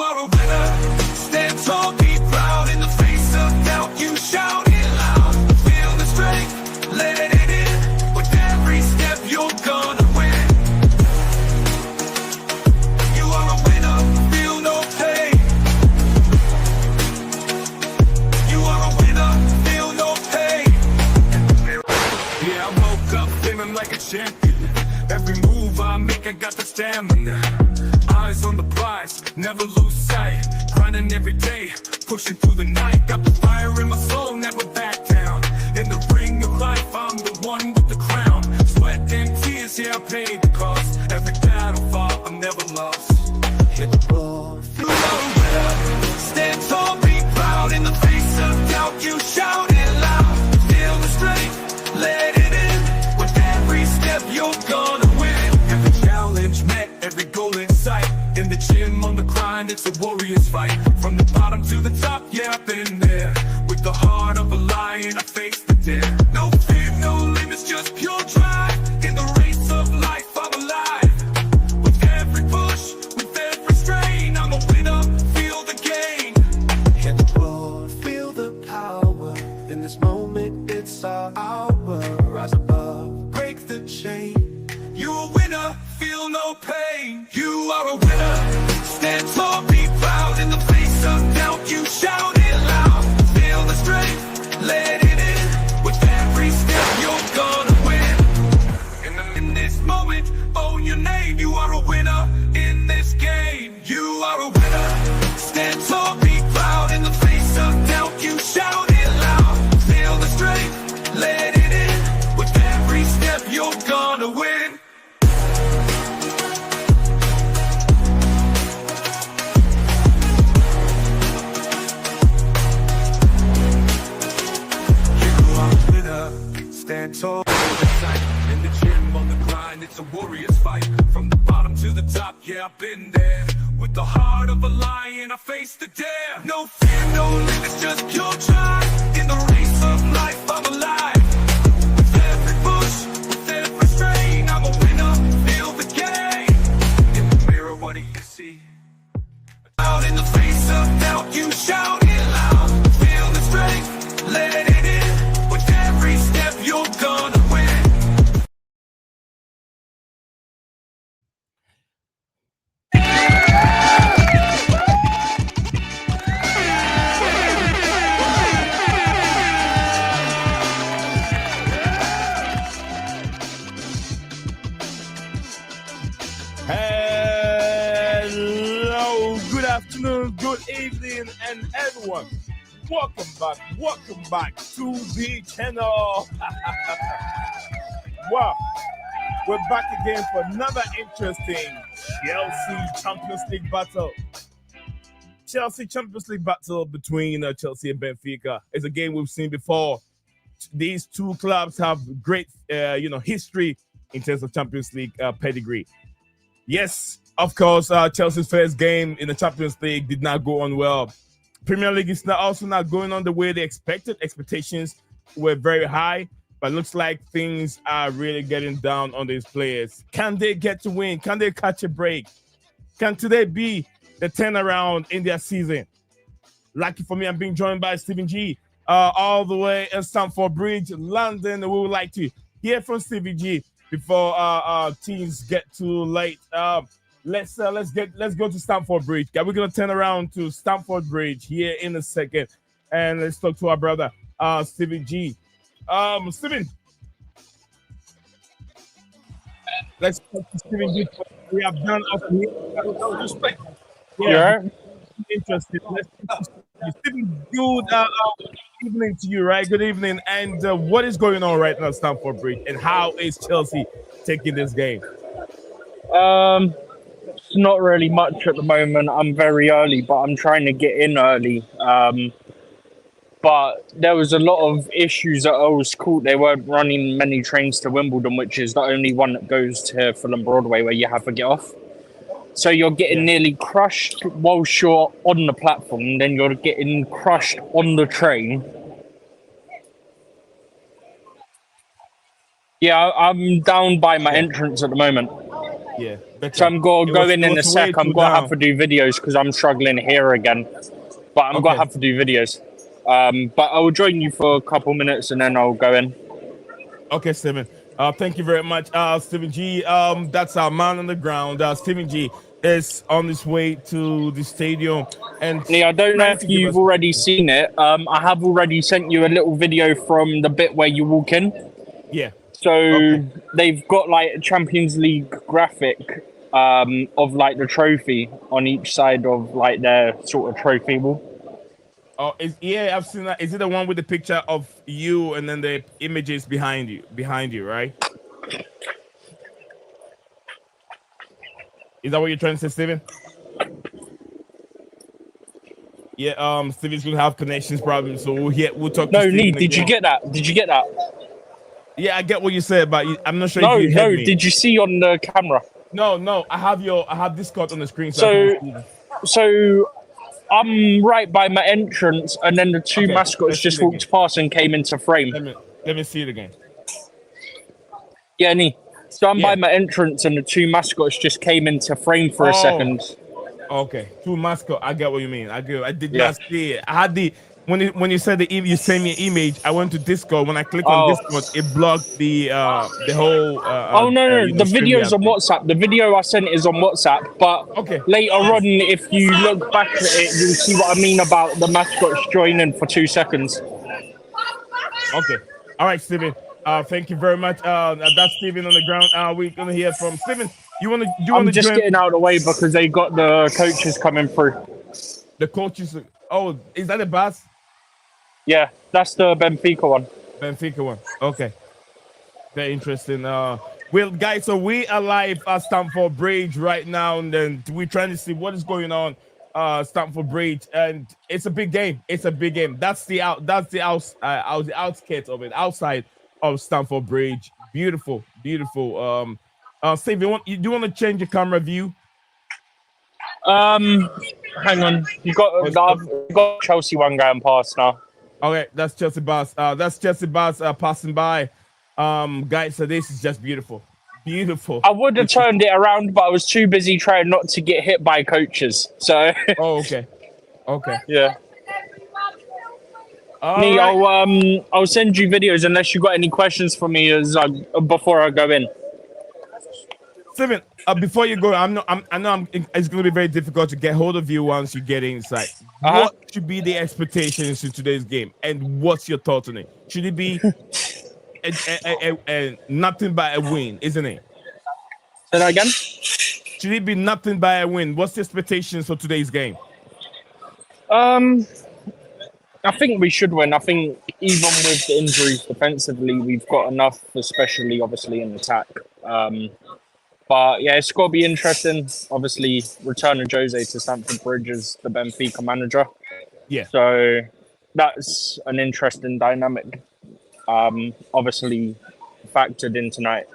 are a winner. Stand tall, be proud. In the face of doubt, you shout it loud. Feel the strength, let it in. With every step, you're gonna win. You are a winner, feel no pain. You are a winner, feel no pain. Yeah, I woke up feeling like a champion. Every move I make, I got the stamina. Eyes on the prize, never lose sight. Grinding every day, pushing through the night. Got the fire in my soul, never back down. In the ring of life, I'm the one with the crown. Sweat and tears, yeah, I paid the cost. Every battle fought, I'm never lost. Hit the ball, you are a winner. Stand tall, be proud. In the face of doubt, you shout it loud. Feel the strength, let it in. With every step, you're gonna win. Every challenge met, every goal in sight. In the gym, on the grind, it's a warrior's fight. From the bottom to the top, yeah, I've been there. With the heart of a lion, I face the dare. No fear, no limits, just pure drive. In the race of life, I'm alive. With every push, with every strain, I'm a winner, feel the gain. Hit the ball, feel the power. In this moment, it's our hour. Rise above, break the chain. You're a winner, feel no pain. You are a winner. Stand tall, be proud. In the face of doubt, you shout it loud. Feel the strength, let it in. With every step, you're gonna win. In this moment, own your name. You are a winner in this game. You are a winner. Stand tall, be proud. In the face of doubt, you shout it loud. Feel the strength, let it in. With every step, you're gonna win. Stand tall, in the gym, on the grind, it's a warrior's fight. From the bottom to the top, yeah, I've been there. With the heart of a lion, I face the dare. No fear, no limits, just pure drive. In the race of life, I'm alive. With every push, with every strain, I'm a winner, feel the game. In the mirror, what do you see? Out in the face of doubt, you shout it loud. Feel the strength, let it in. With every step, you're gonna win. Hello, good afternoon, good evening, and everyone. Welcome back to the channel. Wow, we're back again for another interesting Chelsea Champions League battle. Chelsea Champions League battle between Chelsea and Benfica is a game we've seen before. These two clubs have great, history in terms of Champions League pedigree. Yes, of course, Chelsea's first game in the Champions League did not go on well. Premier League is also not going on the way they expected. Expectations were very high, but looks like things are really getting down on these players. Can they get to win? Can they catch a break? Can today be the turnaround in their season? Lucky for me, I'm being joined by Stephen G, all the way in Stamford Bridge, London. We would like to hear from Stephen G before teams get too late. Let's go to Stamford Bridge. We're gonna turn around to Stamford Bridge here in a second, and let's talk to our brother Stephen G. Stephen, let's talk to Stephen G. We have done after here. Yeah, interesting. Let's talk to Stephen. Good evening to you, right? Good evening. And what is going on right now at Stamford Bridge, and how is Chelsea taking this game? It's not really much at the moment. I'm very early, but I'm trying to get in early. But there was a lot of issues at Earl's Court. They weren't running many trains to Wimbledon, which is the only one that goes to Fulham Broadway where you have to get off. So you're getting nearly crushed whilst you're on the platform, then you're getting crushed on the train. Yeah, I'm down by my entrance at the moment. Yeah. better. So I'm going to go in It a was way sec. I'm too going to down. have to do videos because I'm struggling here again. But I'm going to have to do videos. But I will join you for a couple minutes and then I'll go in. Okay, Stephen. Thank you very much, Stephen G. That's our man on the ground. Stephen G is on his way to the stadium, and I don't know trying if to give you've us- already seen it. I have already sent you a little video from the bit where you walk in. Yeah. So they've got like a Champions League graphic of like the trophy on each side of like their sort of trophy wall. Oh, yeah, I've seen that. Is it the one with the picture of you and then the images behind you, right? Is that what you're trying to say, Steven? Yeah, Steven's gonna have connections problems, so we'll talk to Steven again. Did you get that? Did you get that? Yeah, I get what you said, but I'm not sure No, if you heard me. did you see on the camera? No, I have Discord on the screen, so So I'm right by my entrance, and then the two mascots just walked past and came into frame. Let me see it again. Yeah, so I'm by my entrance, and the two mascots just came into frame for a second. Okay, two mascot. I get what you mean. I did not see it. I had when you said you sent me an image. I went to Discord. When I click on Discord, it blocked the whole. No, the video's on WhatsApp. The video I sent is on WhatsApp. But later on, if you look back at it, you'll see what I mean about the mascots joining for 2 seconds. Okay. All right, Steven. Thank you very much. That's Steven on the ground. We're gonna hear from Steven. I'm just getting out of the way because they got the coaches coming through. The coaches. Oh, is that the bus? Yeah, that's the Benfica one. Benfica one. Okay. Very interesting. Well, guys, so we are live at Stamford Bridge right now, and then we're trying to see what is going on. Stamford Bridge, and it's a big game. It's a big game. That's the outskirts of it, outside of Stamford Bridge. Beautiful, beautiful. Steve, do you want to change your camera view? Hang on. You got Chelsea one going past now. Okay, that's Chelsea Bus. Passing by. Guys, so this is just beautiful. Beautiful. I would have turned it around, but I was too busy trying not to get hit by coaches. So. Oh, okay. Okay. Yeah. I'll send you videos unless you got any questions for me before I go in. Steven, before you go, it's going to be very difficult to get hold of you once you get inside. What should be the expectations in today's game, and what's your thought on it? Should it be nothing but a win, isn't it? Say that again? Should it be nothing but a win? What's the expectations for today's game? I think we should win. I think even with the injuries defensively, we've got enough, especially obviously in attack. But yeah, it's got to be interesting. Obviously, return of Jose to Stamford Bridge as the Benfica manager. Yeah. So that's an interesting dynamic. Obviously factored in tonight.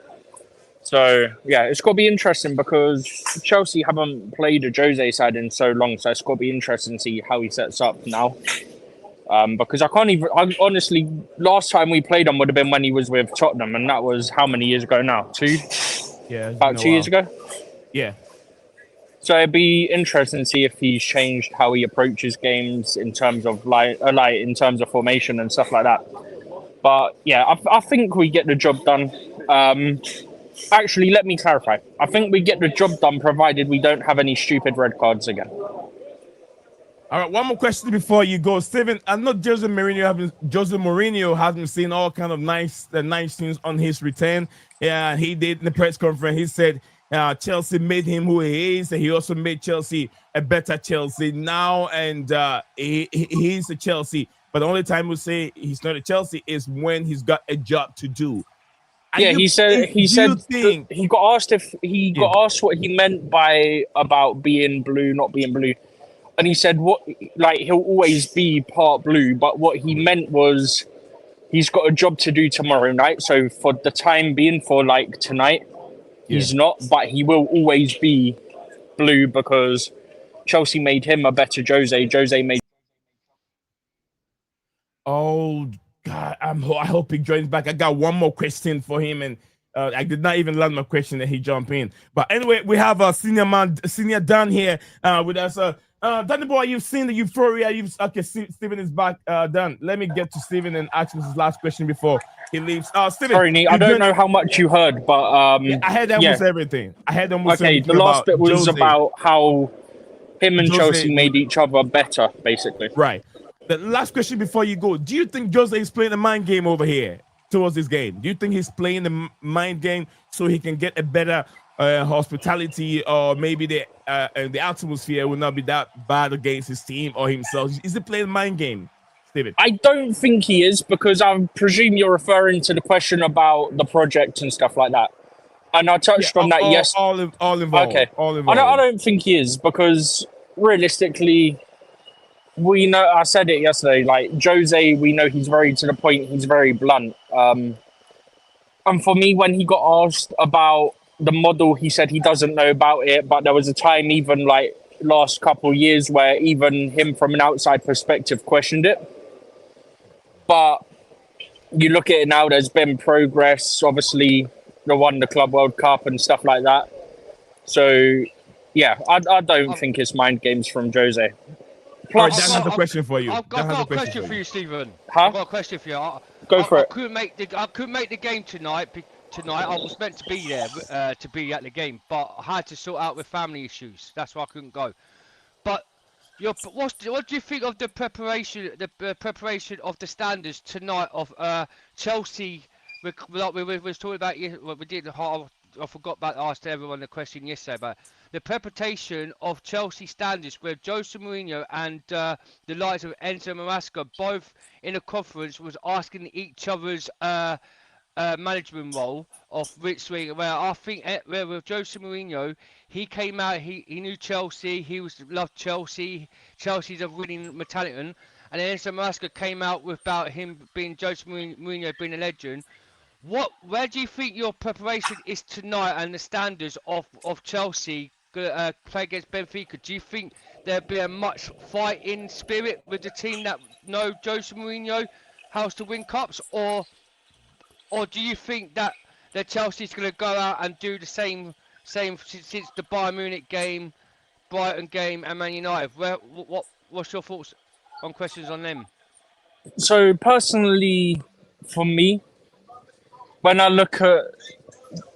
So yeah, it's got to be interesting because Chelsea haven't played a Jose side in so long. So it's got to be interesting to see how he sets up now. Because I honestly, last time we played him would have been when he was with Tottenham, and that was how many years ago now? 2? Yeah, about 2 years ago. Yeah. So it'd be interesting to see if he's changed how he approaches games in terms of in terms of formation and stuff like that. But yeah, I think we get the job done. Actually, let me clarify. I think we get the job done provided we don't have any stupid red cards again. All right, one more question before you go, Steven. I know Jose Mourinho has been seeing all kind of nice things on his return. Yeah, he did in the press conference. He said Chelsea made him who he is, and he also made Chelsea a better Chelsea now. And he's a Chelsea, but the only time we say he's not a Chelsea is when he's got a job to do. He said he got asked what he meant by about being blue, not being blue. And he said he'll always be part blue, but what he meant was he's got a job to do tomorrow night. So for the time being, for tonight, he's not, but he will always be blue because Chelsea made him a better Jose. Jose made. Oh God, I hope he joins back. I got one more question for him, and I did not even land my question, and he jumped in. But anyway, we have a senior Dan here with us. Danny boy, you've seen the euphoria. Okay, Stephen is back. Dan, let me get to Stephen and ask him his last question before he leaves. Stephen, Sorry, Nate, I don't know how much you heard, but yeah, I heard almost everything. Okay, the last bit was Jose. about how him and Jose. Chelsea made each other better, basically. Right. The last question before you go: do you think Jose is playing a mind game over here towards this game? Do you think he's playing the mind game so he can get a better hospitality, or maybe the atmosphere will not be that bad against his team or himself? Is he playing mind game, Steven? I don't think he is, because I presume you're referring to the question about the project and stuff like that. And I touched on that yesterday. All involved. Okay. All involved. I don't think he is, because realistically, we know, I said it yesterday, like Jose, we know he's very to the point, he's very blunt. And for me, when he got asked about the model, he said he doesn't know about it, but there was a time, even like last couple of years, where even him from an outside perspective questioned it. But you look at it now, there's been progress. Obviously, they won the Club World Cup and stuff like that. So, yeah, I don't think it's mind games from Jose. Plus, Dan has a question for you. I've got a question for you, Stephen. Huh? I've got a question for you. Go for it. I couldn't make the game tonight. I was meant to be there to be at the game, but I had to sort out with family issues. That's why I couldn't go. But what do you think of the preparation? The preparation of the standards tonight of Chelsea. We was talking about. We did. I forgot about asked everyone the question yesterday about the preparation of Chelsea standards, where Jose Mourinho and the likes of Enzo Maresca both in a conference was asking each other's management role of which way. Where I think with Jose Mourinho, he came out, he knew Chelsea, loved Chelsea. Chelsea's a winning mentality, and then Enzo Maresca came out without him being Jose Mourinho being a legend. Where do you think your preparation is tonight and the standards of Chelsea play against Benfica? Do you think there'll be a much fighting spirit with the team that know Jose Mourinho how to win cups, or do you think that Chelsea's going to go out and do the same since the Bayern Munich game, Brighton game, and Man United? What's your thoughts on questions on them? So personally, for me, when I look at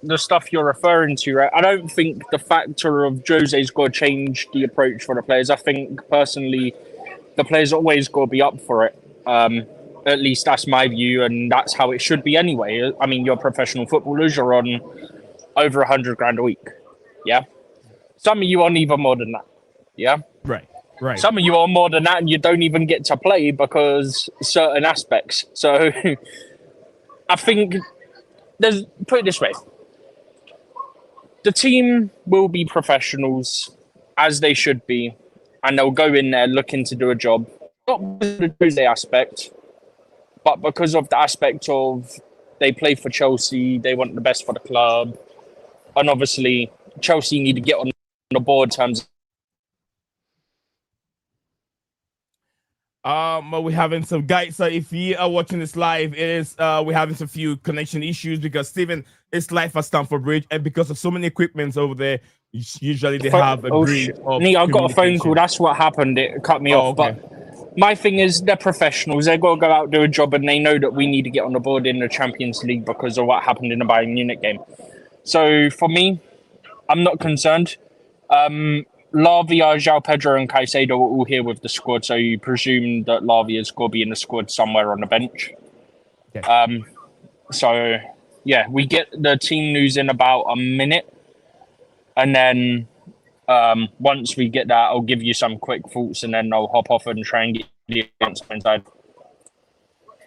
the stuff you're referring to, right, I don't think the factor of Jose's got to change the approach for the players. I think personally, the players always got to be up for it. At least that's my view, and that's how it should be anyway. I mean, you're professional footballers, you're on over 100 grand a week. Yeah. Some of you on even more than that. Yeah. Right. Some of you are more than that, and you don't even get to play because certain aspects. So I think put it this way. The team will be professionals, as they should be, and they'll go in there looking to do a job. Not because of the Tuesday aspect, but because of the aspect of they play for Chelsea, they want the best for the club. And obviously, Chelsea need to get on the board in terms of we're having some guys. So if you are watching this live, it is we're having some few connection issues because Stephen is live at Stamford Bridge, and because of so many equipments over there, usually they have a bridge. Nee, I've got a phone call. That's what happened. It cut me off. Okay. But my thing is, they're professionals. They've got to go out do a job, and they know that we need to get on the board in the Champions League because of what happened in the Bayern Munich game. So for me, I'm not concerned. Lavia, João Pedro, and Caicedo are all here with the squad, so you presume that Lavia's going to be in the squad somewhere on the bench. Okay. So, yeah, we get the team news in about a minute, and then once we get that, I'll give you some quick thoughts, and then I'll hop off and try and get the answer inside.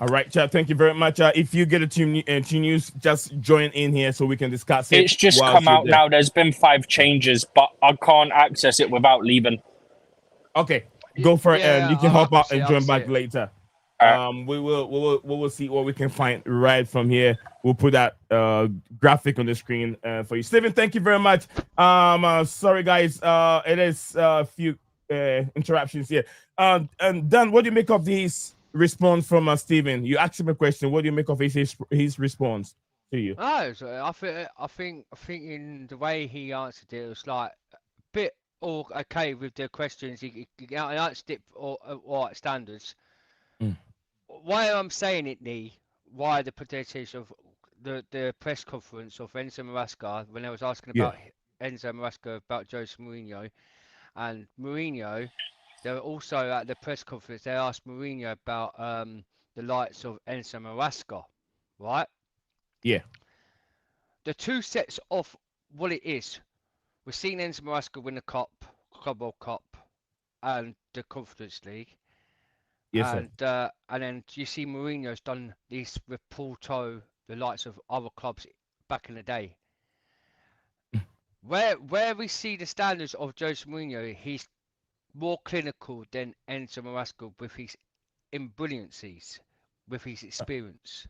All right, Chad, thank you very much. If you get a team news, just join in here so we can discuss it. It's just come out now. There's been 5 changes, but I can't access it without leaving. Okay, go for it, and you can hop out and join back later. Right. We will see what we can find right from here. We'll put that graphic on the screen for you, Stephen. Thank you very much. Sorry guys, it is a few interruptions here. And Dan, what do you make of these response from Stephen? You asked him a question. What do you make of his response? to you? No, so I think in the way he answered it, it was like a bit all okay with the questions. He answered it all at standards. Mm. Why I'm saying it, Nee? Why the presentation of the press conference of Enzo Maresca when I was asking Yeah. about Enzo Maresca about Jose Mourinho and Mourinho, they were also at the press conference. They asked Mourinho about the likes of Enzo Maresca, right? Yeah. The two sets of what it is. We've seen Enzo Maresca win the Cup, Club World Cup, and the Conference League. Yes, sir. And then you see Mourinho's done this with Porto, the likes of other clubs back in the day. Where we see the standards of Jose Mourinho, he's more clinical than Enzo Maresca with his brilliancies, with his experience.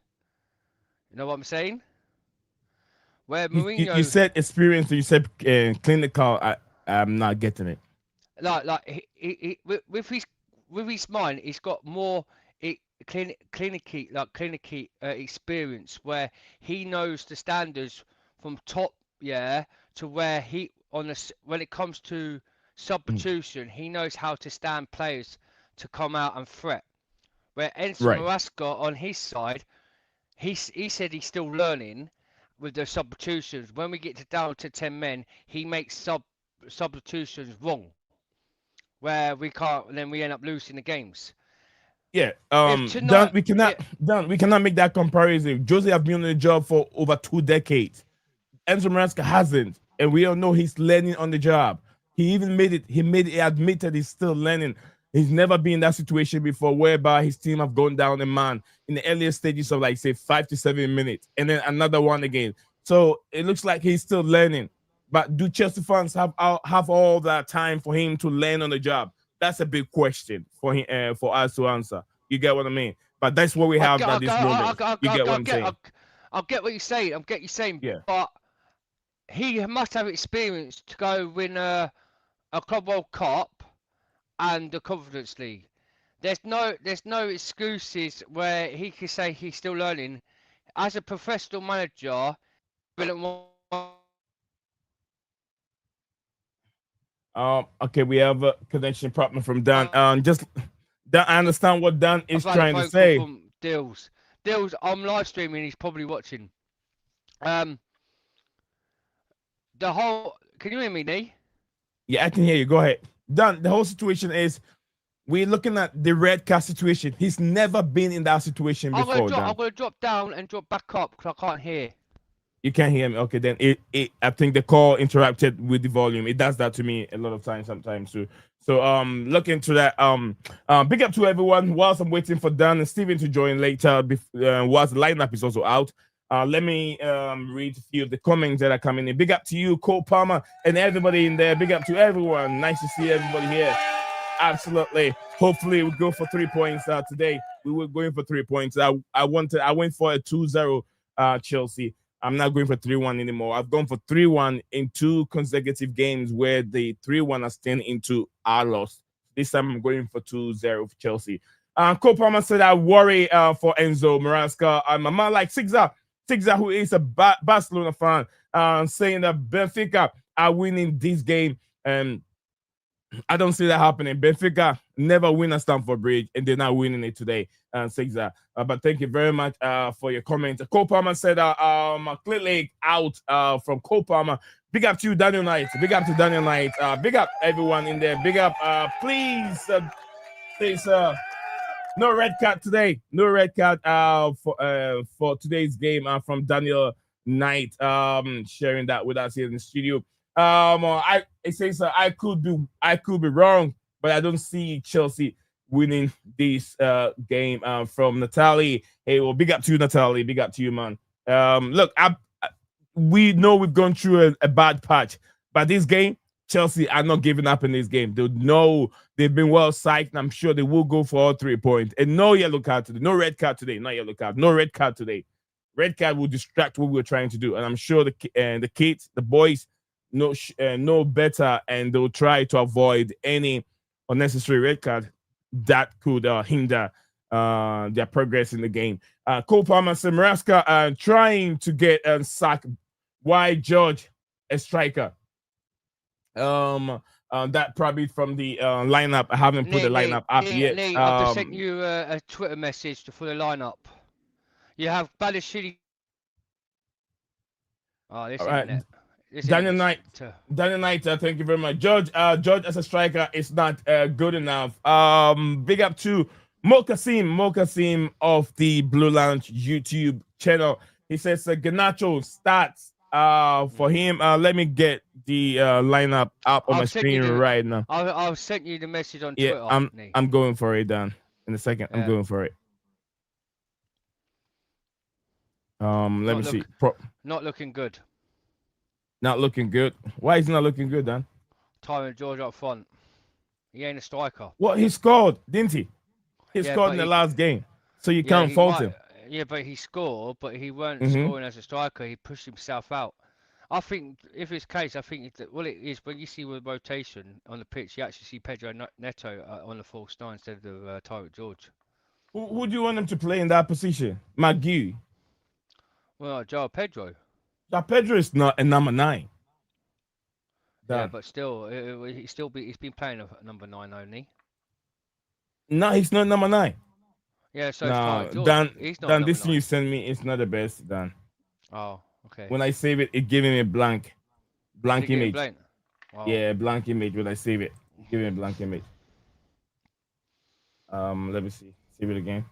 You know what I'm saying? Where You Mourinho, said experience, you said clinical. I'm not getting it. like with his mind, he's got more clinicy experience where he knows the standards from top, yeah, to where he when it comes to substitution, he knows how to stand players to come out and threat. Where Enzo Right. Maresca on his side, he said he's still learning with the substitutions. When we get down to 10 men, he makes substitutions wrong, where we can't, then we end up losing the games. Yeah. If tonight, We cannot make that comparison. Jose has been on the job for over 2 decades. Enzo Maresca hasn't, and we all know he's learning on the job. He even made it. He admitted he's still learning. He's never been in that situation before, whereby his team have gone down a man in the earlier stages of, like, say, 5 to 7 minutes, and then another one again. So it looks like he's still learning. But do Chelsea fans have all that time for him to learn on the job? That's a big question for him, for us to answer. You get what I mean? But that's what we have at this moment. You get what I'm saying? I'll get what you're saying. I'm get you saying, Yeah. but he must have experience to go win a Club World Cup and the Conference League. There's no excuses where he can say he's still learning. As a professional manager, Okay, we have a connection problem from Dan. Just Dan, I understand what Dan is I've had a trying to phone call say. from Dills. Dills, I'm live streaming. He's probably watching. The whole. Can you hear me, Nee? Yeah, I can hear you. Go ahead. Dan, the whole situation is we're looking at the red card situation. He's never been in that situation before. I'm gonna drop down and drop back up because I can't hear. You can't hear me. Okay, then I think the call interrupted with the volume. It does that to me a lot of times sometimes too. So look into that. Big up to everyone. Whilst I'm waiting for Dan and Steven to join later, whilst the lineup is also out. Let me read a few of the comments that are coming in. Big up to you, Cole Palmer, and everybody in there. Big up to everyone. Nice to see everybody here. Absolutely. Hopefully we go for 3 points today. We were going for 3 points. I went for a 2-0 Chelsea. I'm not going for 3-1 anymore. I've gone for 3-1 in 2 consecutive games where the 3-1 has turned into our loss. This time I'm going for 2-0 for Chelsea. Cole Palmer said I worry for Enzo Maresca. My man like Sigza, who is a Barcelona fan, saying that Benfica are winning this game. I don't see that happening. Benfica never win at Stamford Bridge, and they're not winning it today. Sigza. But thank you very much for your comment. Cole Palmer said, clearly out from Cole Palmer. Big up to you, Daniel Knight. Big up to Daniel Knight. Big up everyone in there. Big up. Please, no red card today. No red card for today's game from Daniel Knight. Sharing that with us here in the studio. It says I could be wrong, but I don't see Chelsea winning this game. From Natalie. Hey, well, big up to you, Natalie. Big up to you, man. Look, we know we've gone through a bad patch, but this game, Chelsea are not giving up in this game. They know they've been well psyched, and I'm sure they will go for all 3 points. And no yellow card today, no red card today, not yellow card, no red card today. Red card will distract what we're trying to do, and I'm sure the kids, the boys, know better, and they'll try to avoid any unnecessary red card that could hinder their progress in the game. Cole Palmer, Nebraska, trying to get sack. Why George a striker? That probably from the lineup. I haven't put the lineup up yet. I've just sent you a Twitter message for the lineup. You have Balashidi. Oh, this all right. internet. Daniel Knight, thank you very much. George as a striker is not good enough. Big up to Mokasim of the Blue Lounge YouTube channel. He says Ganacho stats for him. Let me get the lineup up on my screen right now. I'll send you the message on Twitter. I'm going for it, Dan. In a second, I'm going for it. Let me see. Not looking good. Not looking good. Why is it not looking good, Dan? Tyrant George up front. He ain't a striker. Well, he scored, didn't he? He scored in the last game, so you can't fault him. Yeah, but he scored, but he weren't scoring as a striker. He pushed himself out. I think if it's case, I think it is when you see with rotation on the pitch, you actually see Pedro Neto on the false nine instead of Tyrant George. Who do you want him to play in that position? McGee. Well, Joao Pedro. Joao Pedro is not a number 9. Yeah, but still, he's been playing a number 9 only. No, he's not number 9. Yeah, so Dan, this thing you send me is not the best, Dan. Oh, okay. When I save it, it giving me a blank image. Wow. Yeah, blank image. When I save it, give me a blank image. Let me see. Save it again.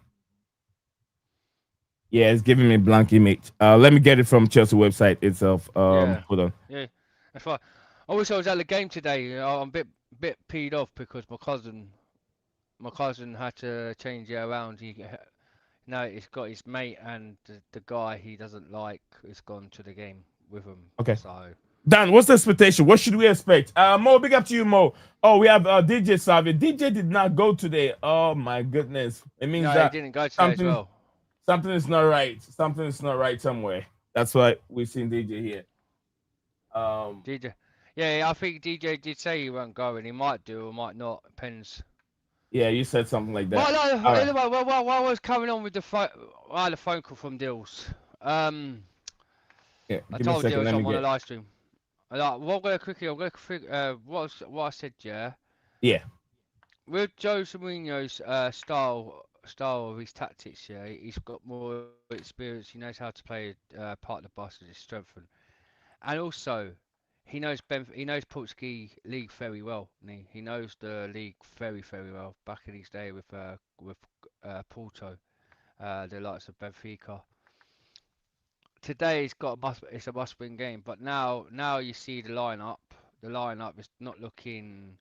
Yeah, it's giving me a blank image. Let me get it from Chelsea website itself. Hold on. Yeah, that's right. I wish I was at the game today. I'm a bit peed off because my cousin had to change it around. He's got his mate and the guy he doesn't like has gone to the game with him. Okay. So Dan, what's the expectation? What should we expect? Mo, big up to you, Mo. Oh, we have DJ Savi. DJ did not go today. Oh my goodness. It means that he didn't go today as well. Something is not right. Something is not right somewhere. That's why we've seen DJ here. DJ. Yeah, I think DJ did say he won't go, and he might do or might not. Depends. Yeah, you said something like that. Well, anyway, while I was coming on with the phone, I had a phone call from Dills. Yeah, I told Dills I'm on a live stream. I'm gonna quickly. What I said, yeah. Yeah. With Jose Mourinho's style of his tactics, yeah, he's got more experience. He knows how to play part of the bus and his strength, and also he knows Portuguese league very well. He knows the league very, very well. Back in his day with Porto, the likes of Benfica. Today it's a must-win game, but now you see the lineup. The lineup is not looking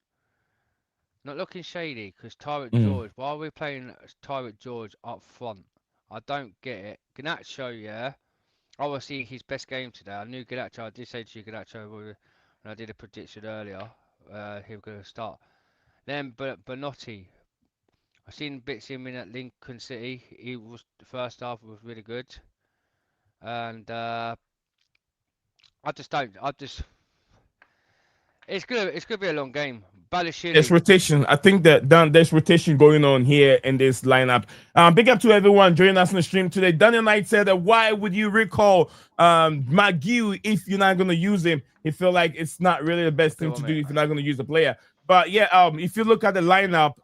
shady because Tyrant George. Why are we playing Tyrant George up front? I don't get it. Ganacho, yeah. Obviously, his best game today. I knew Ganacho. I did say to you Ganacho when I did a prediction earlier. He was going to start. Then, but Benotti. I've seen bits of him in at Lincoln City. He was the first half was really good, and It's gonna be a long game. There's rotation. I think that there's rotation going on here in this lineup. Big up to everyone joining us on the stream today. Daniel Knight said that why would you recall McGee if you're not gonna use him? He feel like it's not really the best thing to do if you're not gonna use the player. But yeah, if you look at the lineup,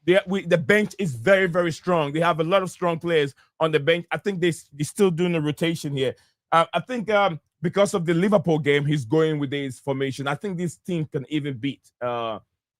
the bench is very, very strong. They have a lot of strong players on the bench. I think they're still doing a rotation here. I think because of the Liverpool game, he's going with his formation. I think this team can even beat.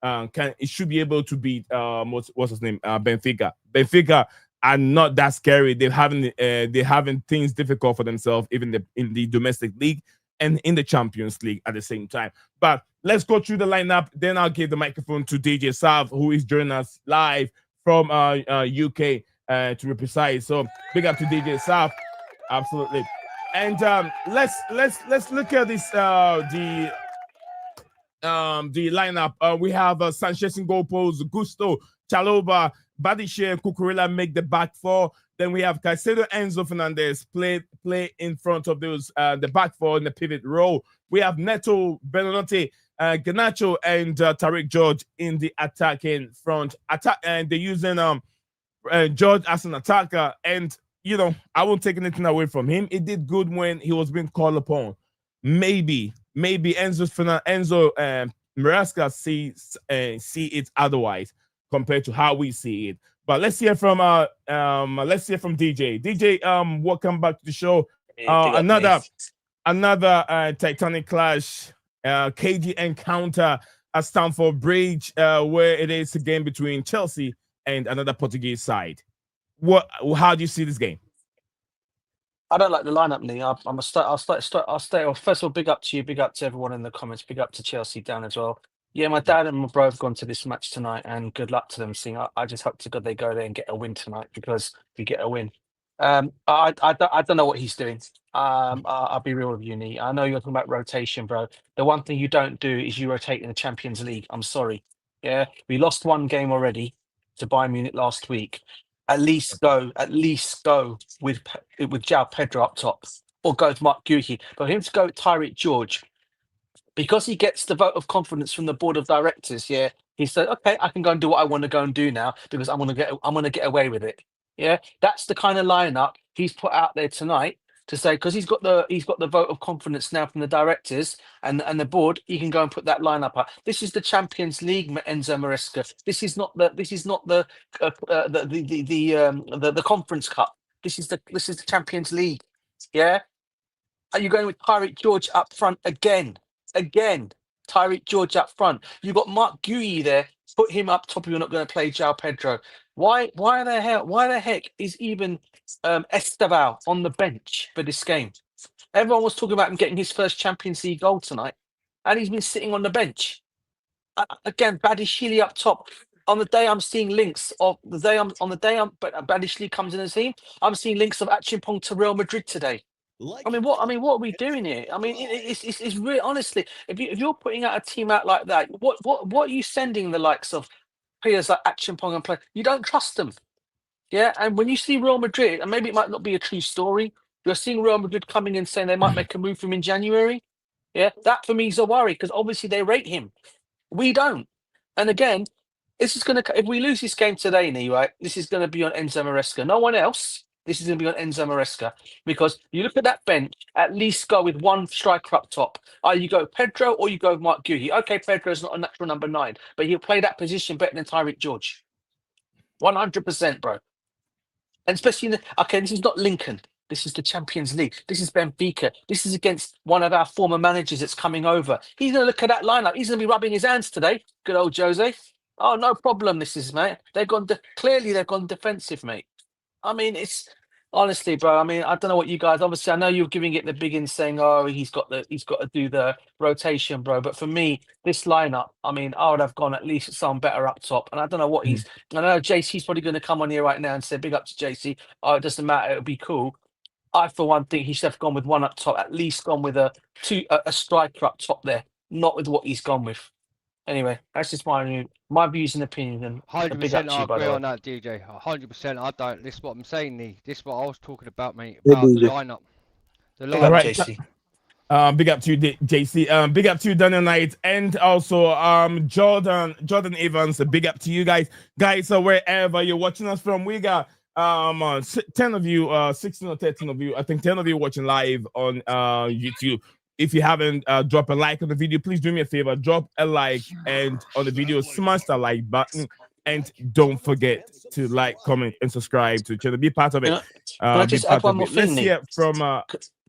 It should be able to beat what's his name? Benfica. Benfica are not that scary. They're having things difficult for themselves, even in the domestic league and in the Champions League at the same time. But let's go through the lineup. Then I'll give the microphone to DJ Sav, who is joining us live from UK, to be precise. So big up to DJ Sav, absolutely. And let's look at this the lineup. We have Sanchez in goal post, Gusto, Chaloba, Badishe, Cucurella make the back four. Then we have Caicedo, Enzo Fernandez play in front of those the back four in the pivot role. We have Neto, Benotti, Garnacho, and Tariq George in the attacking front. And they're using George as an attacker. And I won't take anything away from him. He did good when he was being called upon. Maybe Enzo Maresca see it otherwise compared to how we see it. But let's hear from DJ. DJ, welcome back to the show. Another Titanic clash, KG encounter at Stamford Bridge, where it is a game between Chelsea and another Portuguese side. How do you see this game? I don't like the lineup, Lee. I'll stay off. First of all, big up to you, big up to everyone in the comments, big up to Chelsea down as well. Yeah, my dad and my bro have gone to this match tonight, and good luck to them. I just hope to God they go there and get a win tonight, because if you get a win, I don't know what he's doing. I'll be real with you, Nee. I know you're talking about rotation, bro. The one thing you don't do is you rotate in the Champions League. I'm sorry. Yeah, we lost one game already to Bayern Munich last week. At least go with João Pedro up top, or go with Mark Guehi. But him to go with Tyreek George, because he gets the vote of confidence from the board of directors. Yeah, he said, "Okay, I can go and do what I want to go and do now, because I'm gonna get away with it." Yeah, that's the kind of lineup he's put out there tonight to say, because he's got the vote of confidence now from the directors and the board. He can go and put that lineup up. This is the Champions League, Enzo Maresca. This is not the Conference Cup. This is the Champions League. Yeah, are you going with Tyreek George up front again? Tyreek George up front. You got Mark Guehi there. Put him up top if you're not going to play João Pedro. Why the heck is even Esteval on the bench for this game? Everyone was talking about him getting his first Champions League goal tonight, and he's been sitting on the bench. Again, Badishili up top. On the day I'm seeing links of Badishili comes in the team, I'm seeing links of Achimpong to Real Madrid today. What are we doing here? I mean, it's really, honestly, if you're putting out a team out like that, what are you sending the likes of players like Achimpong and play? You don't trust them, yeah. And when you see Real Madrid, and maybe it might not be a true story, you're seeing Real Madrid coming in saying they might make a move from in January. Yeah, that for me is a worry, because obviously they rate him. We don't. And again, this is gonna, if we lose this game today, Nee, right? This is gonna be on Enzo Maresca. No one else. This is going to be on Enzo Maresca, because you look at that bench, at least go with one striker up top. Either you go Pedro or you go with Mark Guehi. Okay, Pedro's not a natural number 9, but he'll play that position better than Tyreek George. 100%, bro. And especially, this is not Lincoln. This is the Champions League. This is Benfica. This is against one of our former managers that's coming over. He's going to look at that lineup. He's going to be rubbing his hands today. Good old Jose. Oh, no problem, mate. Clearly they've gone defensive, mate. I mean, it's honestly, bro. I mean, I don't know what you guys. Obviously, I know you're giving it the big in, saying, "Oh, he's got to do the rotation, bro." But for me, this lineup, I mean, I would have gone at least someone better up top. And I don't know what he's. I know JC's probably going to come on here right now and say, "Big up to JC." Oh, it doesn't matter. It'll be cool. I, for one, think he should have gone with one up top. At least gone with a striker up top there, not with what he's gone with. Anyway, that's just my views and opinion. And 100% I agree on that, DJ. 100% I don't. This is what I'm saying, Nee. This is what I was talking about, mate. About the lineup. All right, JC. Big up to you, JC. Big up to you, Daniel Knight, and also Jordan Evans. Big up to you guys. So wherever you're watching us from, we got 10 of you, 16 or 13 of you. I think 10 of you watching live on YouTube. If you haven't dropped a like on the video, please do me a favor, drop a like, and on the video, smash that like button, and don't forget to like, comment, and subscribe to the channel. Be part of it. Can I just add one more thing, Let's hear from. Can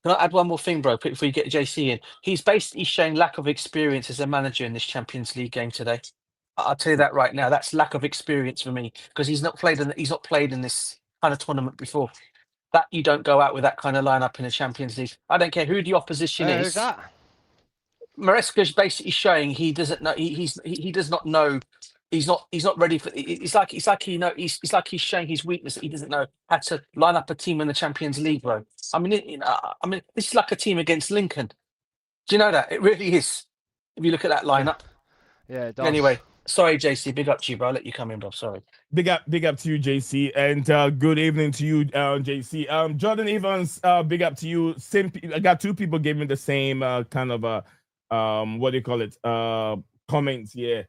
I add one more thing, bro, before you get JC in? He's basically showing lack of experience as a manager in this Champions League game today. I'll tell you that right now. That's lack of experience for me, because he's not played in this kind of tournament before. That you don't go out with that kind of lineup in the Champions League. I don't care who the opposition is. Who's that? Maresca's basically showing he doesn't know. He does not know. He's not ready for. It's like he's showing his weakness that he doesn't know how to line up a team in the Champions League, bro. I mean, this is like a team against Lincoln. Do you know that? It really is. If you look at that lineup. Yeah. It does. Anyway, sorry, JC. Big up to you, bro. I'll let you come in, bro. Sorry. Big up to you, JC, and good evening to you, JC. Jordan Evans, big up to you. I got 2 people gave me the same kind of what do you call it? Comments, yeah.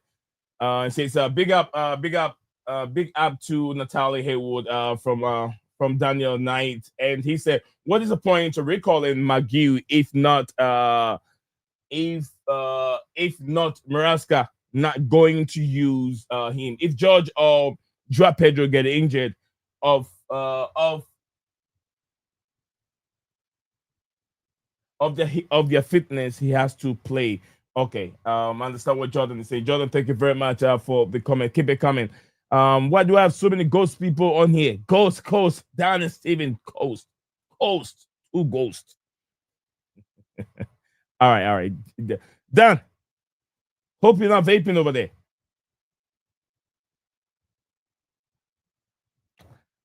It says big up to Natalie Haywood from from Daniel Knight, and he said, "What is the point of recalling McGee if not Maraska not going to use him? If George or Joao Pedro get injured of their fitness, he has to play." Okay, I understand what Jordan is saying. Jordan, thank you very much for the comment. Keep it coming. Why do I have so many ghost people on here? Ghost, Dan and Steven, two ghosts. All right. Dan, hope you're not vaping over there.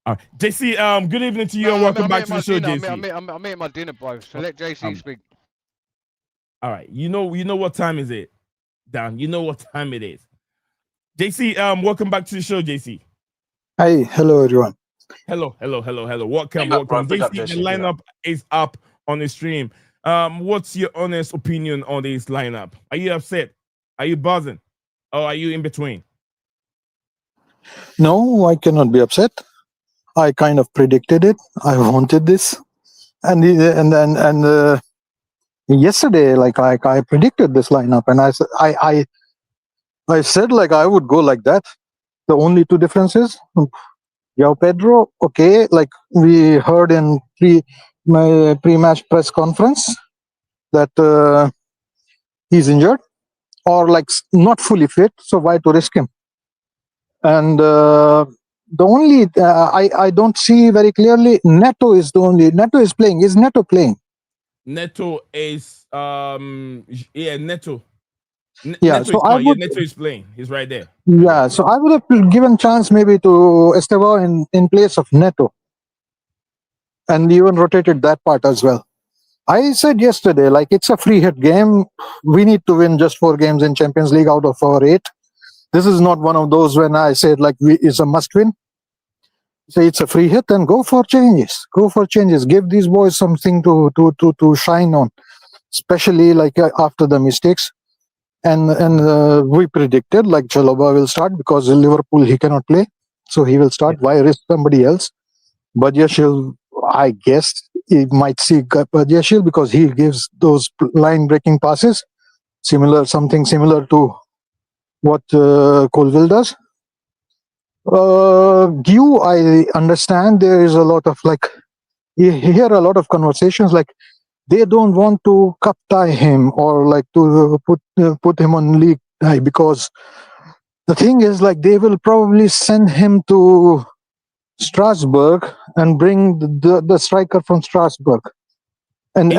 All right, JC, good evening to you and welcome back to the show, JC. I'm eating my dinner, bro. So let JC speak. All right, you know what time is it, Dan? You know what time it is. JC, welcome back to the show, JC. Hi, hello everyone. Welcome. Big up, JC, the JC, lineup is up on the stream. What's your honest opinion on this lineup? Are you upset? Are you buzzing? Or are you in between? No, I cannot be upset. I kind of predicted it. I wanted this, and yesterday, like I predicted this lineup, and I said like I would go like that. The only two differences, Joao Pedro, okay, like we heard in my pre-match press conference that he's injured or like not fully fit, so why to risk him? And the only I don't see very clearly. Neto is playing. Is Neto playing? Neto is Neto. Neto is playing. He's right there. Yeah, so I would have given chance maybe to Estevao in place of Neto, and even rotated that part as well. I said yesterday, like it's a free hit game. We need to win just 4 games in Champions League out of our 8. This is not one of those when I said like it's a must win. Say it's a free hit and go for changes. Give these boys something to shine on, especially like after the mistakes. And we predicted like Chalobah will start because in Liverpool he cannot play, so he will start. Why risk somebody else? Badiashile, I guess he might see Badiashile because he gives those line-breaking passes, something similar to what Colville does. Gue, I understand there is a lot of like you hear a lot of conversations like they don't want to cup tie him or like to put him on league tie because the thing is like they will probably send him to Strasbourg and bring the striker from Strasbourg. And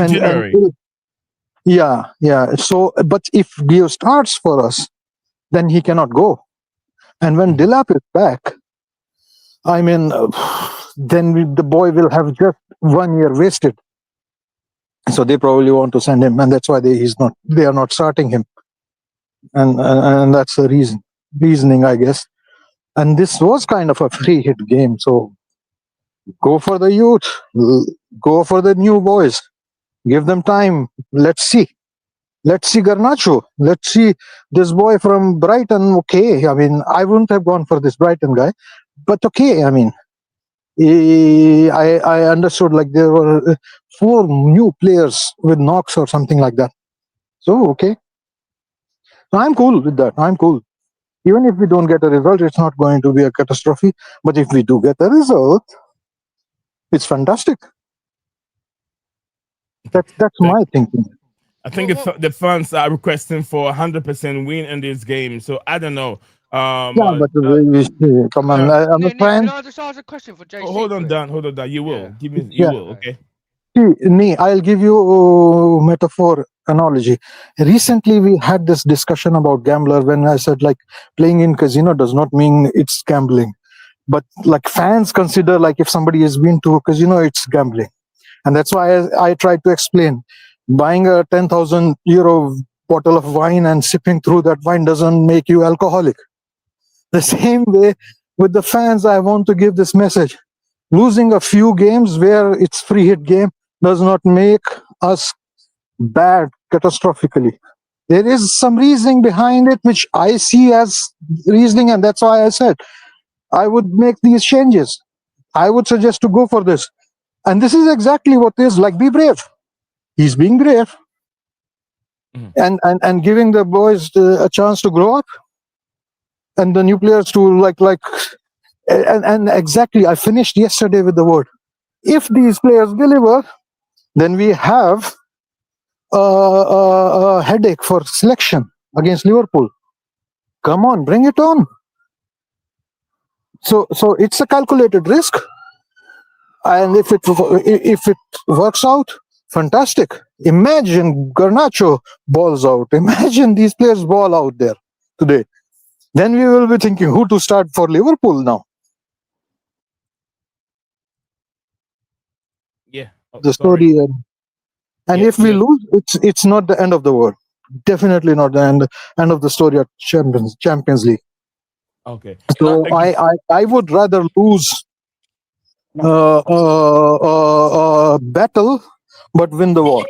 yeah. So, but if Gue starts for us, then he cannot go. And when Buildup is back, I mean, then the boy will have just 1 year wasted. So they probably want to send him, and that's why they are not starting him, and that's the reasoning, I guess. And this was kind of a free hit game, so go for the youth, go for the new boys, give them time. Let's see Garnacho, let's see this boy from Brighton. Okay, I mean, I wouldn't have gone for this Brighton guy, but okay, I mean. I understood like there were 4 new players with knocks or something like that. So okay, so I'm cool with that. I'm cool. Even if we don't get a result, it's not going to be a catastrophe. But if we do get a result, it's fantastic. That's my thinking. I think the fans are requesting for 100% win in this game. So I don't know. Come on, I'm a fan. Can I just ask a question for JC? Hold on, Dan. You will. Yeah. Give me. You will. Okay. See, I'll give you a metaphor analogy. Recently, we had this discussion about gambler when I said like playing in casino does not mean it's gambling, but like fans consider like if somebody has been to a casino, it's gambling, and that's why I tried to explain. Buying a 10,000 euro bottle of wine and sipping through that wine doesn't make you alcoholic. The same way with the fans, I want to give this message. Losing a few games where it's free hit game does not make us bad catastrophically. There is some reasoning behind it, which I see as reasoning, and that's why I said I would make these changes. I would suggest to go for this. And this is exactly what is like. Be brave. He's being brave, and giving the boys a chance to grow up, and the new players to and exactly. I finished yesterday with the word. If these players deliver, then we have a headache for selection against Liverpool. Come on, bring it on. So it's a calculated risk, and if it works out, fantastic. Imagine Garnacho balls out. Imagine these players ball out there today. Then we will be thinking who to start for Liverpool now. Yeah. The Sorry. story, and Yeah, if we yeah. lose, it's not the end of the world. Definitely not the end of the story at Champions League. Okay. So I would rather lose battle, but win the war.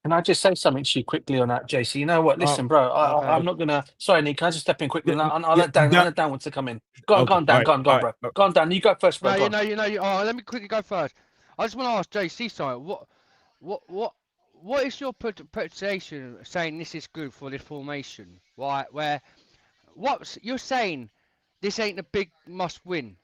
Can I just say something to you quickly on that, JC? You know what? Listen, bro, I'm not gonna. Sorry, Nick. Can I just step in quickly? And I'll let Dan. I'll let Dan want to come in. Go on, Okay, Dan. alright, Go on, alright, bro. Go on, Dan. You go first, bro. No, Go on. let me quickly go first. I just want to ask JC something. What is your interpretation saying this is good for this formation? Right, where what you're saying this ain't a big must win,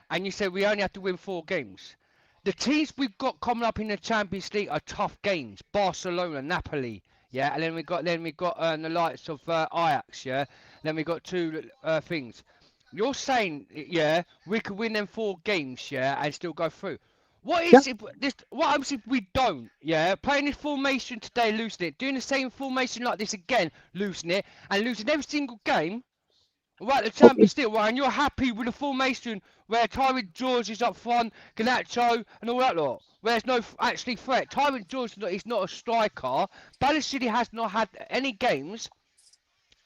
and you said we only have to win 4 games. The teams we've got coming up in the Champions League are tough games. Barcelona, Napoli, yeah, and then we got the likes of Ajax, yeah. Then we got 2 things. You're saying, yeah, we could win them 4 games, yeah, and still go through. What is it? What happens if we don't? Yeah, playing this formation today, losing it, doing the same formation like this again, losing it, and losing every single game. Right, the Champions League, right, and you're happy with the formation where Tyrone George is up front, Garnacho, and all that lot. Where there's no actually threat. Tyrone George is not a striker. City has not had any games,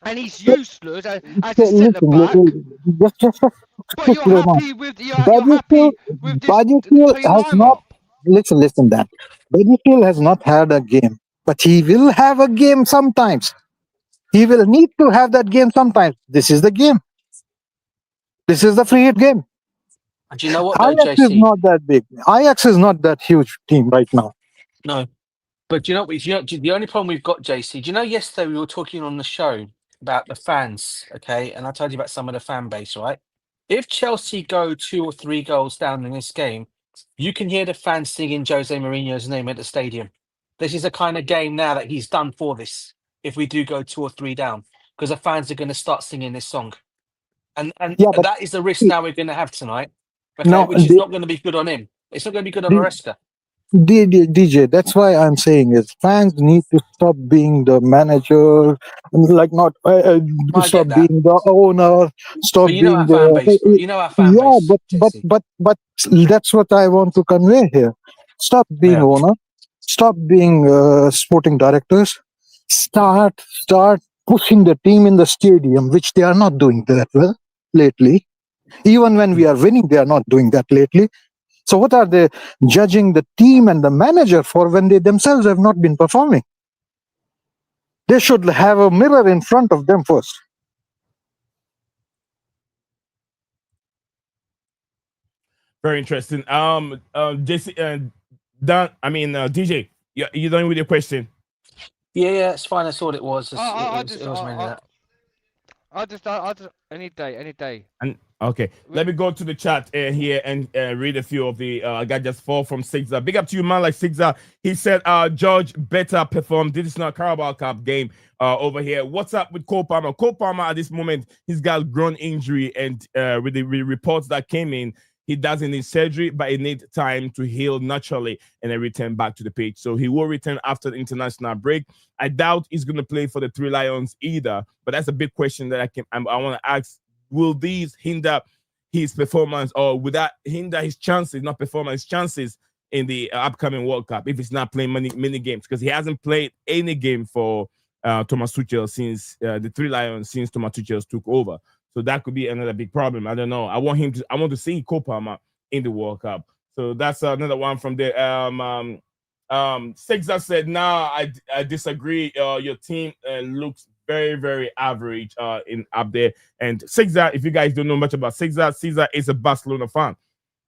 and he's useless as a centre back. Just But you're happy with the Badiashile has not. lineup. Listen, Dan. Badiashile has not had a game, but he will have a game sometimes. He will need to have that game sometimes. This is the game. This is the free hit game. And do you know what, though, Ajax is JC? not that big. Ajax is not that huge team right now. No. But do you know what? The only problem we've got, JC, do you know yesterday we were talking on the show about the fans, okay? And I told you about some of the fan base, right? If Chelsea go 2 or 3 goals down in this game, you can hear the fans singing Jose Mourinho's name at the stadium. This is the kind of game now that he's done for this, if we do go 2 or 3 down, because the fans are going to start singing this song. And Yeah, but that is the risk now we're going to have tonight, okay? no, Which is not going to be good on him. It's not going to be good on Oreska. DJ, that's why I'm saying is fans need to stop being the manager, like not I stop get that. being the owner, stop But you know being our the fan base, bro. You know our fan yeah, base, JC. but that's what I want to convey here. Stop being Yeah. owner, stop being sporting directors, start pushing the team in the stadium, which they are not doing that well lately. Even when we are winning, they are not doing that lately. So what are they judging the team and the manager for when they themselves have not been performing? They should have a mirror in front of them first. Very interesting. JC, Dan, DJ, you done with your question? Yeah, it's fine. That's all it was. It I was mainly that. just any day. And okay, let me go to the chat here and read a few of the. I got just 4 from Sigza. Big up to you, man. Like Sigza, he said, George better perform. This is not Carabao Cup game over here. What's up with Cole Palmer? Cole Palmer at this moment, he's got groin injury, and with the reports that came in, he doesn't need surgery, but it needs time to heal naturally and then return back to the pitch. So he will return after the international break. I doubt he's going to play for the Three Lions either, but that's a big question that I want to ask. Will these hinder his performance, or will that hinder his chances, not performance, chances in the upcoming World Cup if he's not playing many games? Because he hasn't played any game for Thomas Tuchel since the Three Lions, since Thomas Tuchel took over. So that could be another big problem. I don't know. I want to see Cole Palmer in the World Cup. So that's another one from there. Sexer said, "Nah, I disagree. Your team looks very, very average up there." And Sexer, if you guys don't know much about Sexer is a Barcelona fan.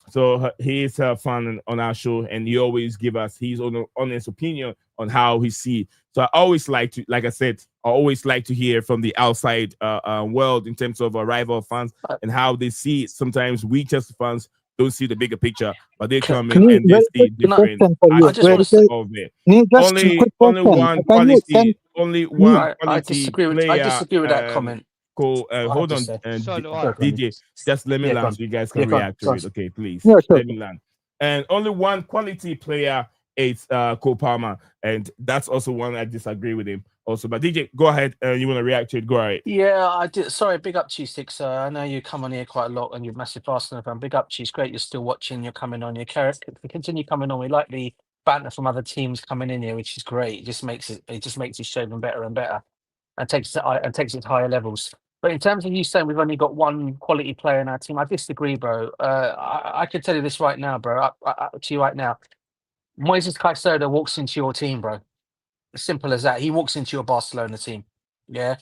So he is fun on our show, and he always give us his own honest opinion on how he see. So I always like to, like I said, I always like to hear from the outside world in terms of rival fans and how they see it. Sometimes we just fans don't see the bigger picture, but they come in Knee, and they very see quick different question for you. I just want aspects to. of it. Knee, just a Only quick only question. one Can you can quality, only Knee, one I quality disagree with. I player. disagree with that comment. I Hold just on, say. So do I. Sorry, go on. DJ. Just let me Yeah, go land on. so you guys Yeah, can go on. react Go to on. it. Okay, please. yeah, sure. Let me land. And only one quality player is Cole Palmer, and that's also one I disagree with him. Also, but DJ, go ahead. You want to react to it? Go ahead. Yeah, I did. Sorry, big up to you, Six. I know you come on here quite a lot and you're a massive Arsenal fan. Big up to you. It's great you're still watching. You're coming on. Your character continue coming on. We like the banter from other teams coming in here, which is great. It just makes it show them better and better, and takes it to higher levels. But in terms of you saying we've only got one quality player in our team, I disagree, bro. I can tell you this right now, bro. To you right now, Moises Caicedo walks into your team, bro. As simple as that. He walks into your Barcelona team. Yeah.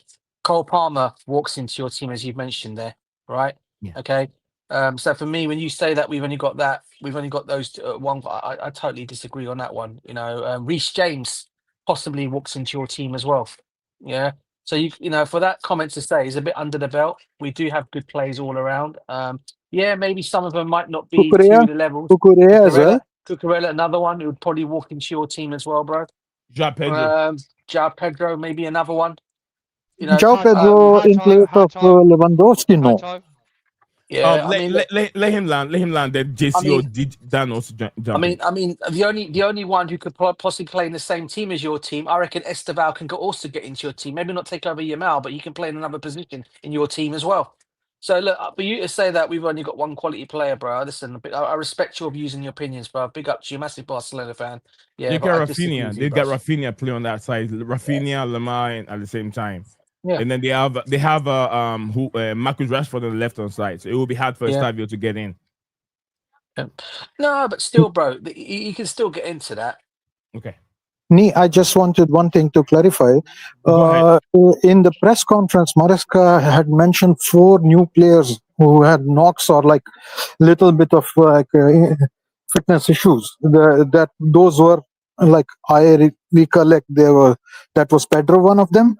Cole Palmer walks into your team, as you've mentioned there, right? Yeah. Okay. So for me, when you say that we've only got those one, I totally disagree on that one. You know, Reece James possibly walks into your team as well. Yeah. So you know, for that comment to say is a bit under the belt. We do have good plays all around. Yeah, maybe some of them might not be Kukurea, to the levels. Kukurea as well. Cucurella, another one who would probably walk into your team as well, bro. Ja Pedro. Jao Pedro, maybe another one. You know, João Pedro in place of Lewandowski, no. Hato. yeah. I mean, look, Let him land. Let him land. Then I JC or mean, Dan also jump in. I mean, the only one who could possibly play in the same team as your team, I reckon Esteval can also get into your team. Maybe not take over Yamal, but he can play in another position in your team as well. So look, for you to say that we've only got one quality player, bro. Listen, I respect your views and your opinions, bro. Big up to you, massive Barcelona fan. Yeah, You but got I disagree Rafinha. with you, They bro. got Rafinha play on that side. Rafinha, Lamar, at the same time. Yeah. And then they have Marcus Rashford on the left hand side. So it will be hard for Yeah. Estavio to get in. No, but still, bro, you can still get into that. Okay. Nee, I just wanted one thing to clarify. Go ahead. In the press conference, Maresca had mentioned 4 new players who had knocks or like little bit of fitness issues. Those were like I recollect that was Pedro, one of them,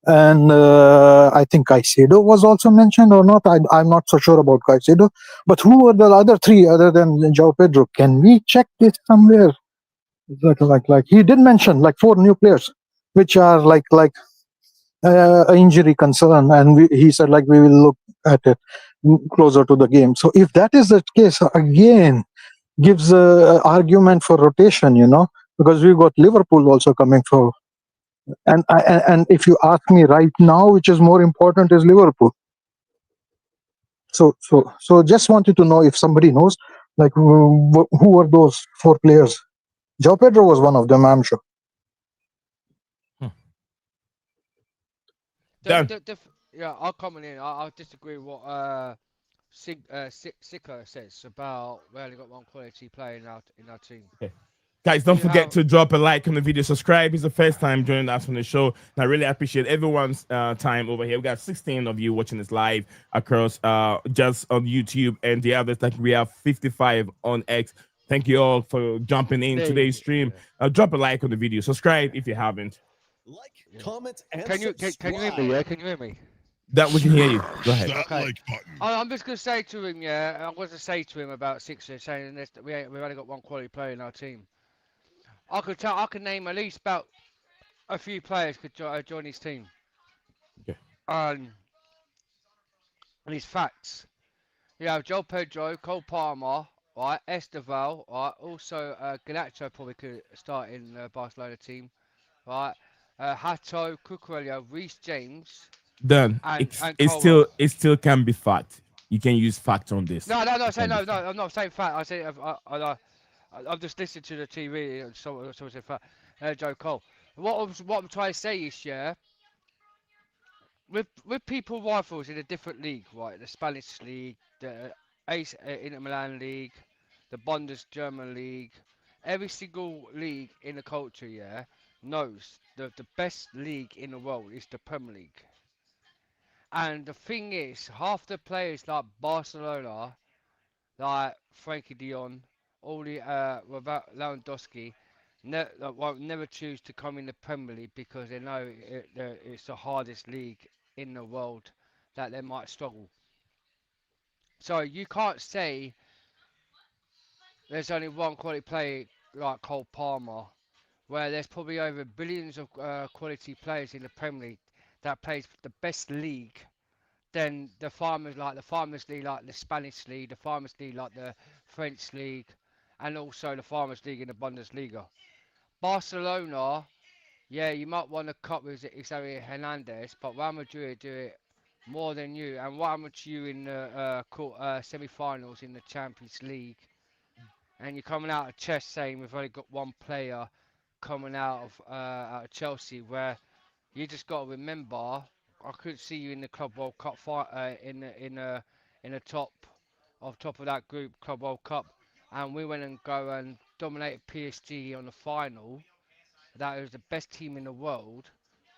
and I think Caicedo was also mentioned or not. I'm not so sure about Caicedo, but who were the other 3 other than João Pedro? Can we check this somewhere? Like he did mention like 4 new players, which are like an injury concern, and he said like we will look at it closer to the game. So if that is the case, again gives a argument for rotation, you know, because we got Liverpool also coming for, and if you ask me right now, which is more important is Liverpool. So just wanted to know if somebody knows like who are those 4 players. João Pedro was one of them, I'm sure. Yeah, I'll comment in. I'll disagree with what Sika says about we only got one quality player in our team. Okay. Guys, don't You forget have- to drop a like on the video. Subscribe. It's the first time joining us on the show. And I really appreciate everyone's time over here. We got 16 of you watching this live across just on YouTube, and the others like we have 55 on X. Thank you all for jumping in today's stream. Drop a like on the video. Subscribe if you haven't. Like, comment, and Can you hear me? Yeah, can you hear me? That we can hear you. Go ahead. That Okay. like button. I'm just gonna say to him, yeah. I'm gonna say to him about Sixers saying this, that we've only got one quality player in our team. I can name at least about a few players could join his team. Okay. And his facts. You have João Pedro, Cole Palmer, right? Esteval, right? Also, Ganacho probably could start in the Barcelona team, right? Hato, Cucurella, Reece James. Done. And It still can be fact. You can use fact on this. No. I'm not saying fact. I say I've just listened to the TV. Someone said fact. Joe Cole. What I'm trying to say is, yeah, with people rivals in a different league, right? The Spanish league, the Ace Inter Milan league, the Bundes German league, every single league in the culture, yeah, knows the best league in the world is the Premier League. And the thing is, half the players like Barcelona, like Frankie Dion, all the without Lewandowski, won't never choose to come in the Premier League because they know it's the hardest league in the world that they might struggle. So you can't say there's only one quality player like Cole Palmer, where there's probably over billions of quality players in the Premier League that plays the best league than the Farmers League, like the Spanish League, the Farmers League, like the French League, and also the Farmers League in the Bundesliga. Barcelona, yeah, you might want to cut with Xavier Hernandez, but Real Madrid do it more than you. And what happened to you in the semi-finals in the Champions League? And you're coming out of chess saying we've only got one player coming out of Chelsea, where you just got to remember, I could see you in the Club World Cup fight in the top of that group, Club World Cup, and we went and go and dominated PSG on the final. That was the best team in the world.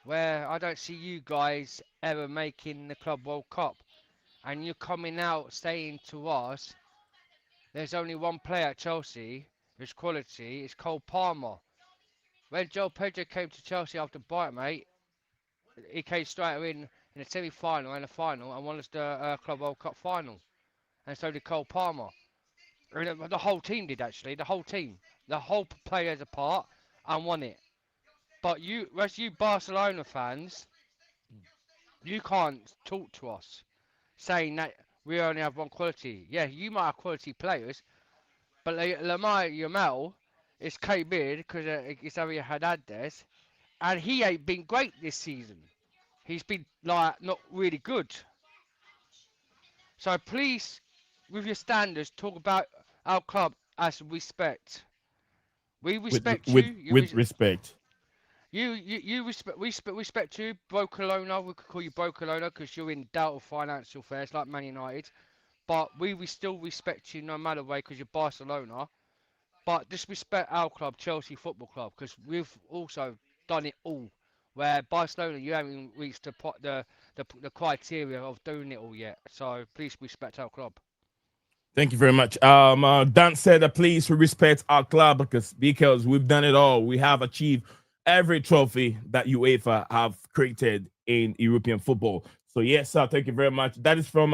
Where I don't see you guys ever making the Club World Cup, and you're coming out saying to us, there's only one player at Chelsea who's quality. It's Cole Palmer. When Joe Pedro came to Chelsea after Brighton, mate, he came straight in the semi-final and the final and won us the Club World Cup final. And so did Cole Palmer. And the whole team did, actually. The whole team. The whole players apart and won it. But as you Barcelona fans, you can't talk to us saying that we only have one quality. Yeah, you might have quality players, but Lamar Yamal is K-Beard because it's Xavier Hernandez, and he ain't been great this season. He's been, like, not really good. So please, with your standards, talk about our club as respect. We respect you. With respect. You respect you, Brocolona. We could call you Brocolona because you're in doubt of financial affairs like Man United. But we still respect you no matter way because you're Barcelona. But disrespect our club, Chelsea Football Club, because we've also done it all. Where Barcelona, you haven't reached the criteria of doing it all yet. So please respect our club. Thank you very much. Dan said that please respect our club because we've done it all. We have achieved every trophy that UEFA have created in European football. So yes, sir, thank you very much. That is from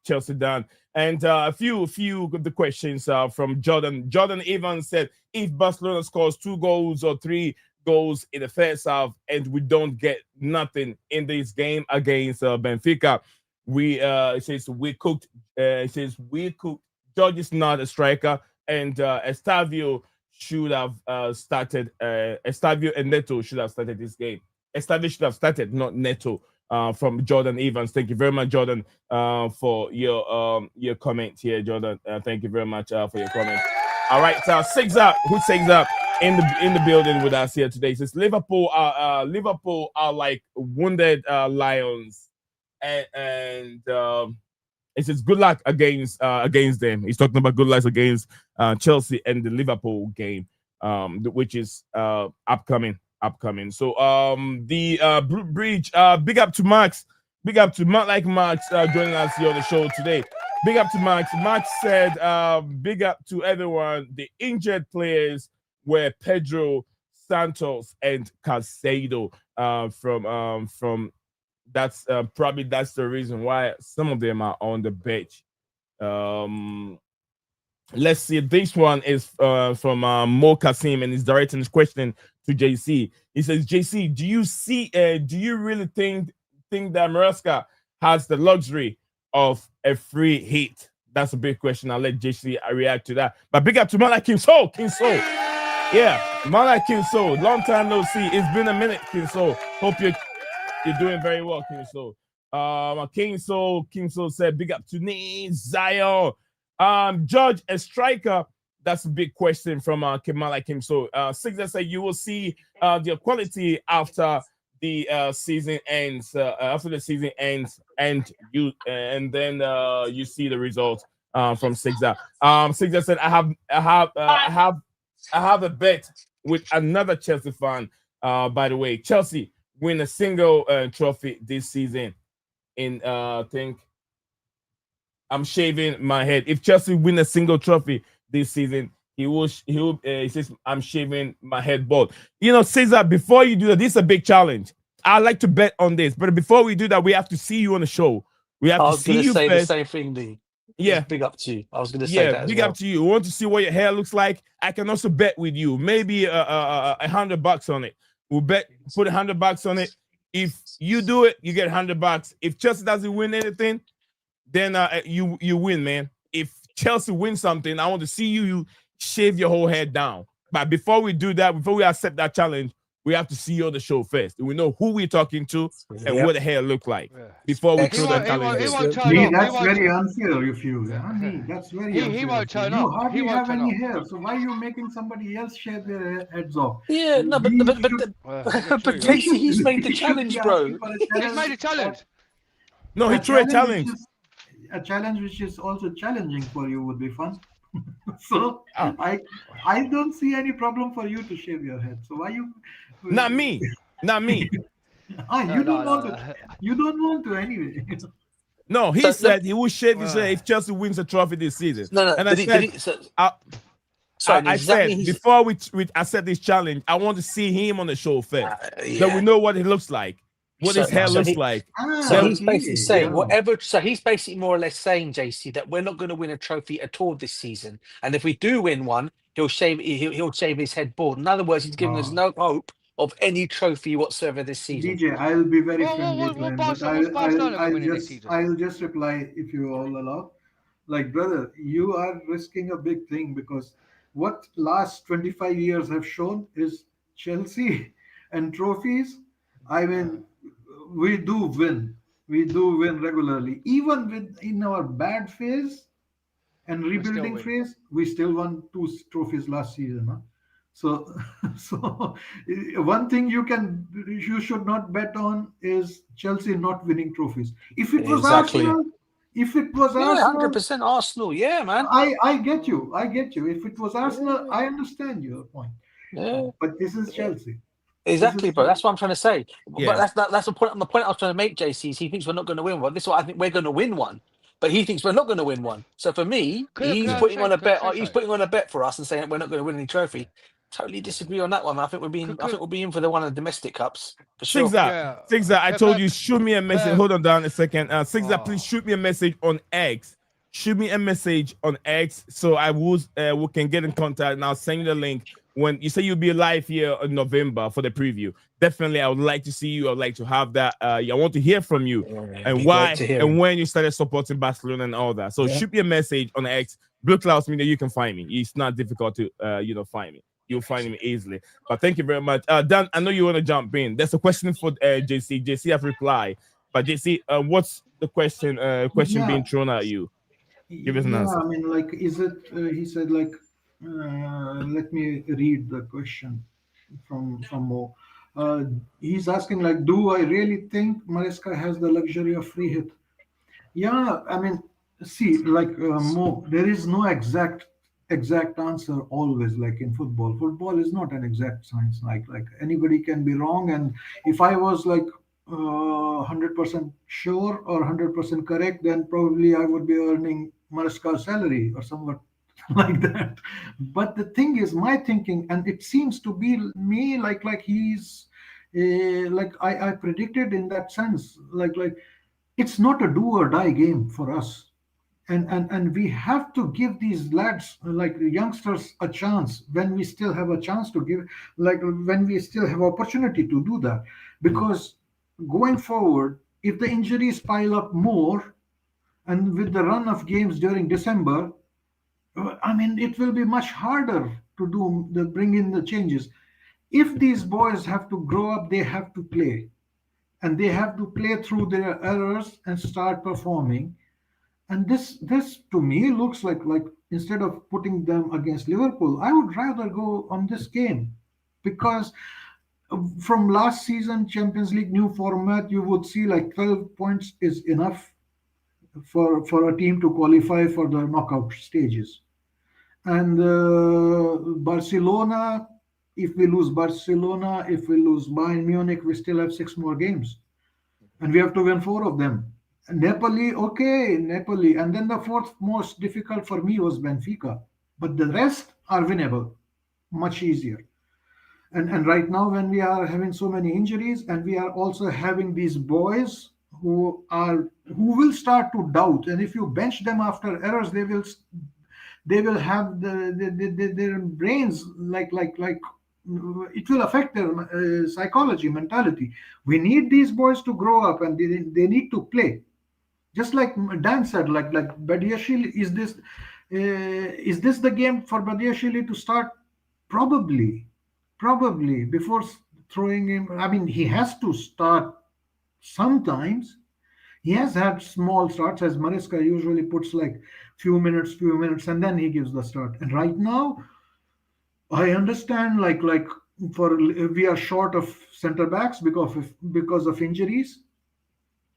Chelsea Dan. And a few of the questions from Jordan. Jordan Evans said, if Barcelona scores 2 goals or 3 goals in the first half and we don't get nothing in this game against Benfica, it says we cooked. George is not a striker, and Estavio should have started. Estavio and Neto should have started this game. Estavio should have started, not Neto. From Jordan Evans. Thank you very much, Jordan, for your comment here, Jordan. Thank you very much for your comment. All right, Six Up, who Six Up in the building with us here today. It says Liverpool are like wounded lions, and it says good luck against them. He's talking about good luck against Chelsea and the Liverpool game, which is upcoming. So the bridge, big up to Max, like Max joining us here on the show today. Big up to Max. Max said big up to everyone. The injured players were Pedro, Santos, and Caicedo. From that's probably that's the reason why some of them are on the bench. Let's see. This one is from Mo Kasim, and he's directing his question to JC. He says, JC, do you really think that Maresca has the luxury of a free hit? That's a big question. I'll let JC react to that. But big up to Malak King Soul. Yeah, Malak King Soul. Long time no see. It's been a minute, King Soul. Hope you're doing very well, King Soul. King Soul said, big up to me, Zion. George, a striker. That's a big question from Kimala Kim. So, Sixer said you will see the quality after the season ends. After the season ends, and then you see the results from Sixer. Sixer said, I have a bet with another Chelsea fan. By the way, Chelsea win a single trophy this season. In I think I'm shaving my head. If Chelsea win a single trophy this season, he says, I'm shaving my head bald. You know, Cesar, before you do that, this is a big challenge. I like to bet on this, but before we do that, we have to see you on the show. We have I to was see going to you say the first. same thing, Lee. Yeah. Big up to you. I was going to say that as big well. up to you. We want to see what your hair looks like. I can also bet with you. Maybe $100 on it. We'll bet, put $100 on it. If you do it, you get $100. If Chelsea doesn't win anything, then you win, man. If Chelsea wins something, I want to see you shave your whole head down. But before we do that, before we accept that challenge, we have to see you on the show first. We know who we're talking to and what the hair look like before we throw that challenge. He in. won't turn Me, up. that's very unfair of you. Yeah? Me, that's very unfair. He won't turn You up. hardly He won't have turn any up. hair, so why are you making somebody else shave their heads off? Yeah, no, but JC, he's made the challenge, bro. He's made a challenge. No, he threw a challenge. A challenge which is also challenging for you would be fun. So Oh. I don't see any problem for you to shave your head. So why you? Not me. Not me. You don't want to. You don't want to anyway. No, he said he will shave his head if Chelsea wins a trophy this season. No. And I said before we accept this challenge, I want to see him on the show first, so we know what it looks like, what his hair looks like. So he's basically saying whatever. So he's basically more or less saying, JC, that we're not going to win a trophy at all this season, and if we do win one, he'll shave his head bald. In other words, he's giving us no hope of any trophy whatsoever this season. DJ, I'll be very friendly to him, but I'll just reply if you all allow. Like, brother, you are risking a big thing, because what last 25 years have shown is Chelsea and trophies. I mean, we do win. We do win regularly. Even in our bad phase and rebuilding phase, we still won 2 trophies last season. Huh? So one thing you should not bet on is Chelsea not winning trophies. If it was Arsenal, Arsenal, 100% Arsenal, yeah, man. I get you. If it was Arsenal, I understand your point. Yeah. But this is Chelsea. Exactly, bro. That's what I'm trying to say. Yeah. But that's the point. The point I was trying to make, JC, is he thinks we're not going to win one. This is what I think, we're going to win one, but he thinks we're not going to win one. So for me, he's putting on a bet. He's putting on a bet for us and saying we're not going to win any trophy. Totally disagree on that one. I think we'll be in for the one of the domestic cups for sure. Sixer, I told you, shoot me a message. Hold on down a second. Sixer, please shoot me a message on X. Shoot me a message on X so we can get in contact, and I'll send you the link. When you say you'll be live here in November for the preview, definitely I would like to see you. I would like to have that. I want to hear from you and why and when you started supporting Barcelona and all that. So shoot me a message on X. Blue Clouds mean that you can find me. It's not difficult to find me. You'll find me easily. But thank you very much. Dan, I know you want to jump in. There's a question for JC. JC have replied. But JC, what's the question being thrown at you? Give us an answer. I mean, like, is it, he said, like, let me read the question from Mo. He's asking, like, do I really think Maresca has the luxury of free hit? Yeah, I mean, see, like, Mo, there is no exact answer always, like in football. Football is not an exact science. Like anybody can be wrong, and if I was like 100% sure or 100% correct, then probably I would be earning Maresca's salary or somewhat like that. But the thing is, my thinking, and it seems to be me like he's like I predicted in that sense, like it's not a do or die game for us. And we have to give these lads, like the youngsters, a chance when we still have a chance to give, like when we still have opportunity to do that. Because going forward, if the injuries pile up more, and with the run of games during December, I mean, it will be much harder to bring in the changes. If these boys have to grow up, they have to play, and they have to play through their errors and start performing. And this to me looks like instead of putting them against Liverpool, I would rather go on this game, because from last season Champions League new format, you would see like 12 points is enough for a team to qualify for the knockout stages. And Barcelona, if we lose Barcelona, if we lose Bayern Munich, we still have 6 more games, and we have to win 4 of them. Napoli, okay, Napoli. And then the fourth most difficult for me was Benfica. But the rest are winnable, much easier. And right now, when we are having so many injuries, and we are also having these boys who will start to doubt, and if you bench them after errors, they will have their brains like it will affect their psychology, mentality. We need these boys to grow up, and they need to play. Just like Dan said, like Badiashile, is this the game for Badiashile to start? Probably, probably before throwing him. I mean, he has to start sometimes. He has had small starts, as Mariska usually puts like few minutes, and then he gives the start. And right now, I understand like for we are short of center backs because of injuries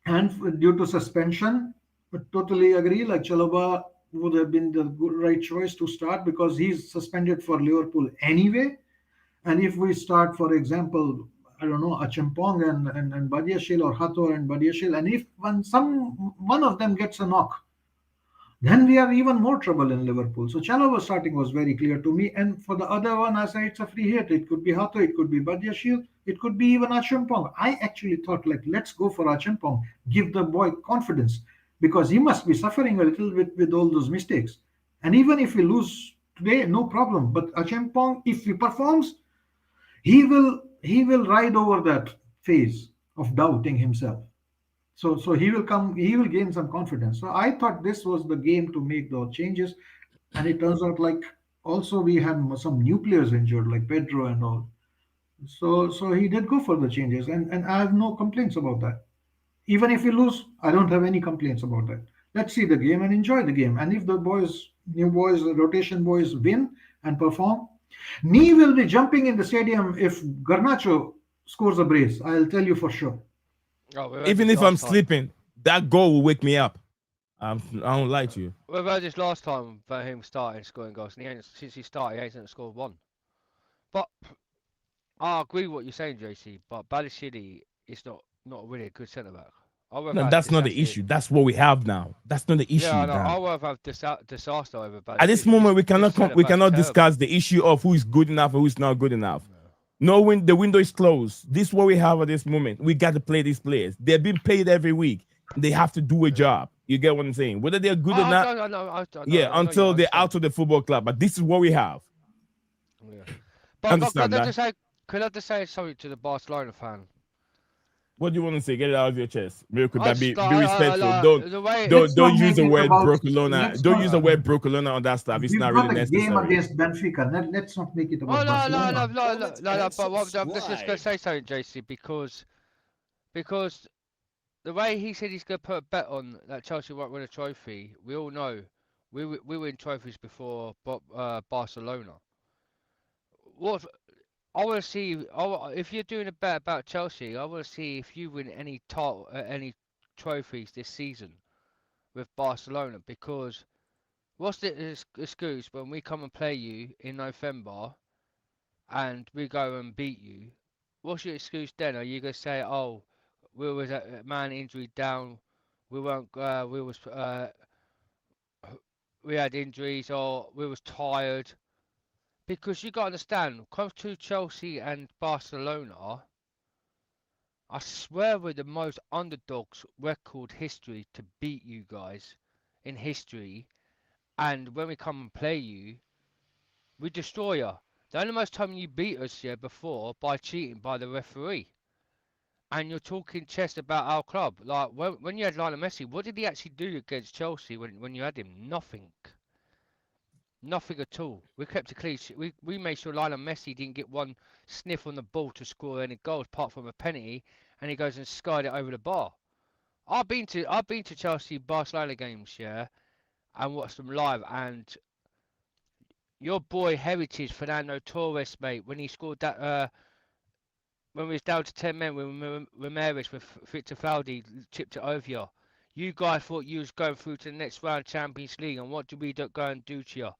and due to suspension. But totally agree. Like Chalobah would have been the right choice to start because he's suspended for Liverpool anyway. And if we start, for example, I don't know, Achimpong and Badiashile, or Hathor and Badiashile, and if one of them gets a knock, then we are even more trouble in Liverpool. So Chalobah starting was very clear to me. And for the other one, I say it's a free hit. It could be Hato, it could be Badiashile, it could be even Achimpong. I actually thought, like, let's go for Achimpong, give the boy confidence, because he must be suffering a little bit with all those mistakes. And even if we lose today, no problem. But Achimpong, if he performs, he will ride over that phase of doubting himself. So he will gain some confidence. So I thought this was the game to make those changes, and it turns out like also we had some new players injured like Pedro and all. So he did go for the changes, and I have no complaints about that. Even if we lose, I don't have any complaints about that. Let's see the game and enjoy the game. And if the new boys, the rotation boys win and perform, me will be jumping in the stadium if Garnacho scores a brace. I'll tell you for sure. Oh, we heard Even this if I'm last time. sleeping, that goal will wake me up. I don't lie to you. We heard this last time about him starting scoring goals, and since he started, he hasn't scored one. But I agree with what you're saying, JC. But Badiashile is not really a good centre back. I would No, have that's not the issue. That's what we have now. That's not the issue. Yeah, I know. Dan. I would have disaster over Badiashile. At this moment, we cannot centre we back's cannot terrible. discuss the issue of who is good enough or who is not good enough. No, when the window is closed, this is what we have at this moment. We got to play these players. They're being paid every week. They have to do a job. You get what I'm saying? Whether they're good or not, I know, until they're out of the football club. But this is what we have. Yeah. But Understand could I that? just say, could I just say something to the Barcelona fan? What do you want to say? Get it out of your chest. Could I that be just like- respectful? like, the way Let's Don't not use make the it word about- Barcelona. let's Don't not- use the word Barcelona on that stuff. It's We've not got really a game necessary. against Benfica. Let's not make it Oh about no, Barcelona. but I'm just gonna say something, JC, because the way he said he's gonna put a bet on that Chelsea won't win a trophy, we all know we win trophies before Barcelona. What I want to see, if you're doing a bet about Chelsea, I want to see if you win any title, any trophies this season with Barcelona, because what's the excuse when we come and play you in November and we go and beat you? What's your excuse then? Are you gonna say, "Oh, we was a man injury down, we weren't, we had injuries, or we was tired"? Because you got to understand, comes to Chelsea and Barcelona, I swear we're the most underdogs record history to beat you guys in history, and when we come and play you, we destroy you. The only most time you beat us here before by cheating by the referee. And you're talking chess about our club. Like when you had Lionel Messi, what did he actually do against Chelsea when you had him? Nothing. Nothing at all. We kept a clean sheet. We made sure Lionel Messi didn't get one sniff on the ball to score any goals apart from a penalty, and he goes and skied it over the bar. I've been to Chelsea Barcelona games, yeah, and watched them live, and your boy Heritage Fernando Torres, mate, when he scored that when we was down to 10 men when Ramirez with Victor Faldi chipped it over you. You guys thought you was going through to the next round Champions League, and what did we go and do to you?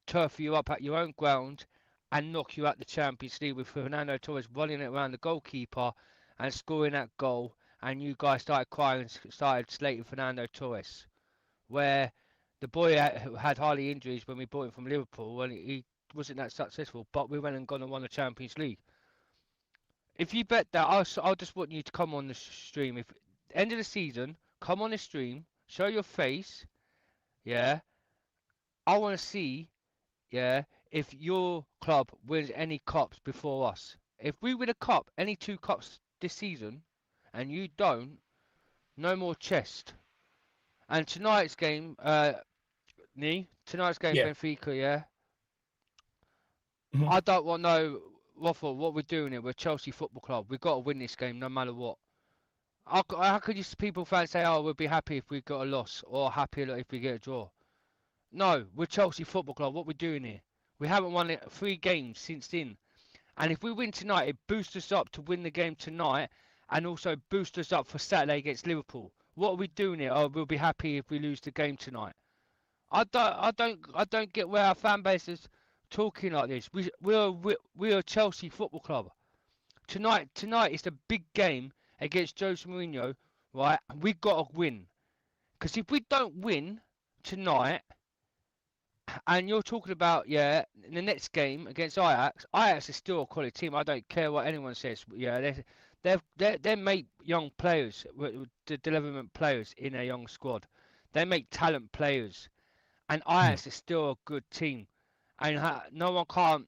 Turf you up at your own ground and knock you out the Champions League with Fernando Torres running it around the goalkeeper and scoring that goal and you guys started crying and started slating Fernando Torres, where the boy had hardly injuries when we bought him from Liverpool, and he wasn't that successful, but we went and gone and won the Champions League. If you bet that, I'll just want you to come on the stream. If end of the season, come on the stream, show your face, yeah. I want to see, yeah, if your club wins any cups before us. If we win a cup, any 2 cups this season, and you don't, no more chest. And tonight's game, tonight's game, Yeah. Benfica, yeah. Mhm. I don't want no waffle. What we're doing here, we're Chelsea Football Club. We've got to win this game no matter what. How could you people fans say, oh, we'll be happy if we got a loss or happy if we get a draw? No, we're Chelsea Football Club. What we're doing here? We haven't won 3 games since then. And if we win tonight, it boosts us up to win the game tonight and also boost us up for Saturday against Liverpool. What are we doing here? Oh, we'll be happy if we lose the game tonight. I don't get where our fan base is talking like this. We are Chelsea Football Club. Tonight is the big game against Jose Mourinho, right? We got to win. Because if we don't win tonight, and you're talking about, yeah, in the next game against Ajax is still a quality team. I don't care what anyone says. Yeah, they make young players, the development players in a young squad. They make talent players, and Ajax is still a good team, and no one can't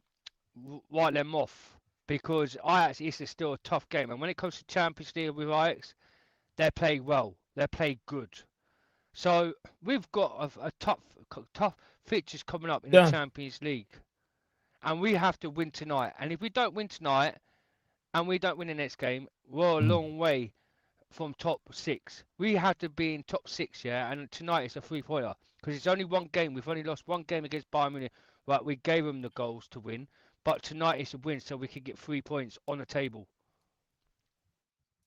write them off because Ajax is still a tough game. And when it comes to Champions League with Ajax, they play well, they play good. So we've got a tough fixtures coming up in the Champions League, and we have to win tonight. And if we don't win tonight, and we don't win the next game, we're a long way from top 6. We have to be in top 6, yeah. And tonight it's a 3-pointer because it's only one game. We've only lost one game against Bayern Munich. Right, we gave them the goals to win, but tonight it's a win, so we can get 3 points on the table.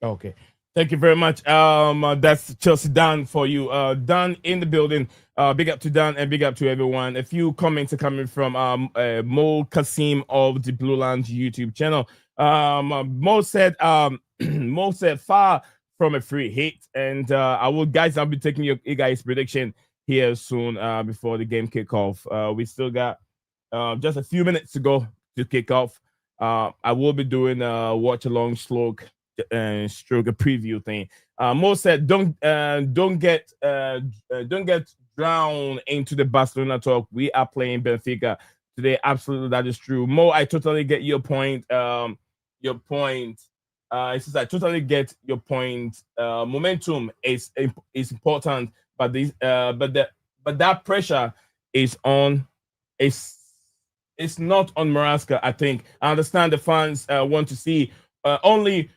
Okay. Thank you very much. That's Chelsea Dan for you. Dan in the building. Big up to Dan and big up to everyone. A few comments are coming from Mo Kasim of the Blue Lounge YouTube channel. Mo said Mo said far from a free hit, and I'll be taking your guys' prediction here soon before the game kickoff. We still got just a few minutes to go to kick off. I will be doing a watch along stroke a preview thing. Mo said, don't get drowned into the Barcelona talk. We are playing Benfica today. Absolutely, that is true. Mo, I totally get your point. It says I totally get your point. Momentum is important, but that pressure is on. It's not on Maresca. I think I understand the fans want to see only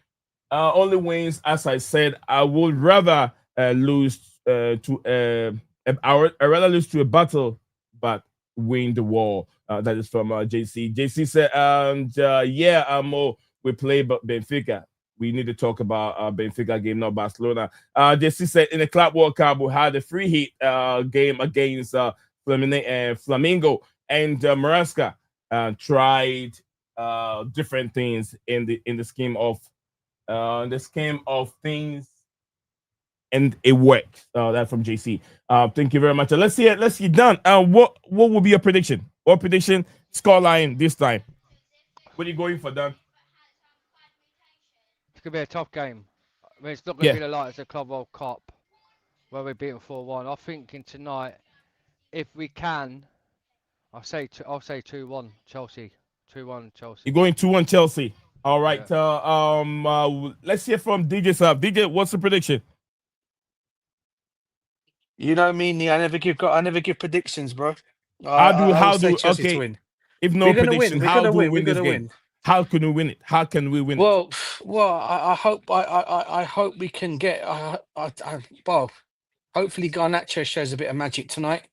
wins. As I said, I would rather lose to I rather lose to a battle, but win the war. That is from JC. JC said, we play Benfica. We need to talk about Benfica game, not Barcelona. JC said in the Club World Cup we had a free hit game against Flamengo, and Maresca tried different things in the scheme of things, and it worked. That from JC. Thank you very much. Let's see done. What will be your prediction? What prediction scoreline this time? What are you going for, Dan? It's gonna be a tough game. I mean, it's not gonna be like it's a Club World Cup where we're beaten 4-1. I'm thinking tonight, if we can, I'll say 2-1 Chelsea. 2-1 Chelsea. You're going 2-1 Chelsea. All right. Yeah. Let's hear from DJ Sub. DJ, what's the prediction? You know me, Nee. I never give predictions, bro. How do Chelsea okay? To win. If no prediction, how do we win this game? How can we win it? How can we win it? Well, I hope we can get. Hopefully Garnacho shows a bit of magic tonight.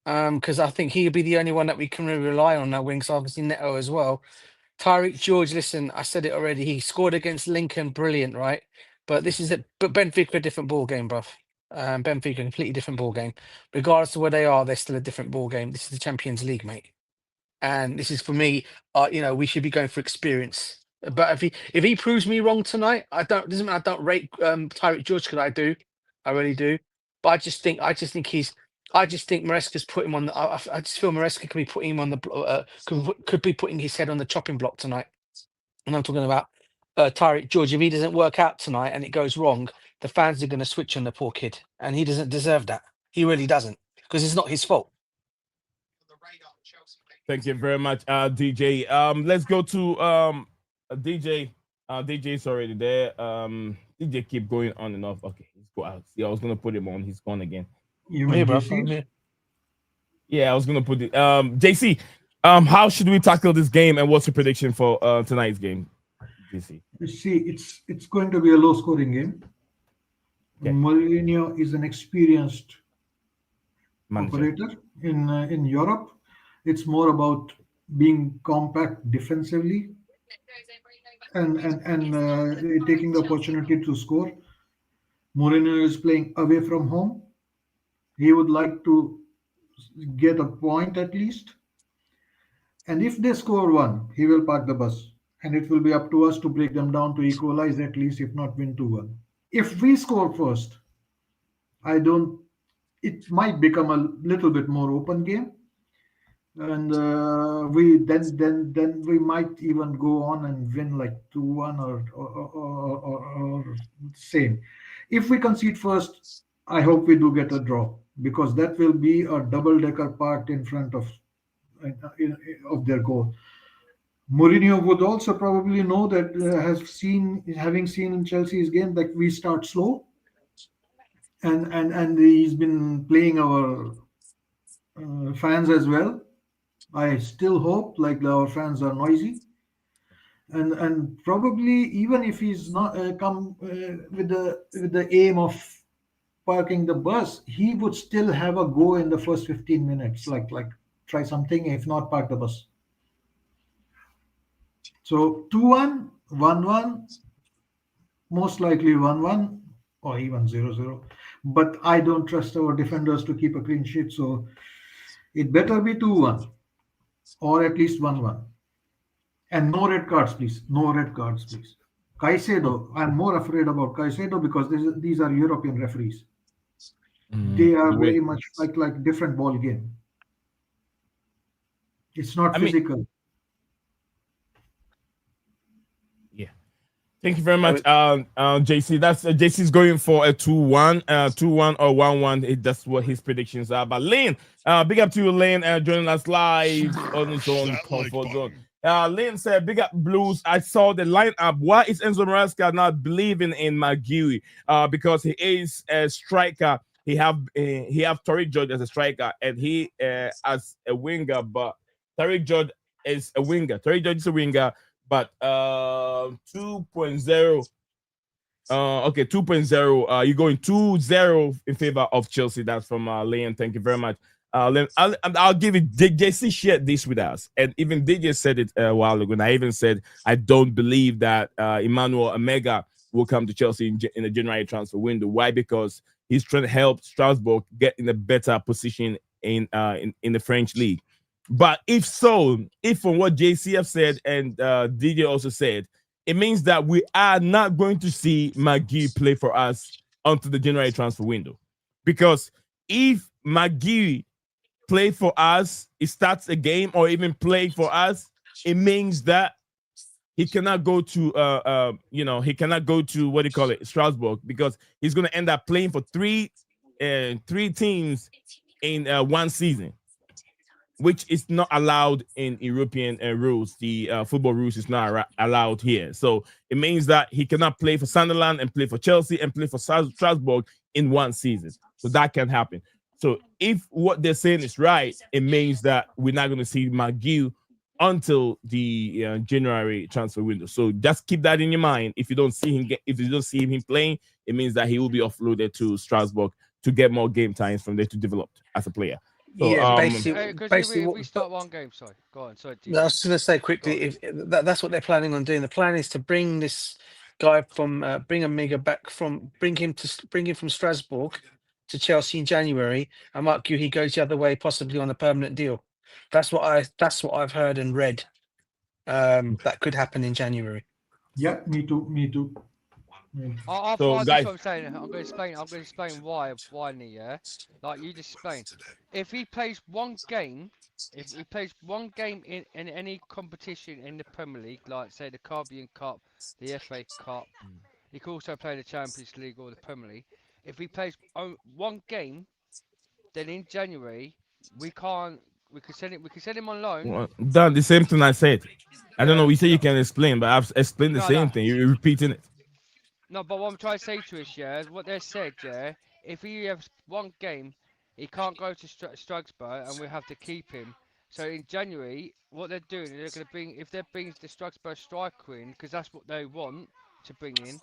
Because I think he'll be the only one that we can really rely on that wing. So obviously Neto as well. Tyreek George, listen, I said it already. He scored against Lincoln, brilliant, right? But Benfica a different ball game, bruv. Benfica a completely different ball game. Regardless of where they are, they're still a different ball game. This is the Champions League, mate. And this is for me. We should be going for experience. But if he proves me wrong tonight, I don't rate Tyreek George, because I really do. But I just think Maresca's put him on the. I just feel Maresca could be putting him on the could be putting his head on the chopping block tonight. And I'm talking about Tyreek George. If he doesn't work out tonight and it goes wrong, the fans are going to switch on the poor kid, and he doesn't deserve that. He really doesn't, because it's not his fault. Thank you very much, DJ. Let's go to DJ. DJ's already there. DJ keep going on and off. Okay, he's go out. See, I was gonna put him on. He's gone again. You I'm here, mean bro. JC? I'm here. Yeah, I was gonna put it. JC, how should we tackle this game, and what's your prediction for tonight's game, JC? You see, it's going to be a low-scoring game. Okay. Mourinho is an experienced Manager. operator in Europe. It's more about being compact defensively and taking the opportunity to score. Mourinho is playing away from home. He would like to get a point at least. And if they score one, he will park the bus. And it will be up to us to break them down to equalize at least, if not win 2-1. If we score first, it might become a little bit more open game. And we might even go on and win like 2-1 or same. If we concede first, I hope we do get a draw, because that will be a double-decker parked in front of their goal. Mourinho would also probably know that, having seen in Chelsea's game, that we start slow, and he's been playing our fans as well. I still hope like our fans are noisy, and probably even if he's not come with the aim of parking the bus, he would still have a go in the first 15 minutes, like try something, if not park the bus. So 2-1, 1-1, most likely 1-1 or even 0-0. But I don't trust our defenders to keep a clean sheet, so it better be 2-1 or at least 1-1. And no red cards, please. No red cards, please. Caicedo, I'm more afraid about Caicedo because these are European referees. They are very much like different ball game. It's not physical. Thank you very much, JC. That's JC's going for a 2-1, 2-1 or 1-1. That's what his predictions are. But Lane, big up to you, Lane, joining us live on his own comfort zone. Lane said, "Big up Blues. I saw the lineup. Why is Enzo Maresca not believing in McGuire? Because he is a striker. He have Tariq George as a striker, and he as a winger. But Tariq George is a winger. Tariq George is a winger." But 2.0. Okay, 2.0. You're going 2-0 in favor of Chelsea. That's from Liam. Thank you very much. I'll give it. JC shared this with us, and even DJ said it a while ago. And I even said I don't believe that Emmanuel Omega will come to Chelsea in the January transfer window. Why? Because he's trying to help Strasbourg get in a better position in the French league. But if from what JCF said and DJ also said, it means that we are not going to see McGee play for us until the January transfer window. Because if McGee play for us, he starts a game or even play for us, it means that he cannot go to he cannot go to Strasbourg, because he's going to end up playing for three teams in one season, which is not allowed in European rules. The football rules is not allowed here. So it means that he cannot play for Sunderland and play for Chelsea and play for Strasbourg in one season. So that can happen. So if what they're saying is right, it means that we're not going to see McGee until the January transfer window. So just keep that in your mind. If you don't see him playing, it means that he will be offloaded to Strasbourg to get more game times from there to develop as a player. So, Yeah, basically, we start one game. Sorry, go on. Sorry, I was going to say quickly, that's what they're planning on doing. The plan is to bring this guy from bring him from Strasbourg to Chelsea in January, and Mark Guehi goes the other way, possibly on a permanent deal. That's what I've heard and read. That could happen in January. Yeah, me too. Me too. So, This is guys, what I'm saying. I'm going to explain why, yeah. Like you just explained. If he plays one game, if he plays one game in any competition in the Premier League, like say the Caribbean Cup, the FA Cup, he could also play the Champions League or the Premier League. If he plays one game, then in January we can't. We could send it. We could send him on loan. done the same thing I said. I don't Yeah. know. You say you can explain, but I've explained the No, same no. thing. You're repeating it. No, but what I'm trying to say to is, yeah, what they said, yeah, if he has one game, he can't go to Strasbourg, and we have to keep him. So in January, what they're doing, they're going to bring, if they're bringing the Strasbourg striker in, because that's what they want to bring in,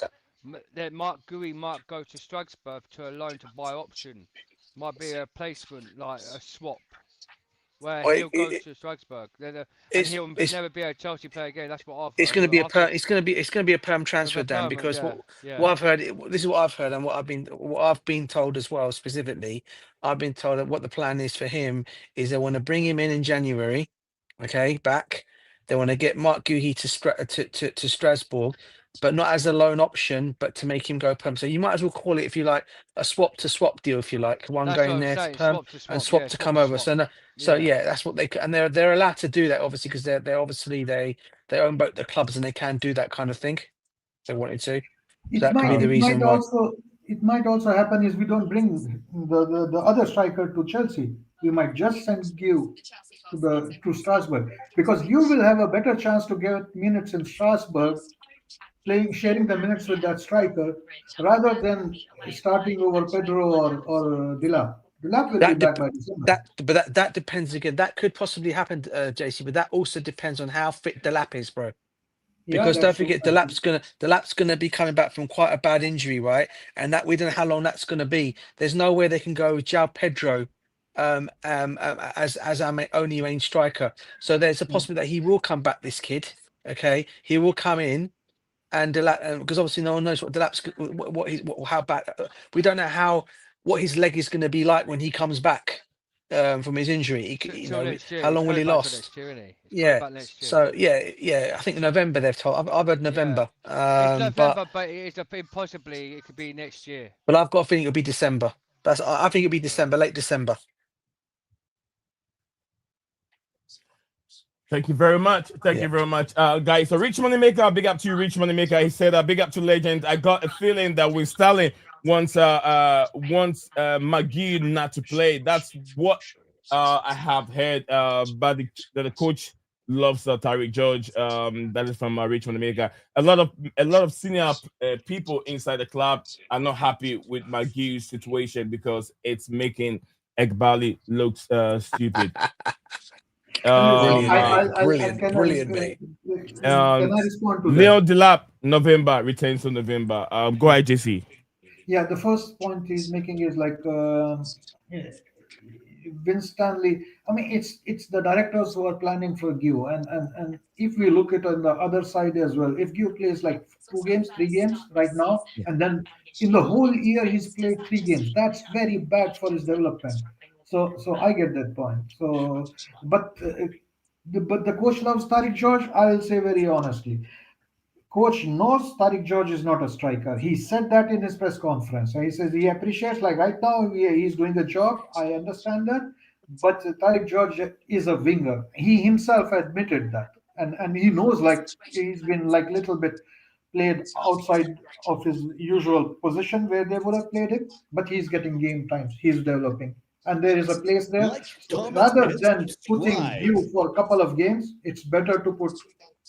then Mark Gui might go to Strasbourg to a loan to buy option. Might be a placement, like a swap, where Well, he'll go to Strasbourg, and he'll it's never be a Chelsea player again. That's what I've it's heard. going to be a I thought it's going to be a perm it was transfer, a Dan, permanent, because yeah, what yeah. I've heard, this is what I've heard, and what I've been told as well. Specifically, I've been told that what the plan is for him is they want to bring him in January, okay, back. They want to get Mark Guhi to Strasbourg, but not as a loan option, but to make him go perm. So you might as well call it, if you like, a swap to swap deal, if you like, one That's what going I'm there to saying. perm Swap to and swap. swap Yeah, to swap come to over. swap. So no, so Yeah. yeah, that's what and they're allowed to do that, obviously, because they're obviously they own both the clubs and they can do that kind of thing if they wanted to. So that could be the reason why. It might also happen is we don't bring the other striker to Chelsea. We might just send Gio to Strasbourg, because you will have a better chance to get minutes in Strasbourg sharing the minutes with that striker rather than starting over Pedro or Dilap. Dilap will be That back dep by December. that depends again. That could possibly happen, JC, but that also depends on how fit Delap is, bro. Yeah, Because don't that's true. forget, Delap's gonna be coming back from quite a bad injury, right? And that we don't know how long that's gonna be. There's no way they can go with João Pedro as our only main striker. So there's a possibility that he will come back. This kid, okay, he will come in. And Delap, because obviously no one knows what Delap's how bad. We don't know what his leg is going to be like when he comes back from his injury. Till next year. How He's long will coming he back till last? next year, isn't he? He's coming Yeah. back next year. So yeah. I think November they've told. I've heard November. It's But November, but it's possibly it could be next year. I've got a feeling it'll be December. I think it'll be December, late December. Thank you very much. Thank you very much, guys. So, Rich Moneymaker, big up to you, Rich Moneymaker. He said, "Big up to Legend." I got a feeling that with Sterling wants McGee not to play. That's what I have heard. But the coach loves Tariq George. That is from Rich Moneymaker. A lot of senior people inside the club are not happy with McGee's situation because it's making Ekbali look stupid. Brilliant, mate. Can I respond to Leo that? Delap, November, retains to November. Go ahead, JC. Yeah, the first point he's making is like Vince Stanley. I mean, it's the directors who are planning for Gio, and if we look at on the other side as well, if Gio plays like 2 games, 3 games right now, and then in the whole year he's played 3 games, that's very bad for his development. So I get that point. So, but the coach loves Tariq George. I will say very honestly, coach knows Tariq George is not a striker. He said that in his press conference. He says he appreciates, like right now, he's doing the job. I understand that. But Tariq George is a winger. He himself admitted that. And he knows, like, he's been like little bit played outside of his usual position where they would have played him. But he's getting game times. He's developing. And there is a place there. Like, So comment, rather and than putting subscribe. you for a couple of games, it's better to put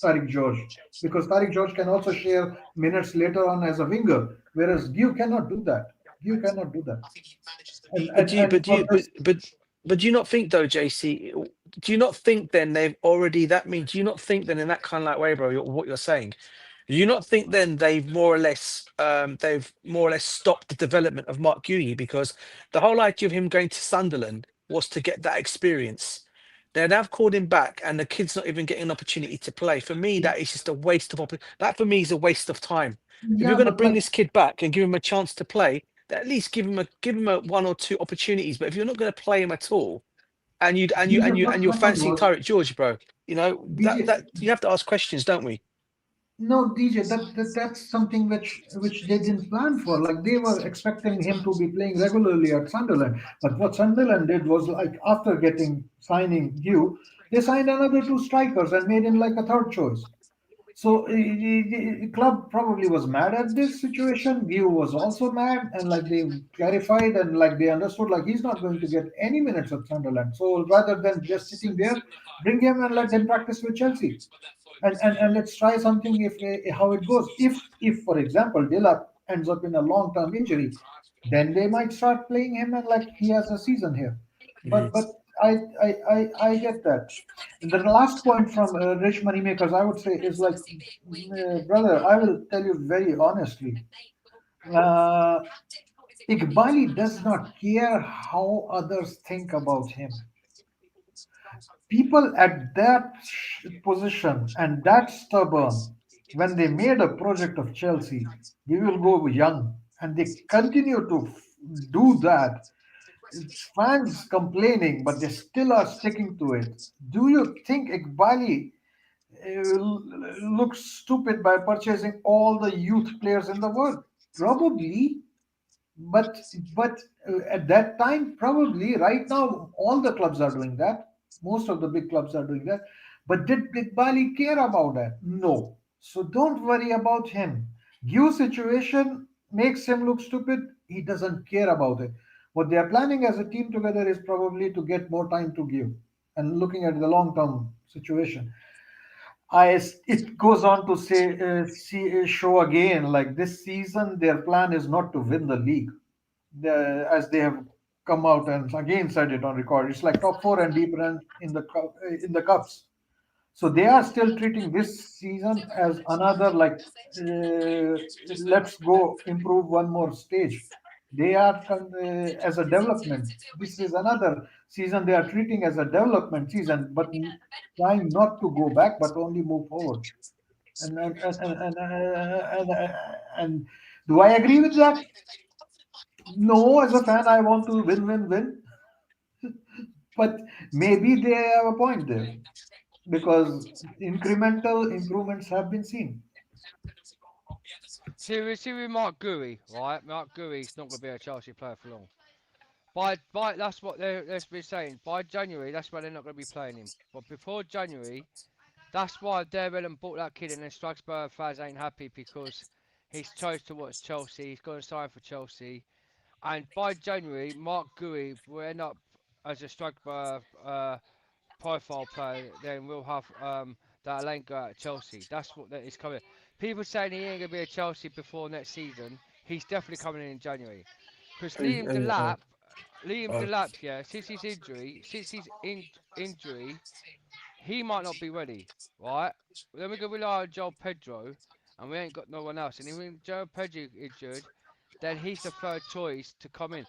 Tariq George, because Tariq George can also share minutes later on as a winger, whereas Gio cannot do that. Gio cannot do that. But do you not think though, JC? Do you not think then they've already? That means do you not think then in that kind of like way, bro? What you're saying? Do you not think then they've more or less stopped the development of Mark Guehi, because the whole idea of him going to Sunderland was to get that experience. They've now called him back, and the kid's not even getting an opportunity to play. For me, that is just a waste of that. For me, is a waste of time. If Yeah, you're going to but bring like, this kid back and give him a chance to play, at least give him a 1 or 2 opportunities. But if you're not going to play him at all, and you're what fancying happened was, Tariq George, bro. You know, DJ, that you have to ask questions, don't we? no, DJ, that's something which they didn't plan for. Like they were expecting him to be playing regularly at Sunderland, but what Sunderland did was like after getting signing due, they signed another two strikers and made him like a third choice. So the club probably was mad at this situation. View was also mad, and like they clarified and like they understood, like he's not going to get any minutes at Sunderland. So rather than just sitting there, bring him and let him practice with Chelsea, and let's try something if how it goes. If for example Dilap ends up in a long term injury, then they might start playing him and like he has a season here. But I get that. And the last point from Rich Moneymakers, I would say, is like, brother, I will tell you very honestly. Uh, Iqbali does not care how others think about him. People at that position and that stubborn, when they made a project of Chelsea, we will go young, and they continue to do that. Fans complaining, but they still are sticking to it. Do you think Iqbali looks stupid by purchasing all the youth players in the world? Probably, but at that time, probably right now, all the clubs are doing that. Most of the big clubs are doing that. But did Iqbali care about that? No. So don't worry about him. Give situation makes him look stupid. He doesn't care about it. What they are planning as a team together is probably to get more time to give and looking at the long term situation. It goes on to say, show again, like this season, their plan is not to win the league. As they have come out and again said it on record, it's like top four and deep run in the cups. So they are still treating this season as another like let's go improve one more stage. They are as a development. This is another season they are treating as a development season, but trying not to go back, but only move forward. And do I agree with that? No, as a fan, I want to win, win, win. But maybe they have a point there because incremental improvements have been seen. See with Mark Gui, right? Mark Gui's not going to be a Chelsea player for long. By that's what they're been saying. By January, that's why they're not going to be playing him. But before January, that's why Darren bought that kid, and then Strasbourg fans ain't happy because he's chose to watch Chelsea. He's going to sign for Chelsea, and by January, Mark Gui will end up as a Strasbourg profile player. Then we'll have that Alenka at Chelsea. That's what that is coming. People saying he ain't gonna be a Chelsea before next season. He's definitely coming in January. Because Liam Delap, yeah, since his injury, he might not be ready, right? Then we're gonna rely on Joe Pedro, and we ain't got no one else. And if Joe Pedro injured, then he's the third choice to come in.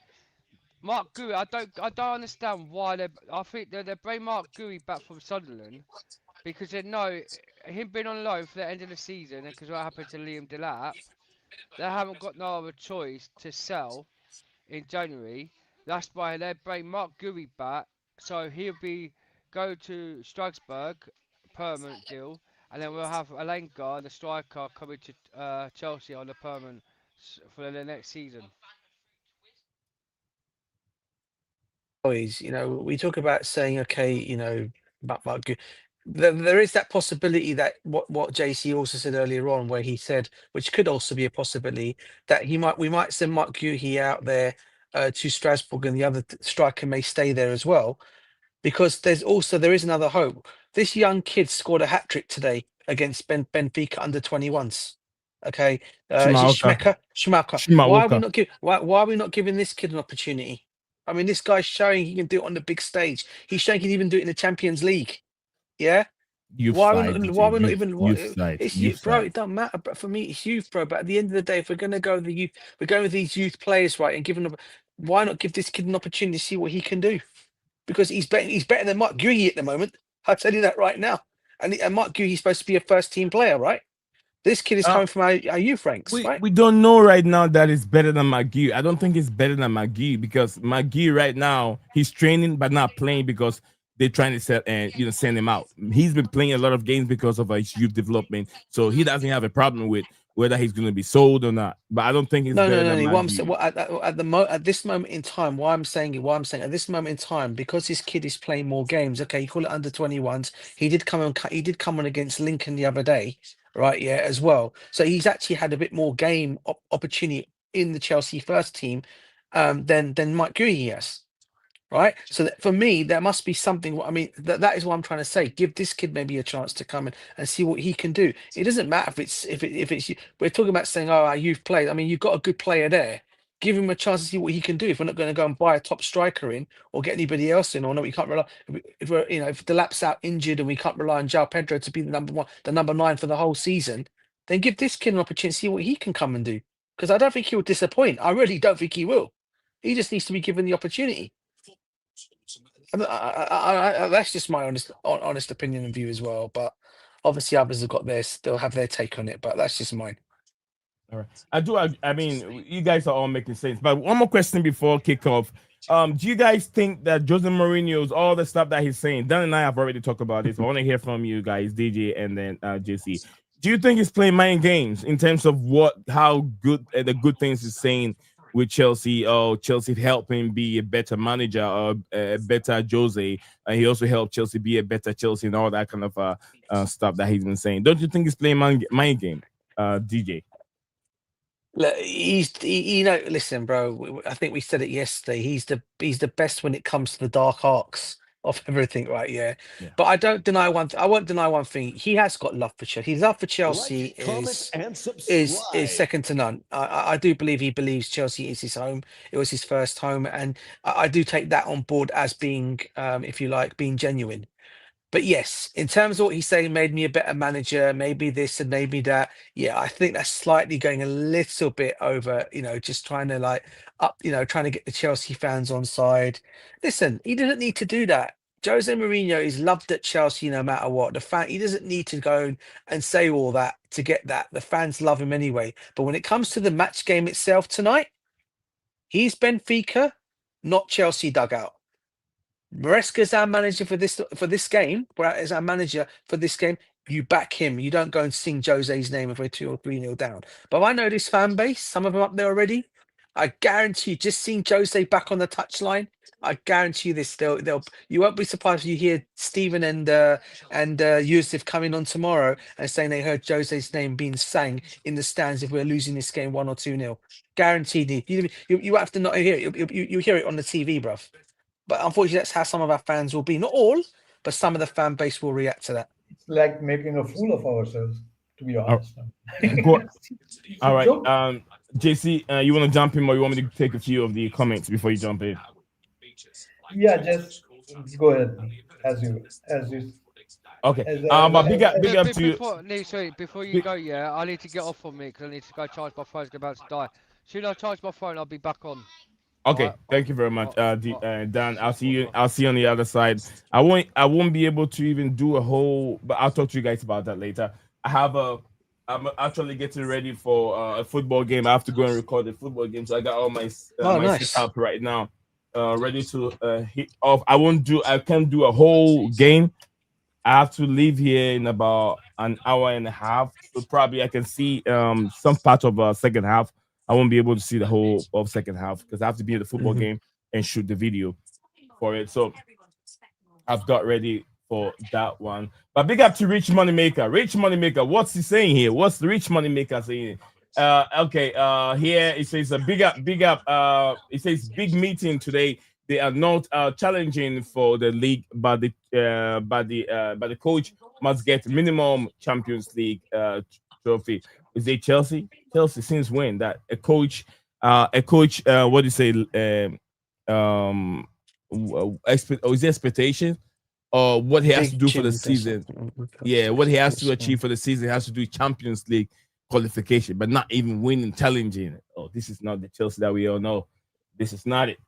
Mark Gui, I don't understand why I think they bring Mark Gui back from Sunderland because they know him being on loan for the end of the season, and because what happened to Liam Delap, they haven't got no other choice to sell in January. That's why they bring Mark Gui back, so he'll go to Strasbourg, permanent deal, and then we'll have Alenka, the striker, coming to Chelsea on a permanent for the next season. Always, you know, we talk about saying, okay, you know, but there is that possibility that what JC also said earlier on, where he said, which could also be a possibility, that we might send Mark Guhi out there to Strasbourg, and the other striker may stay there as well, because there is another hope. This young kid scored a hat trick today against Benfica under 21s. Okay, is it Schmeichel? Why are we not giving this kid an opportunity? I mean, this guy's showing he can do it on the big stage. He's showing he can even do it in the Champions League. Yeah. Why are we not even? It's youth, bro. It doesn't matter. But for me, it's youth, bro. But at the end of the day, if we're gonna go with the youth, we're going with these youth players, right? And giving them, why not give this kid an opportunity to see what he can do? Because he's better than Mark Guhi at the moment. I'll tell you that right now. And Mark Guhi is supposed to be a first team player, right? This kid is coming from our youth ranks, right? We don't know right now that it's better than McGee. I don't think it's better than McGee because McGee right now, he's training but not playing because they're trying to send him out. He's been playing a lot of games because of his youth development, so he doesn't have a problem with whether he's going to be sold or not. But I don't think it's No, better no, no, than no. What I'm saying, Matthew. at this moment in time, why I'm saying at this moment in time, because this kid is playing more games. Okay, you call it under 21s. He did come on against Lincoln the other day, right? Yeah, as well. So he's actually had a bit more game opportunity in the Chelsea first team, than Mike Guéhi has. Right. So that, for me, there must be something. I mean, that is what I'm trying to say. Give this kid maybe a chance to come in and see what he can do. It doesn't matter if it's. We're talking about saying, oh, our youth players. I mean, you've got a good player there. Give him a chance to see what he can do. If we're not going to go and buy a top striker in or get anybody else in, or no, we can't rely. If we're, if Delap's out injured and we can't rely on João Pedro to be the number 1, the number 9 for the whole season, then give this kid an opportunity to see what he can come and do. Because I don't think he'll disappoint. I really don't think he will. He just needs to be given the opportunity. That's just my honest opinion and view as well. But obviously, others have got theirs. They'll have their take on it. But that's just mine. All right, I mean, you guys are all making sense. But one more question before kickoff. Do you guys think that Jose Mourinho's all the stuff that he's saying? Dan and I have already talked about this. I want to hear from you guys, DJ and then JC. Do you think he's playing mind games in terms of how good the good things he's saying with Chelsea? Oh, Chelsea helped him be a better manager or a better Jose, and he also helped Chelsea be a better Chelsea and all that kind of stuff that he's been saying. Don't you think he's playing mind game, DJ? Look, listen, bro. I think we said it yesterday. He's the best when it comes to the dark arcs of everything, right? Yeah. But I don't deny one. I won't deny one thing. He has got love for Chelsea. His love for Chelsea is second to none. I do believe he believes Chelsea is his home. It was his first home, and I do take that on board as being, if you like, being genuine. But yes, in terms of what he's saying, made me a better manager, maybe this and maybe that. Yeah, I think that's slightly going a little bit over, just trying to trying to get the Chelsea fans on side. Listen, he doesn't need to do that. Jose Mourinho is loved at Chelsea no matter what. He doesn't need to go and say all that to get that. The fans love him anyway. But when it comes to the match game itself tonight, he's Benfica, not Chelsea dugout. Maresca's our manager for this game. As our manager for this game, you back him. You don't go and sing Jose's name if we're 2 or 3-0 down. But I know this fan base, some of them up there already. I guarantee you, just seeing Jose back on the touchline, I guarantee you this. You won't be surprised if you hear Stephen and Yusuf coming on tomorrow and saying they heard Jose's name being sang in the stands if we're losing this game 1 or 2-0. Guaranteed. You have to not hear it. You hear it on the TV, bruv. But unfortunately, that's how some of our fans will be. Not all, but some of the fan base will react to that. It's like making a fool of ourselves, to be honest. All right. JC, you want to jump in or you want me to take a few of the comments before you jump in? Yeah, just go ahead. As you. Okay. But big up to you. Before you go, I need to get off on me because I need to go charge my phone's about to die. As soon as I charge my phone, I'll be back on. Okay, thank you very much, Dan. I'll see you on the other side. I won't be able to even do a whole, but I'll talk to you guys about that later. I'm actually getting ready for a football game. I have to go and record the football game, so I got all my setup right now, ready to hit off. I can't do a whole game. I have to leave here in about an hour and a half, so probably I can see some part of second half. I won't be able to see the whole of second half because I have to be in the football game and shoot the video for it. So I've got ready for that one. But big up to Rich Moneymaker. Rich Moneymaker, what's he saying here? What's the Rich Moneymaker saying? Here it says a big up. It says big meeting today. They are not challenging for the league, but the coach must get minimum Champions League trophy. Is it Chelsea? Chelsea since when that a coach? What do you say? Is it expectation or what he has to do for the season? Yeah, what he has to achieve for the season has to do Champions League qualification, but not even winning, challenging. Oh, this is not the Chelsea that we all know. This is not it.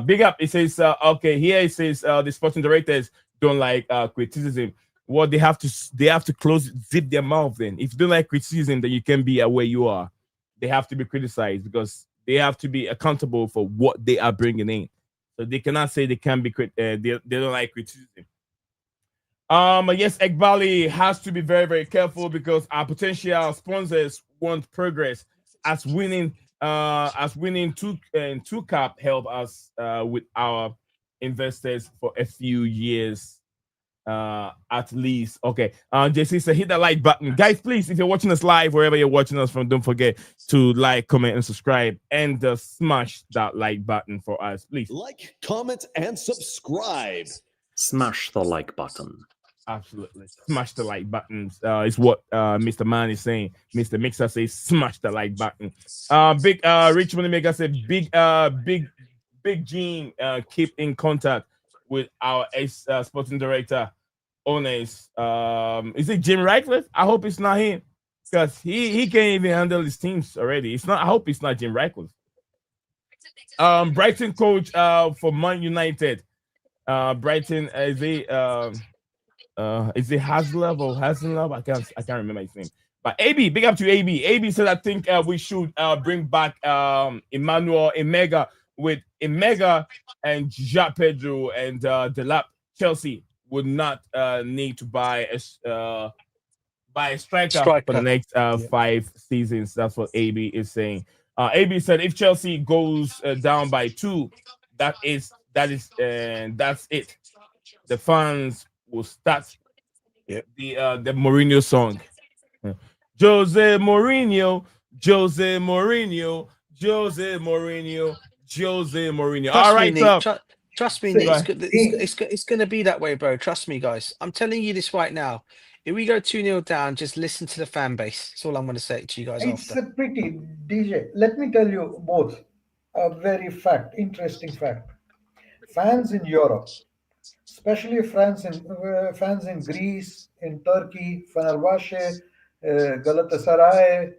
Big up. It says here it says the sporting directors don't like criticism. Well, they have to zip their mouth then. If you don't like criticism, then you can be where you are. They have to be criticized because they have to be accountable for what they are bringing in. So they cannot say they can be they don't like criticism. Yes, Ekbali has to be very, very careful because our potential sponsors want progress. As winning two cup help us with our investors for a few years. At least. Okay. JC said hit that like button. Guys, please, if you're watching us live, wherever you're watching us from, don't forget to like, comment, and subscribe, and smash that like button for us, please. Like, comment, and subscribe. Smash the like button. Absolutely. Smash the like button. Is what Mr. Man is saying. Mr. Mixer says smash the like button. Big Rich Moneymaker said big Gene keep in contact with our ex sporting director owners. Is it Jim Ratcliffe? I hope it's not him, because he can't even handle his teams already. It's not. I hope it's not Jim Ratcliffe. Brighton coach for Man United. Brighton is it Haslov or Haslov? I can't remember his name. But AB, big up to AB. AB said I think we should bring back Emmanuel Emega, with Emega and Ja Pedro and Delap. Chelsea would not need to buy a striker for the next 5 seasons. That's what AB is saying. AB said if Chelsea goes down by 2, that's it. The fans will start the Mourinho song. Jose Mourinho, Jose Mourinho, Jose Mourinho, Jose Mourinho. All right, trust me, Nick, it's going to be that way, bro. Trust me, guys. I'm telling you this right now. If we go 2-0 down, just listen to the fan base. That's all I'm going to say to you guys. It's a pity, DJ. Let me tell you both a very interesting fact. Fans in Europe, especially fans in Greece, in Turkey, Fenerbahce, Galatasaray,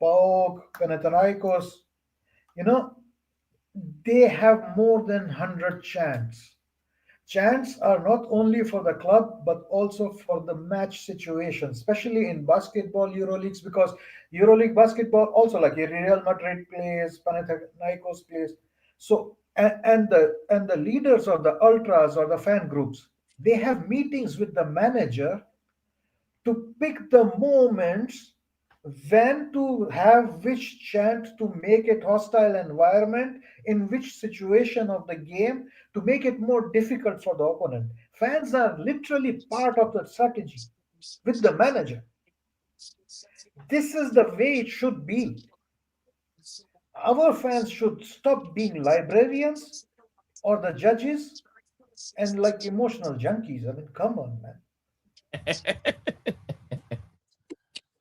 PAOK, Panathinaikos, they have more than 100 chants. Chants are not only for the club, but also for the match situation, especially in basketball Euroleagues, because Euroleague basketball also, like Real Madrid plays, Panathinaikos plays. So, and the leaders of the ultras or the fan groups, they have meetings with the manager to pick the moments when to have which chant to make it hostile environment, in which situation of the game to make it more difficult for the opponent. Fans are literally part of the strategy with the manager. This is the way it should be. Our fans should stop being librarians or the judges and like emotional junkies. I mean, come on, man.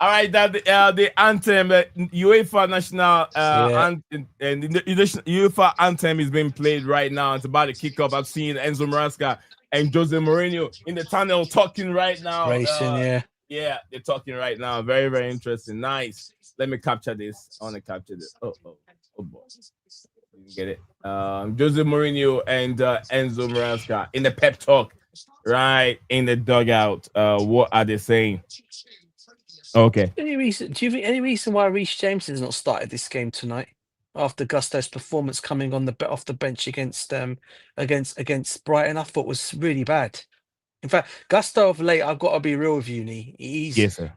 All right, that the anthem, UEFA national anthem, and the UEFA anthem is being played right now. It's about to kick off. I've seen Enzo Maresca and Jose Mourinho in the tunnel talking right now. Racing, yeah, they're talking right now. Very, very interesting. Nice. Let me capture this. I want to capture this. Oh boy, you get it. Jose Mourinho and Enzo Maresca in the pep talk, right in the dugout. What are they saying? Okay. Do you think any reason why Reece James has not started this game tonight after Gusto's performance coming on off the bench against Brighton? I thought was really bad. In fact, Gusto of late, I've got to be real with you, Nee.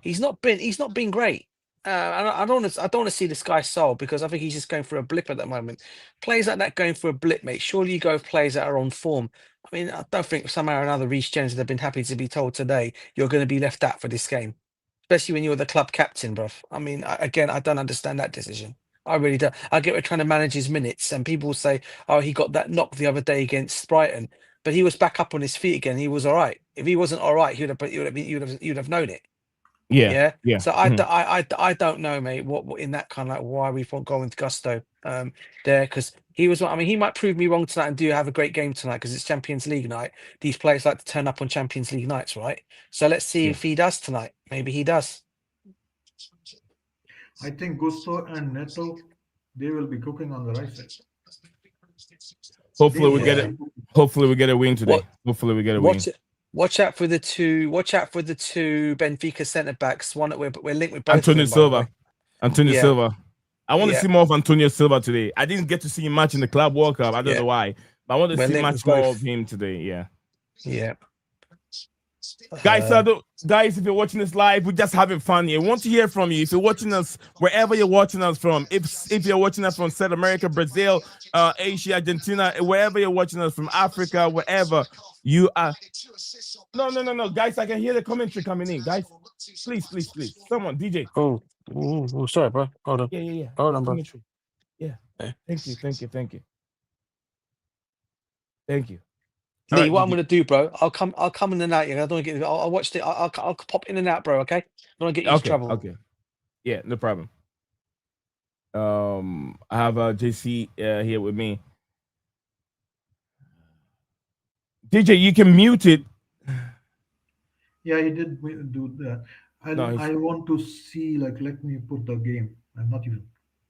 He's not been great. I don't want to see this guy sold, because I think he's just going through a blip at the moment. Players like that going through a blip, mate. Surely you go with players that are on form. I mean, I don't think somehow or another Reece James would have been happy to be told today you're going to be left out for this game. Especially when you're the club captain, bruv. I mean, I don't understand that decision. I really don't. I get we're trying to manage his minutes, and people say, "Oh, he got that knock the other day against Brighton, but he was back up on his feet again. He was all right. If he wasn't all right, you'd have known it." Yeah. So I don't know, mate. What in that kind of like why we've gone with Gusto there, because he was. I mean, he might prove me wrong tonight and do have a great game tonight because it's Champions League night. These players like to turn up on Champions League nights, right? So let's see if he does tonight. Maybe he does. I think Gusto and Neto, they will be cooking on the right side. Hopefully we get it. Hopefully we get a win today. Hopefully we get a win. Watch out for the two Benfica centre backs. One that we're linked with both. Antonio Silva. I want to see more of Antonio Silva today. I didn't get to see him much in the Club World Cup. I don't know why, I want to We're see linked much with more both. of him today. Yeah. Yeah. Guys, guys, if you're watching this live, we're just having fun here. We want to hear from you. If you're watching us, wherever you're watching us from, if you're watching us from South America, Brazil, Asia, Argentina, wherever you're watching us from, Africa, wherever you are. No, guys, I can hear the commentary coming in. Guys, please, someone, DJ. Oh, sorry, bro. Hold on. Yeah. Hold on, bro. Commentary. Yeah. Yeah. Thank you. All Lee, right, what I'm DJ. gonna do, bro? I'll come in and out. Yeah, I don't want to get. I'll watch it. I'll pop in and out, bro. Okay. I don't want to get you into trouble. Okay. Yeah, no problem. I have JC here with me. DJ, you can mute it. Yeah, he did do that. I want to see, like, let me put the game. I've not even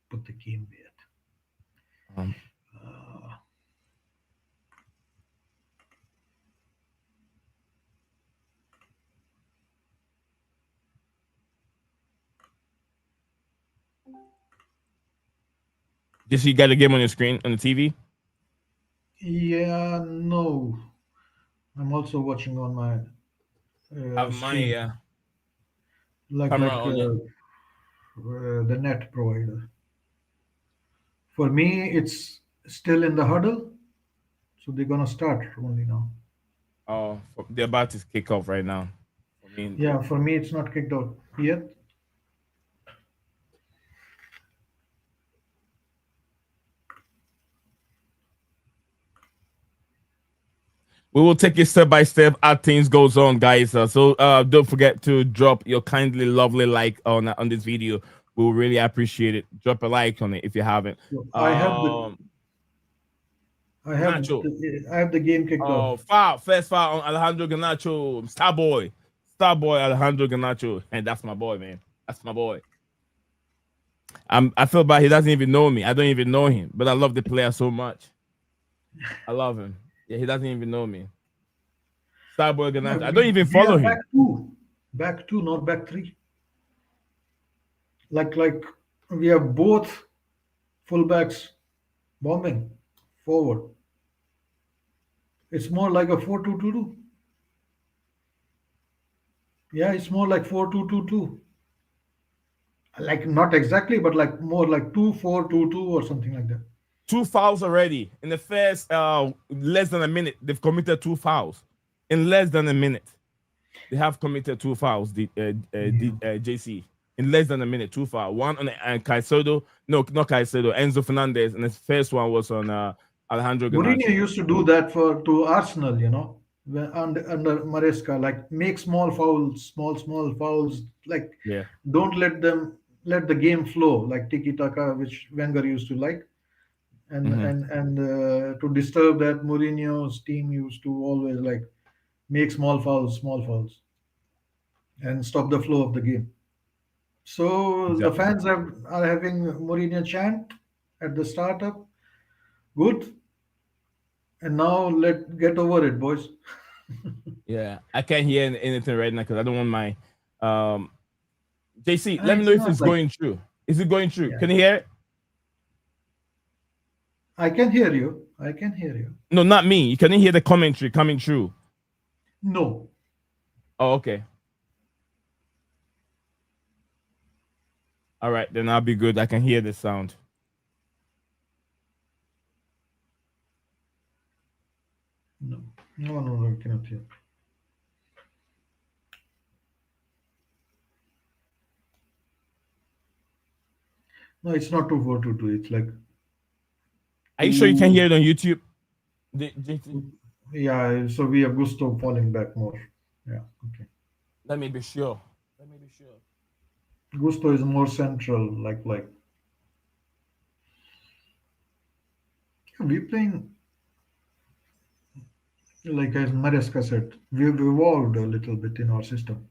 put the game yet. Just you got the game on your screen on the TV. Yeah, no. I'm also watching on my screen. Like the net provider. For me, it's still in the huddle, so they're gonna start only now. Oh, they're about to kick off right now. Yeah, for me, it's not kicked out yet. We will take it step by step as things goes on, guys. So don't forget to drop your kindly, lovely like on this video. We will really appreciate it. Drop a like on it if you haven't. So I have the game kicked off. First foul on Alejandro Garnacho, star boy Alejandro Garnacho, and that's my boy, man. That's my boy. I feel bad he doesn't even know me. I don't even know him, but I love the player so much. I love him. Yeah, he doesn't even know me. Starboy Garnacho. I don't even follow him. Back two, not back three. Like we have both fullbacks bombing forward. It's more like a 4-2-2-2. Yeah, it's more like 4-2-2-2. Like not exactly, but like more like 2-4-2-2 or something like that. 2 fouls already in the first less than a minute. They've committed 2 fouls in less than a minute. They have committed 2 fouls. JC in less than a minute, 2 fouls. One on Caicedo, no, not Caicedo, Enzo Fernandez, and the first one was on Alejandro Garnacho. Mourinho used to do that to Arsenal, under Maresca, like make small fouls, small fouls, like don't let the game flow, like tiki taka, which Wenger used to like. And to disturb that, Mourinho's team used to always like make small fouls, and stop the flow of the game. So the fans are having Mourinho chant at the startup. Good. And now get over it, boys. Yeah, I can't hear anything right now because I don't want my JC. Let me know if it's going through. Is it going through? Yeah. Can you hear it? I can hear you. No, not me. You can hear the commentary coming through. No. Oh, okay. All right, then I'll be good. I can hear the sound. No, I cannot hear. No, it's not 2-4-2-2. It's like. Are you sure you can hear it on YouTube? Yeah, so we have Gusto falling back more. Yeah, okay. Let me be sure. Gusto is more central, like. We're playing, like as Maresca said, we've evolved a little bit in our system.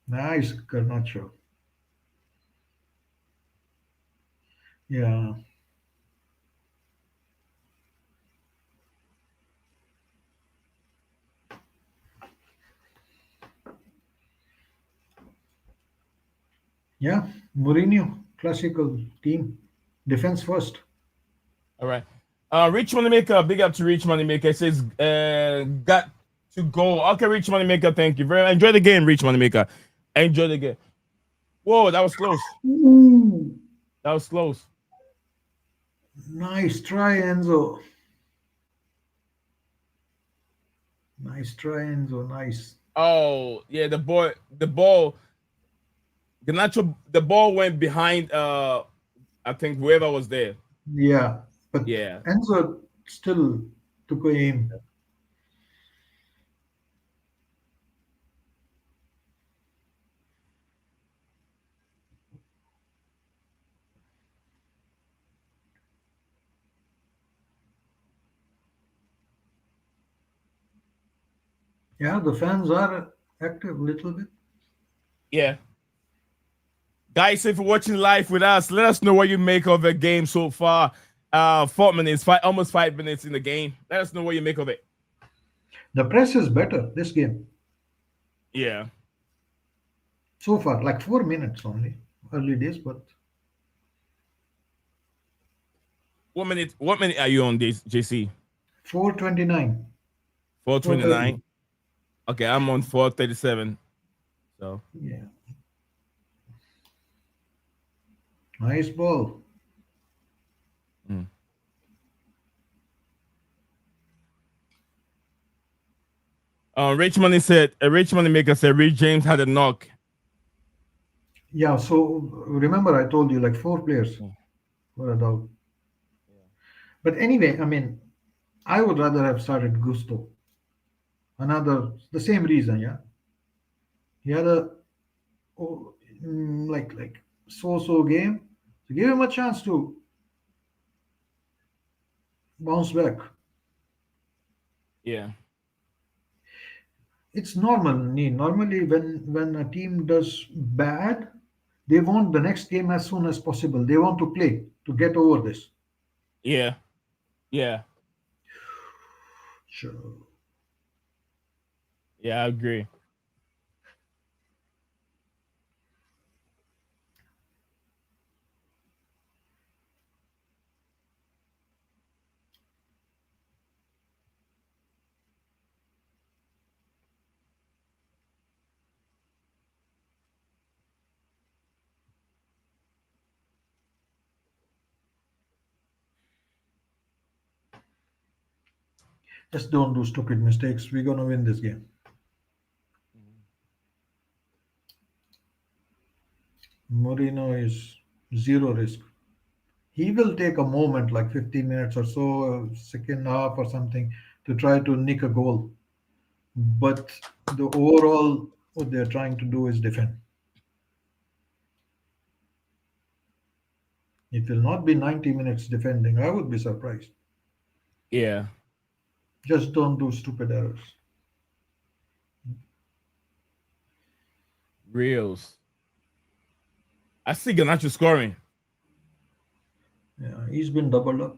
Nice, Garnacho. Yeah. Yeah, Mourinho. classical team. Defense first. All right. Rich Moneymaker, big up to Rich Moneymaker. It says, got to go. Okay, Rich Moneymaker, thank you. Very enjoy the game, Rich Moneymaker. Enjoy the game. Whoa, that was close. Ooh, That was close. nice try, Enzo. Nice try, Enzo. Nice. Oh, yeah, the ball, the ball went behind I think whoever was there. Yeah, but Yeah. Enzo still took aim. Yeah, the fans are active a little bit. Yeah. Guys, if you're watching live with us, let us know what you make of the game so far. 4 minutes, almost 5 minutes in the game. Let us know what you make of it. The press is better this game Yeah. so far, like 4 minutes only. Early days, but What minute are you on this, JC? 4:29. 4:29. Okay, I'm on 4:37. So Yeah. Nice ball. Rich Moneymaker said Rich James had a knock. Yeah, so remember I told you like 4 players were out. But anyway, I mean, I would rather have started Gusto. The same reason, yeah. He had a like so game. So give him a chance to bounce back. Yeah. It's normal. Normally, when a team does bad, they want the next game as soon as possible. They want to play to get over this. Yeah. Yeah. Sure. Yeah, I agree. Just don't do stupid mistakes. We're gonna win this game. Mourinho is zero risk. He will take a moment, like 15 minutes or so, second half or something, to try to nick a goal. But the overall, what they're trying to do is defend. It will not be 90 minutes defending. I would be surprised. Yeah. Just don't do stupid errors. Reels. I see Ganacho scoring. Yeah, he's been doubled up.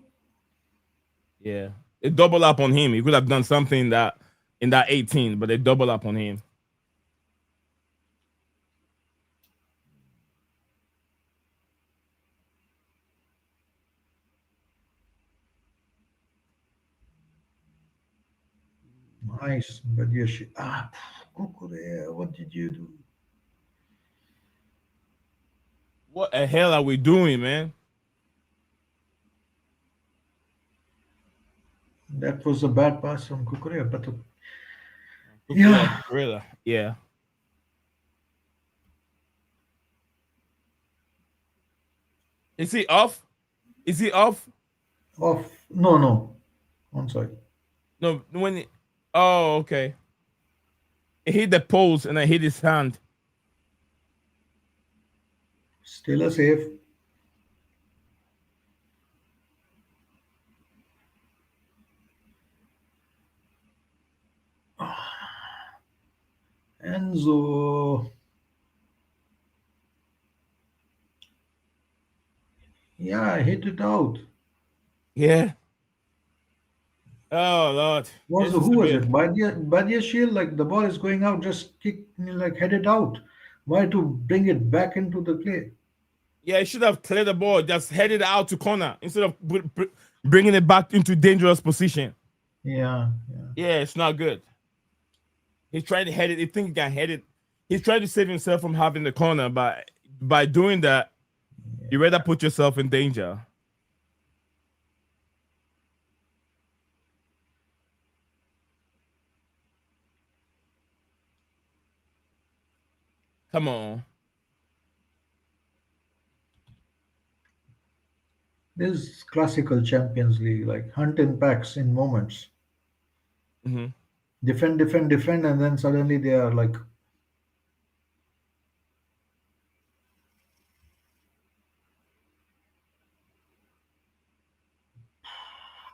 Yeah. They double up on him. He could have done something that in that 18, but they double up on him. Nice, but yes, Kukurea, what did you do? What the hell are we doing, man? That was a bad pass from Kukurea, but Yeah. Really? Yeah. Is he off? Is he off? off. No, onside. No, oh, okay. It hit the post and I hit his hand. Still a save. Enzo. Yeah, I hit it out. Yeah. Oh Lord. Who was it? Badia Shield, like the ball is going out, just kick, like head it out. Why to bring it back into the play? Yeah, he should have cleared the ball, just headed out to corner instead of bringing it back into dangerous position. Yeah. Yeah, it's not good. He's trying to head it. He think he can head it. He's trying to save himself from having the corner, but by doing that, you rather put yourself in danger. Come on. This is classical Champions League, like hunt in packs in moments. Mm-hmm. Defend, and then suddenly they are like,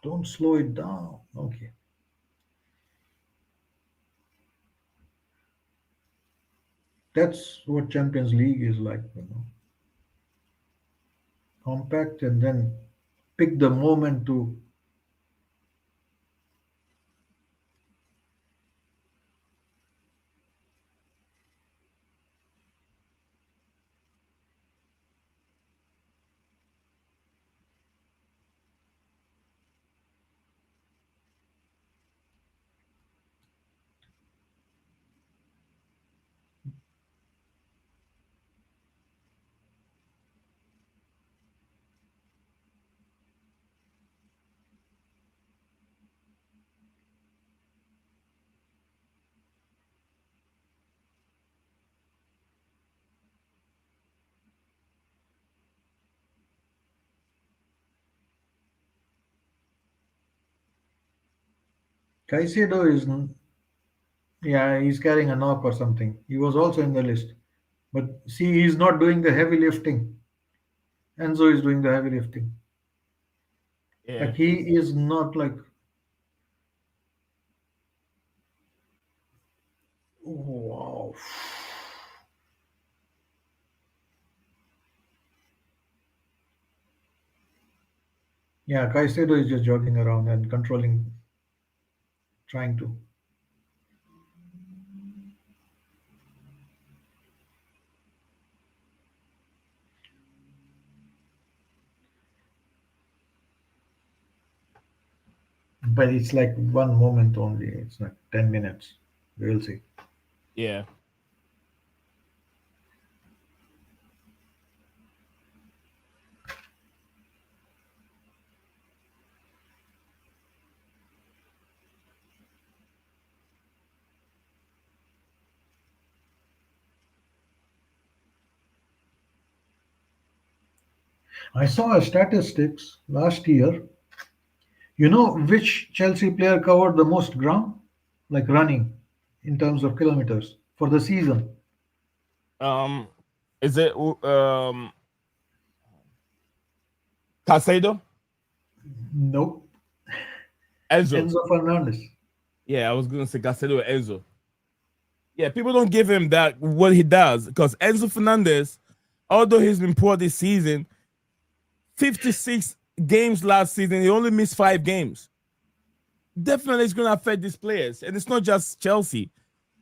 don't slow it down. Okay. That's what Champions League is like, Compact and then pick the moment to. Caicedo is, yeah, he's carrying a knock or something. He was also in the list. But see, he's not doing the heavy lifting. Enzo is doing the heavy lifting. Yeah. Like he is not like, wow. Yeah, Caicedo is just jogging around and controlling, trying to. But it's like one moment only. It's like 10 minutes. We'll see. Yeah. I saw a statistics last year. You know which Chelsea player covered the most ground? Like running in terms of kilometers for the season. Is it Casado? Nope. Enzo. Enzo Fernandez. Yeah, I was gonna say Casado or Enzo. Yeah, people don't give him that what he does because Enzo Fernandez, although he's been poor this season, 56 games last season, he only missed 5 games. Definitely, it's going to affect these players, and it's not just Chelsea.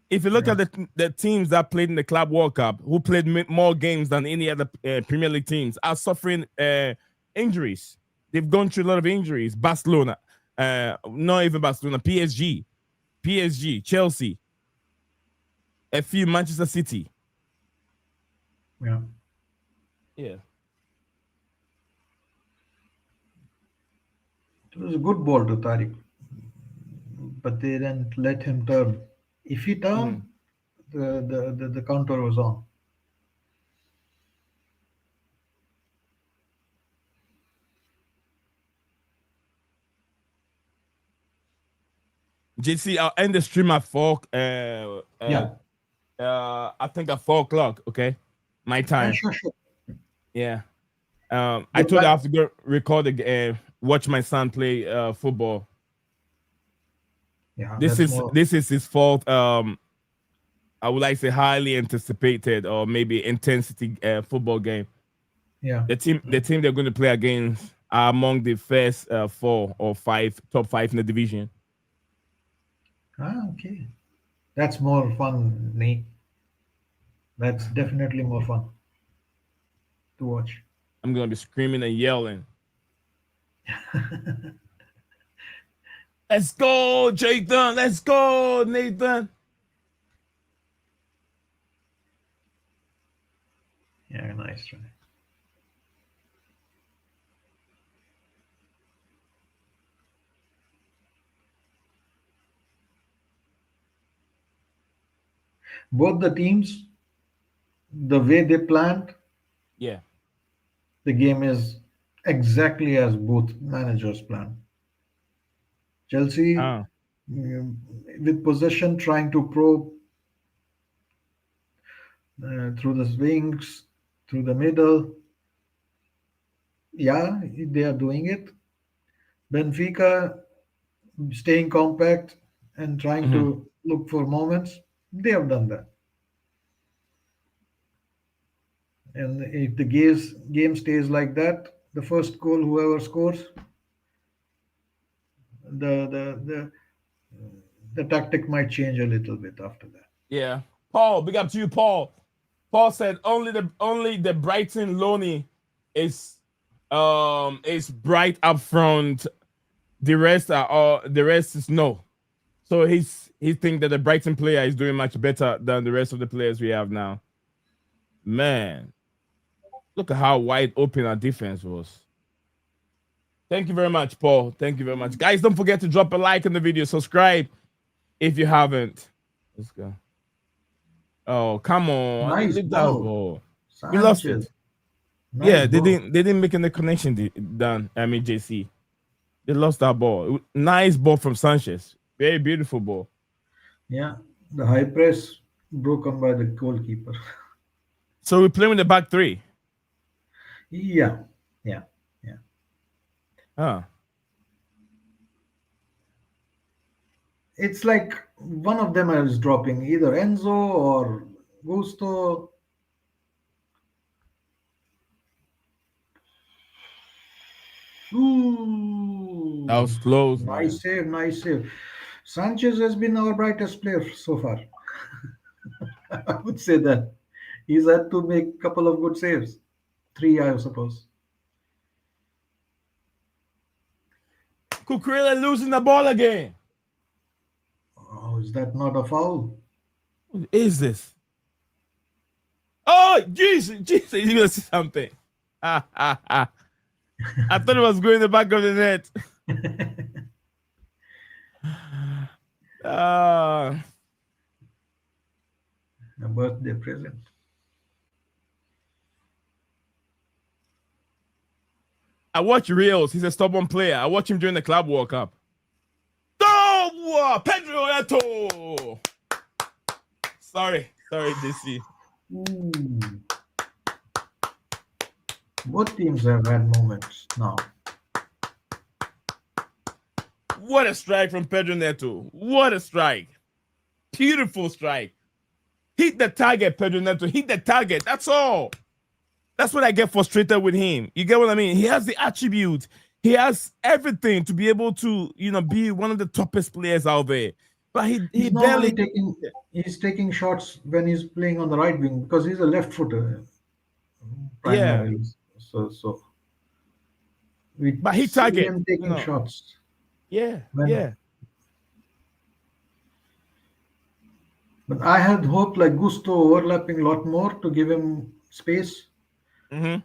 If you look at the teams that played in the Club World Cup, who played more games than any other Premier League teams, are suffering injuries. They've gone through a lot of injuries. Barcelona, not even Barcelona, PSG, Chelsea, a few Manchester City. Yeah. Yeah. It was a good ball to Tariq, but they didn't let him turn. If he turned, the counter was on. JC, I'll end the stream at 4. Yeah. I think at 4 o'clock. Okay, my time. Sure. Yeah. I told I have to go record watch my son play football. Yeah, This is his fault. I would like to say highly anticipated or maybe intensity football game. Yeah. The team they're going to play against are among the first 4 or 5 top 5 in the division. Okay. That's more fun, Nate. That's definitely more fun. to watch. I'm gonna be screaming and yelling. Let's go, Jathan. Let's go, Nathan. Yeah, nice try. Both the teams, the way they planned, Yeah. the game is exactly as both managers planned. Chelsea, Oh. with possession, trying to probe through the wings, through the middle. Yeah, they are doing it. Benfica staying compact and trying Mhm. to look for moments. They have done that. And if the game stays like that, the first goal, whoever scores, the the the the tactic might change a little bit after that. Yeah. Paul, big up to you, Paul. Paul said only the Brighton Loney is bright up front. The rest is no. So he think that the Brighton player is doing much better than the rest of the players we have now. Man, look at how wide open our defense was. Thank you very much, Paul. Thank you very much. Guys, don't forget to drop a like on the video. Subscribe if you haven't. Let's go. Oh, come on. Nice Leave that ball, ball. We lost Sanchez. it. Nice Yeah, they ball. didn't make any connection done. I mean, JC. They lost that ball. Nice ball from Sanchez. Very beautiful ball. Yeah, the high press broken by the goalkeeper. So we're playing with the back three. Yeah, yeah, yeah. Huh. It's like one of them is dropping, either Enzo or Gusto. Ooh, That was close, man. nice save, nice save. Sanchez has been our brightest player so far. I would say that he's had to make a couple of good saves. Three, I suppose. Cucurella losing the ball again. Oh, is that not a foul? What is this? Oh, Jesus, you're gonna see something. I thought it was going in the back of the net. A birthday present. I watch Reels. He's a stubborn player. I watch him during the Club World Cup. Oh, Pedro Neto. Sorry, DC. Ooh. Both teams have had moments now. What a strike from Pedro Neto. What a strike. Beautiful strike. Hit the target, Pedro Neto. Hit the target. That's all. That's what I get frustrated with him. You get what I mean? He has the attribute. He has everything to be able to, be one of the toppest players out there. But he barely he's taking shots when he's playing on the right wing because he's a left footer primarily. Yeah. So we But he see target, him taking shots. Yeah, yeah. But I had hoped like Gusto overlapping a lot more to give him space. Mm-hmm.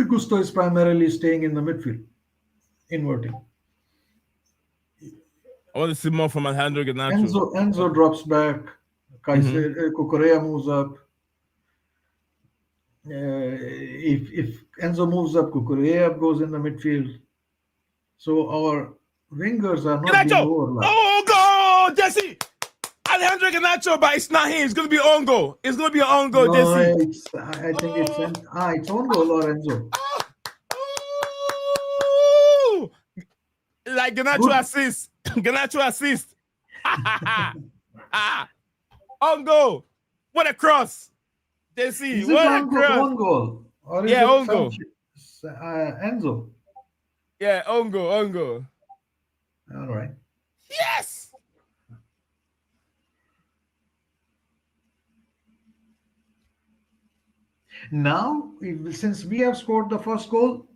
Gusto is primarily staying in the midfield, inverting. I want to see more from Alejandro Garnacho. Enzo drops back. Cucurella moves up. If Enzo moves up, Cucurella goes in the midfield. So our wingers are not being overlapped. Oh, go, Jesse! Alejandro Garnacho, but it's not him. It's going to be on goal. It's going to be an on goal, Jesse. I think it's on goal or Enzo. Like Garnacho assist. Garnacho assist. On goal. What a cross. Jesse, what a cross. On goal. Or is on goal. Enzo. Yeah, on goal. All right. Yes! Now, since we have scored the first goal,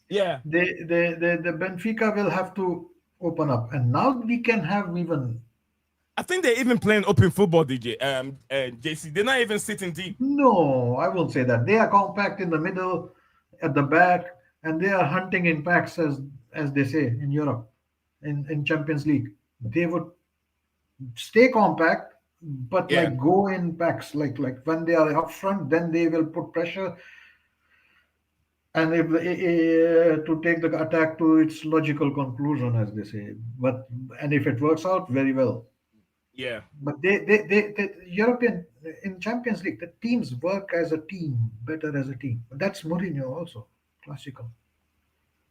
Yeah. the Benfica will have to open up, and now we can have even. I think they're even playing open football, DJ. JC, they're not even sitting deep. No, I won't say that. They are compact in the middle, at the back, and they are hunting in packs, as they say in Europe, in Champions League. They would stay compact, but Yeah. like go in packs. Like when they are up front, then they will put pressure, and if to take the attack to its logical conclusion, as they say. But and if it works out, very well. Yeah. But the European in Champions League, the teams work as a team, better as a team. But that's Mourinho also, classical.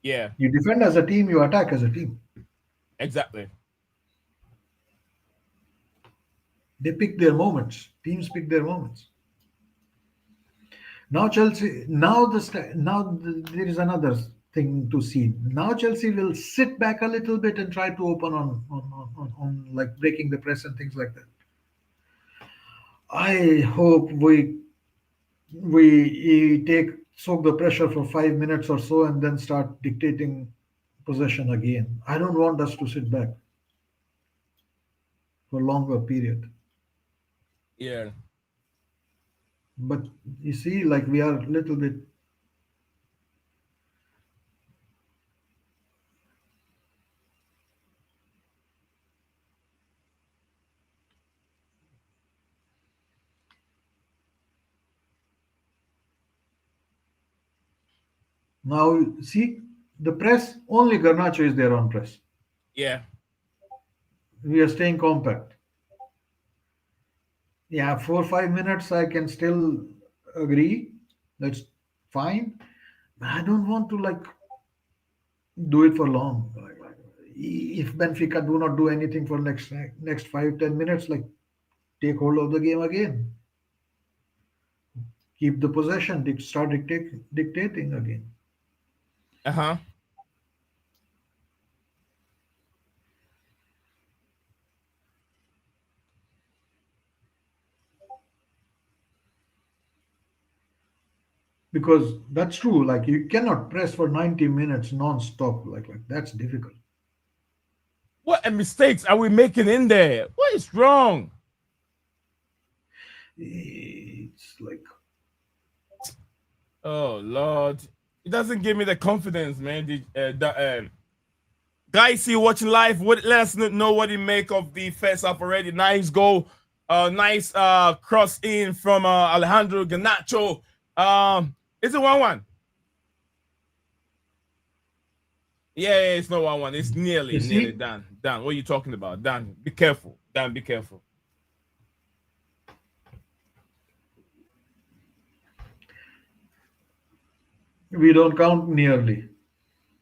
Yeah. You defend as a team, you attack as a team. Exactly. They pick their moments. Teams pick their moments. Now Chelsea. There is another thing to see. Now Chelsea will sit back a little bit and try to open on like breaking the press and things like that. I hope we take soak the pressure for 5 minutes or so and then start dictating possession again. I don't want us to sit back for longer period. Yeah. But you see, like we are a little bit. Now see the press. Only Garnacho is there on press. Yeah. We are staying compact. Yeah, 4 or 5 minutes I can still agree. That's fine. But I don't want to like do it for long. If Benfica do not do anything for next 5-10 minutes, like take hold of the game again. Keep the possession. Start dictating again. Uh-huh. Because that's true. Like you cannot press for 90 minutes non-stop. Like that's difficult. What mistakes are we making in there? What is wrong? It's like, oh Lord, it doesn't give me the confidence, man. Guys, see watching live. Let us know what you make of the first half already. Nice goal, nice cross in from Alejandro Garnacho. It's a 1-1. Yeah, it's not 1-1. It's nearly done. Done. What are you talking about? Done. Be careful. Dan, be careful. we don't count nearly.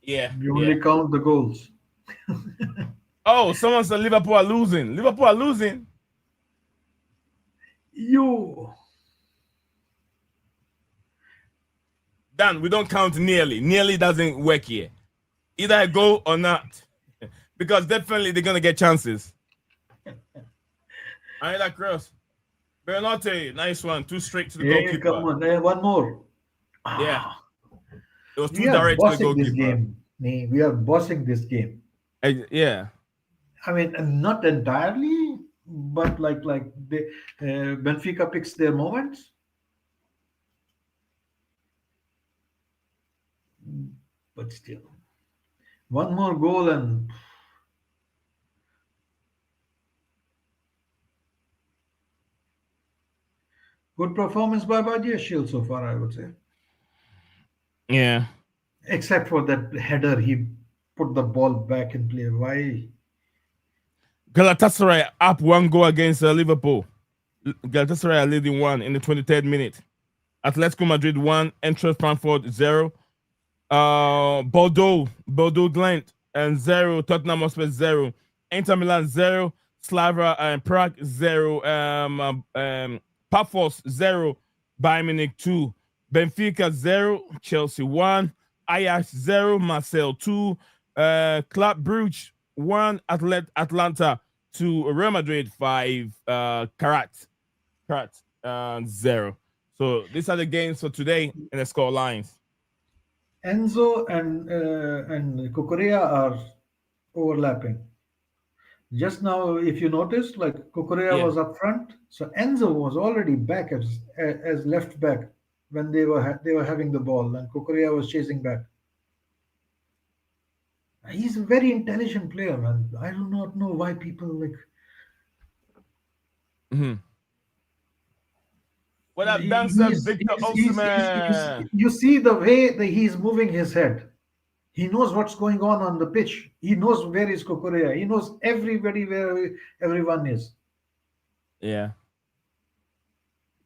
Yeah. We only count the goals. Oh, someone said Liverpool are losing. Liverpool are losing. Dan, we don't count nearly. Nearly doesn't work here. Either I go or not. Because definitely they're going to get chances. Either cross. Bernate, nice one. Too straight to the goalkeeper. Come on, one more. Yeah. It was too We are direct to the bossing this goalkeeper. game. We are bossing this game. Yeah. I mean, not entirely, but like the Benfica picks their moments. But still, one more goal and good performance by Shield so far, I would say. Yeah. Except for that header, he put the ball back in play. Why? Galatasaray up 1 goal against Liverpool. Galatasaray are leading 1 in the 23rd minute. Atletico Madrid 1, Eintracht Frankfurt 0. Bordeaux Glint and 0. Tottenham Hotspur 0. Inter Milan 0. Slava and Prague 0. Pafos 0. Bayern Munich 2. Benfica 0. Chelsea 1. Ajax 0. Marseille 2. Club Brugge 1. Atlanta 2. Real Madrid 5. Karat 0. So these are the games for today and the score lines. Enzo and Kukurea are overlapping. Just now, if you noticed, like Kukurea Yeah. was up front, so Enzo was already back as left back when they were having the ball, and Kukurea was chasing back. He's a very intelligent player, man. I do not know why people like. Mm-hmm. What up, dancer He's, Victor he's Osimhen? you see the way that he's moving his head. He knows what's going on the pitch. He knows where is Kukurea. He knows everybody where everyone is. Yeah.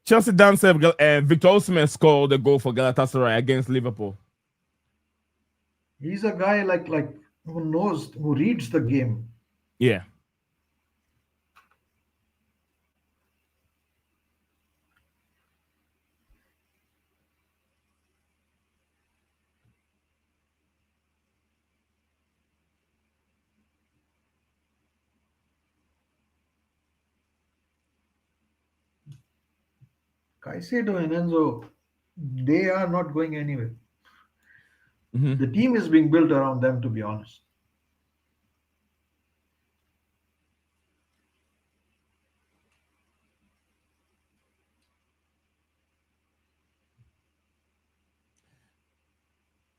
Chelsea dancer Victor Osimhen scored the goal for Galatasaray against Liverpool. He's a guy like who reads the game. Yeah. Caicedo and Enzo, they are not going anywhere. Mm-hmm. The team is being built around them, to be honest.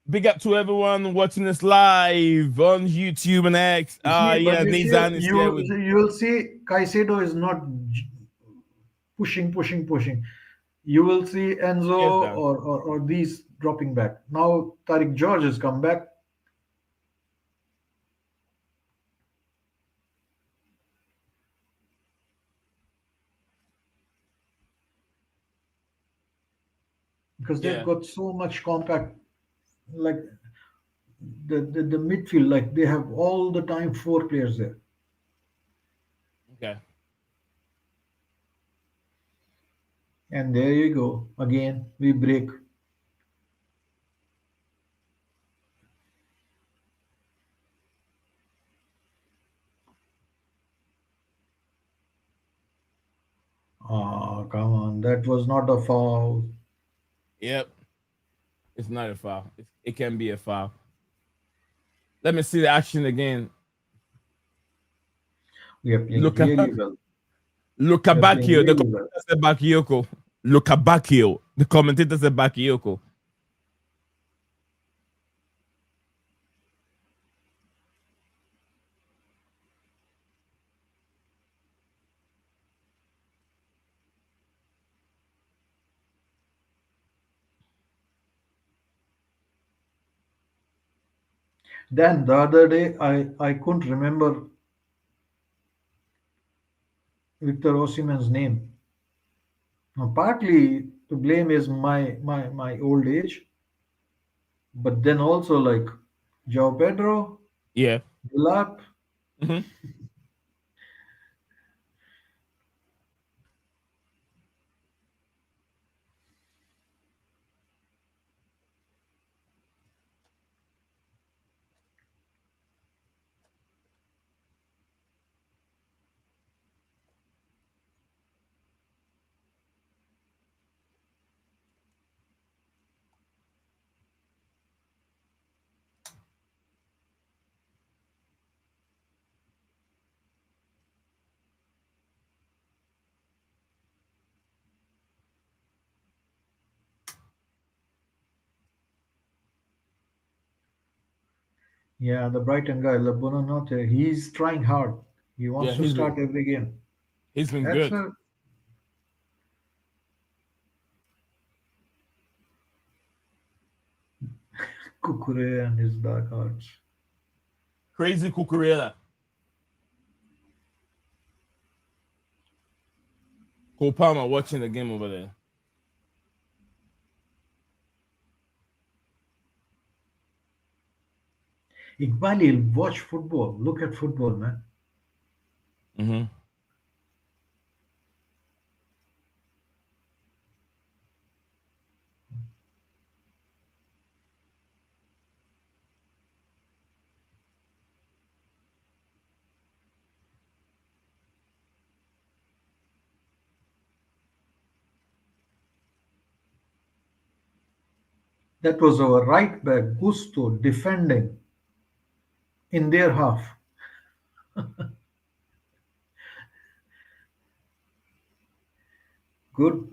Big up to everyone watching us live on YouTube and X. Yeah, Nizan is here with. You will see Caicedo is not pushing. You will see Enzo Yes, Dan. or these dropping back. Now Tariq George has come back. Because they've Yeah. got so much compact, like the midfield, like they have all the time 4 players there. Okay. And there you go. Again, we break. Ah, come on. That was not a foul. Yep. It's not a foul. It can be a foul. Let me see the action again. We are playing Look really at well. Luka We are playing Bakio. The really well. commentator said Bakayoko. Luka Bakio. The commentator said Bakayoko. Then the other day, I couldn't remember Victor Osimhen's name. Now, partly to blame is my old age, but then also like João Pedro, Yeah. Buildup. Mm-hmm. Yeah, the Brighton guy, Labonanote, he's trying hard. He Yeah, wants to start every game. he's been That's good. a Kukure and his dark arts. Crazy Cucurella. Cole Palmer watching the game over there. Iqbali, watch football. Look at football, man. Mm-hmm. That was our right back, Gusto, defending in their half. Good.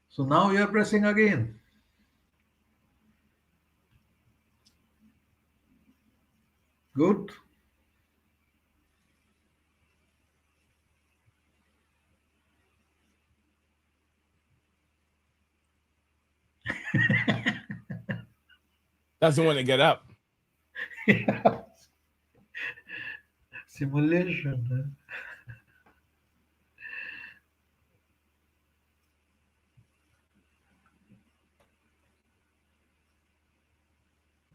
So now you are pressing again. Good. Doesn't want to get up. Simulation. Huh?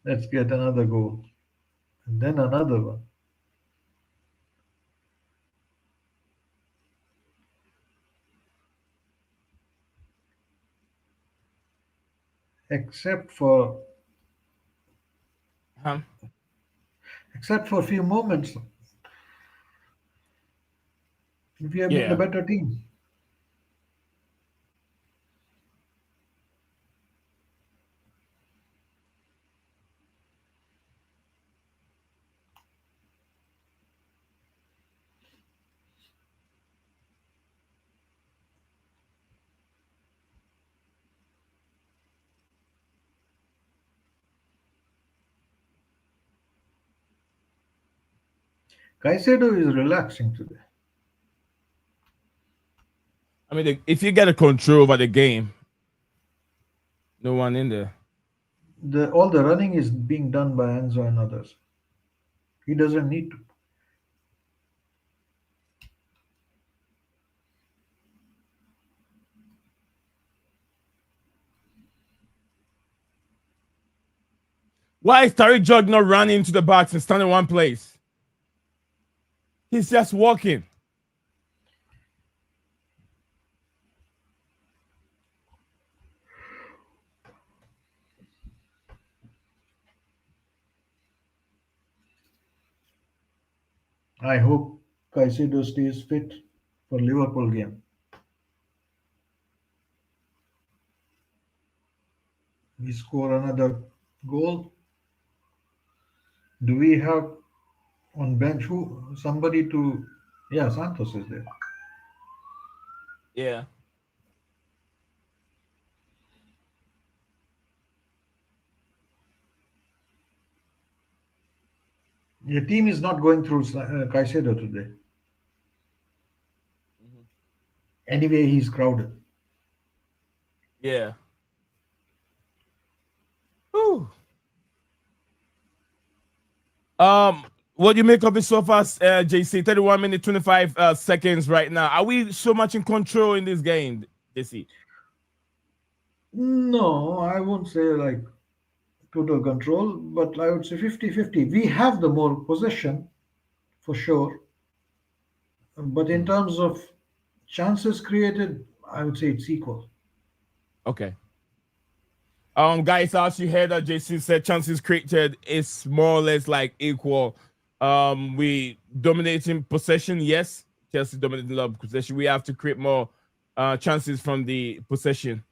Let's get another goal. And then another one. Except for Huh? a few moments, we have been the Yeah. better team. Caicedo is relaxing today. I mean, if you get a control over the game, no one in there. All the running is being done by Enzo and others. He doesn't need to. Why is Tariq Jog not running into the box and standing in one place? He's just walking. I hope Caicedo stays fit for Liverpool game. We score another goal. Do we have on bench somebody to? Yeah, Santos is there. Yeah. The team is not going through Caicedo today. Anyway, he's crowded. Yeah. Whew. What do you make of it so far, JC? 31 minutes, 25 seconds right now. Are we so much in control in this game, JC? No, I won't say like total control, but I would say 50-50. We have the more possession for sure. But in terms of chances created, I would say it's equal. Okay. Guys, as you heard that JC said, chances created is more or less like equal. We dominating possession, yes. Chelsea dominating a lot of possession. We have to create more chances from the possession.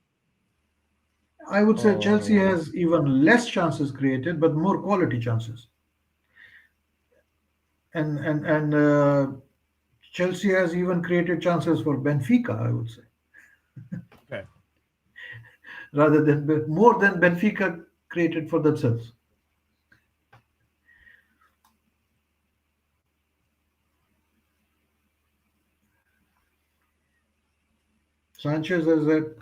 I would say Chelsea has even less chances created, but more quality chances. And Chelsea has even created chances for Benfica, I would say, Okay. rather than more than Benfica created for themselves. Sanchez has had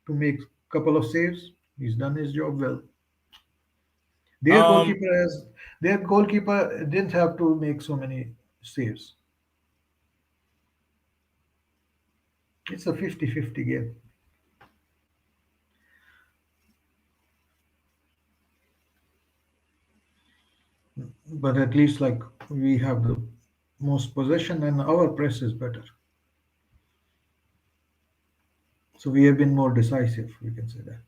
to make a couple of saves. He's done his job well. Their Um, goalkeeper didn't have to make so many saves. It's a 50-50 game. But at least like we have the most possession and our press is better. So we have been more decisive, we can say that,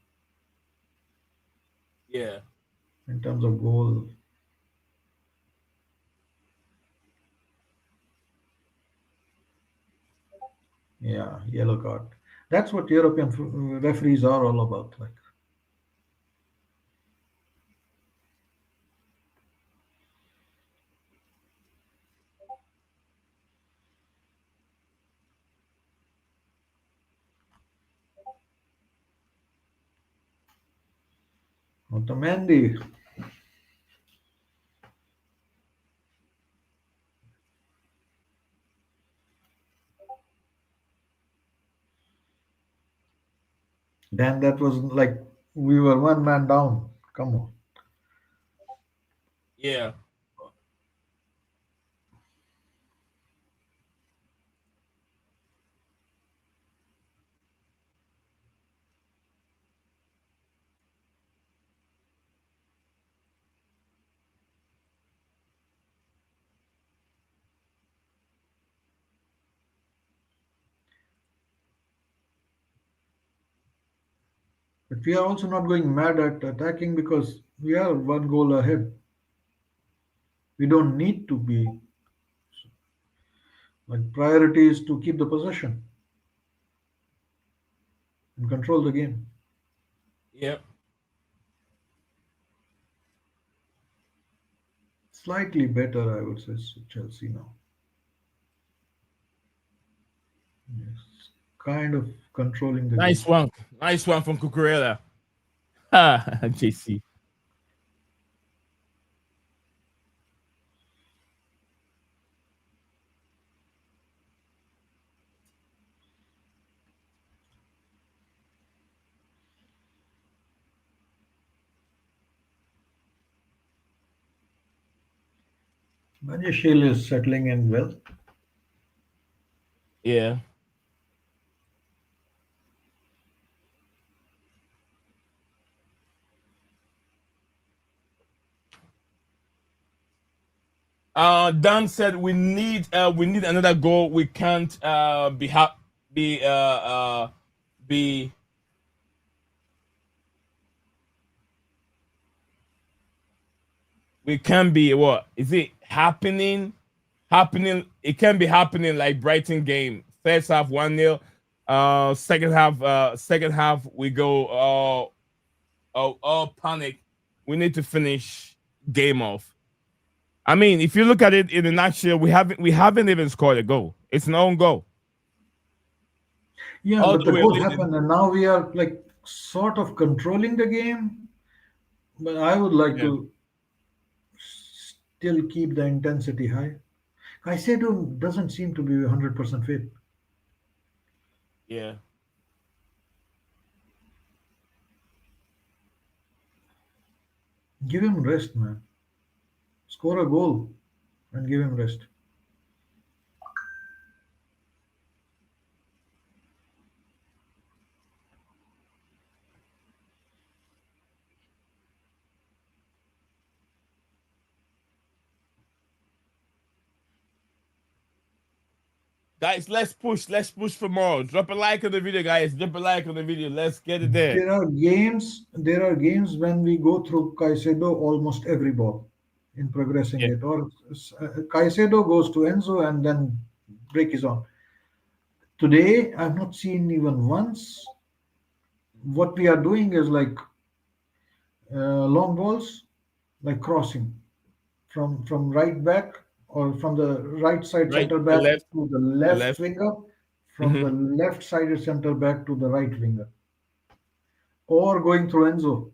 yeah. in terms of goal. Yeah, yellow card. That's what European referees are all about. Like, Otamendi. Then that was like we were one man down. Come on. Yeah. But we are also not going mad at attacking because we are one goal ahead. We don't need to be like priority is to keep the possession and control the game. Yep. Slightly better, I would say, Chelsea now. Yes, kind of controlling the Nice game. one. Nice one from Cucurella. Ah, JC. Managerial is settling in well. Yeah. Dan said we need another goal. We can't be we can be what is it happening it can be happening like Brighton game. First half 1-0. Second half we go panic. We need to finish game off. I mean, if you look at it in the nutshell, we haven't even scored a goal. It's an own goal. Yeah, but Although the we're goal leading. happened, and now we are like sort of controlling the game. But I would like Yeah. to still keep the intensity high. Caicedo doesn't seem to be 100% fit. Yeah. Give him rest, man. Score a goal and give him rest. Guys, let's push. Let's push for more. Drop a like on the video, guys. Drop a like on the video. Let's get it there. There are games when we go through Caicedo almost every ball in progressing Yeah. it. Or Caicedo goes to Enzo and then break is on. Today, I've not seen even once. What we are doing is like long balls, like crossing from right back or from the right side Right. center The back left. to the The left left. winger, from Mm-hmm. the left sided center back to the right winger, or going through Enzo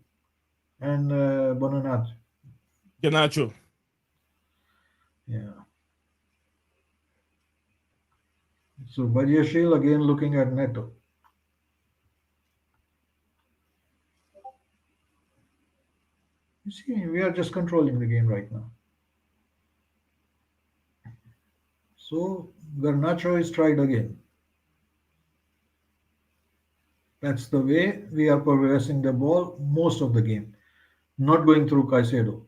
and Bonanat. Ganacho. Yeah. So Badiashile again looking at Neto. You see, we are just controlling the game right now. So Garnacho is tried again. That's the way we are progressing the ball most of the game, not going through Caicedo.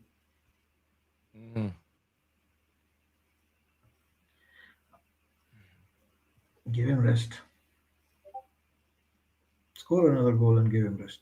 Mm-hmm. Give him rest. Score another goal and give him rest.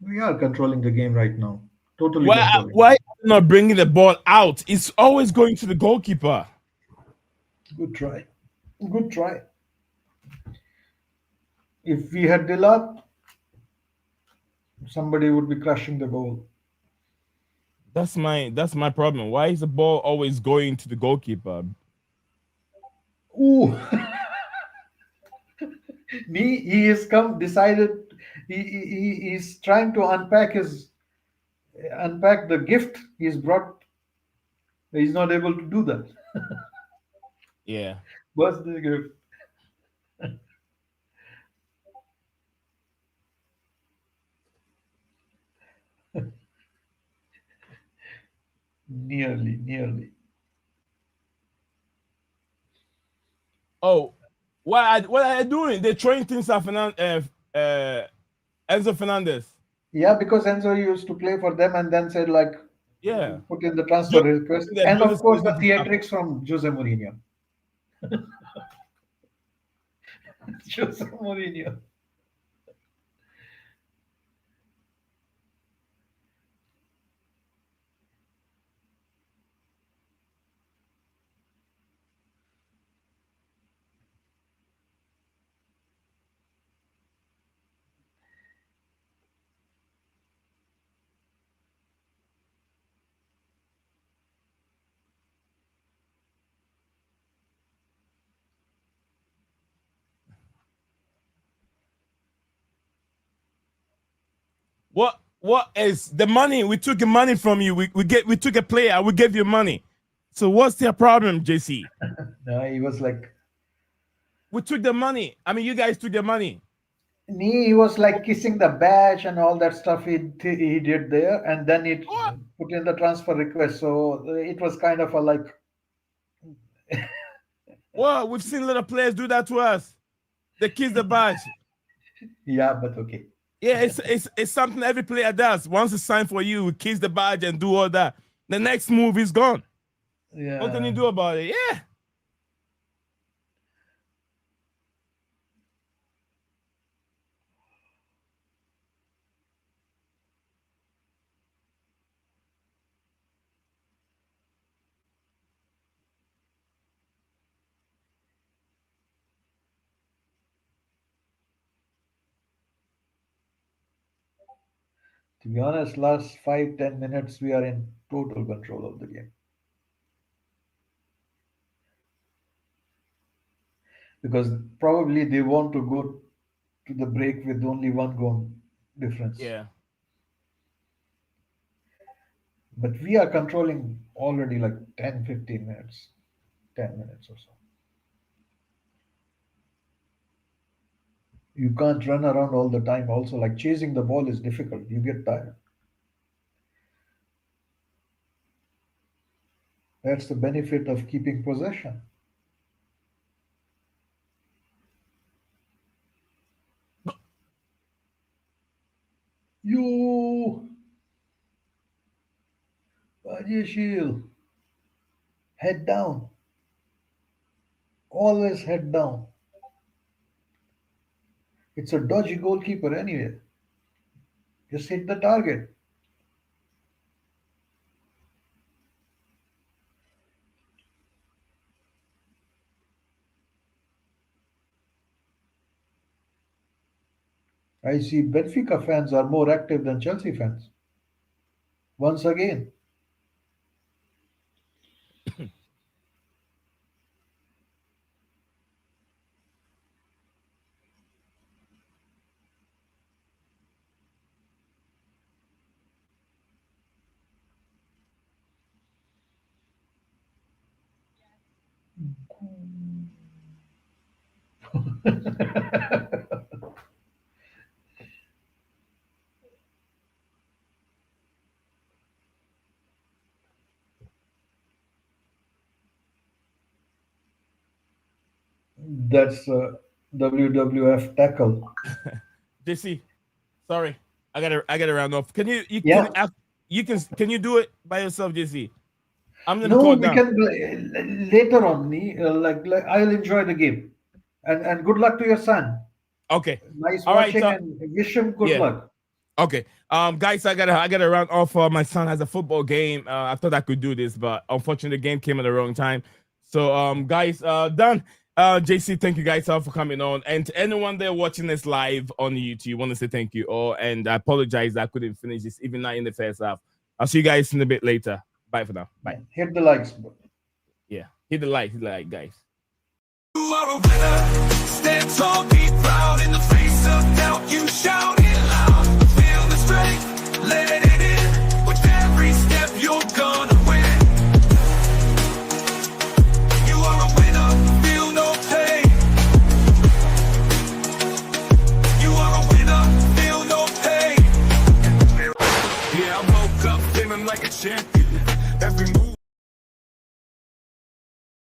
We are controlling the game right now. Totally Why controlling. are you not bringing the ball out? It's always going to the goalkeeper. Good try. Good try. If we had Dilap, somebody would be crushing the goal. That's my problem. Why is the ball always going to the goalkeeper? Ooh. He has decided he's trying to unpack the gift he's brought. He's not able to do that. Yeah. Birthday gift. Nearly. Oh, what are they doing? They're throwing things at Enzo Fernandez. Yeah, because Enzo used to play for them and then said like, Yeah. put in the transfer request, They and put of course the this- theatrics from Jose Mourinho. Jose Mourinho. What is the money? We took the money from you. We took a player. We gave you money. So what's their problem, JC? No, he was like, we took the money. I mean, you guys took the money. he was like kissing the badge and all that stuff he did there, and then it put in the transfer request. So it was kind of a like. Well, we've seen little players do that to us. They kiss the badge. Yeah, but okay. Yeah, it's something every player does. Once it's signed for you, kiss the badge and do all that. The next move is gone. Yeah. What can you do about it? Yeah. To be honest, last 5-10 minutes we are in total control of the game. Because probably they want to go to the break with only one goal difference. Yeah. But we are controlling already like 10-15 minutes, 10 minutes or so. You can't run around all the time. Also, like chasing the ball is difficult. You get tired. That's the benefit of keeping possession. You, Shield, head down. Always head down. It's a dodgy goalkeeper anyway. Just hit the target. I see Benfica fans are more active than Chelsea fans. Once again. That's a WWF tackle. JC, sorry, I gotta round off. Can you Yeah. can you do it by yourself, JC? I'm gonna No, call we down. can later on. Like I'll enjoy the game, and good luck to your son. Okay. Nice All right, watching, so- and wish him good Yeah. luck. Okay. Guys, I gotta run off. My son has a football game. I thought I could do this, but unfortunately, the game came at the wrong time. So, guys, done. JC, thank you guys all for coming on, and to anyone there watching this live on YouTube, want to say thank you all, and I apologize I couldn't finish this even not in the first half. I'll see you guys in a bit later. Bye for now. Bye. Hit the likes button. Yeah, hit the like, guys. You are a winner.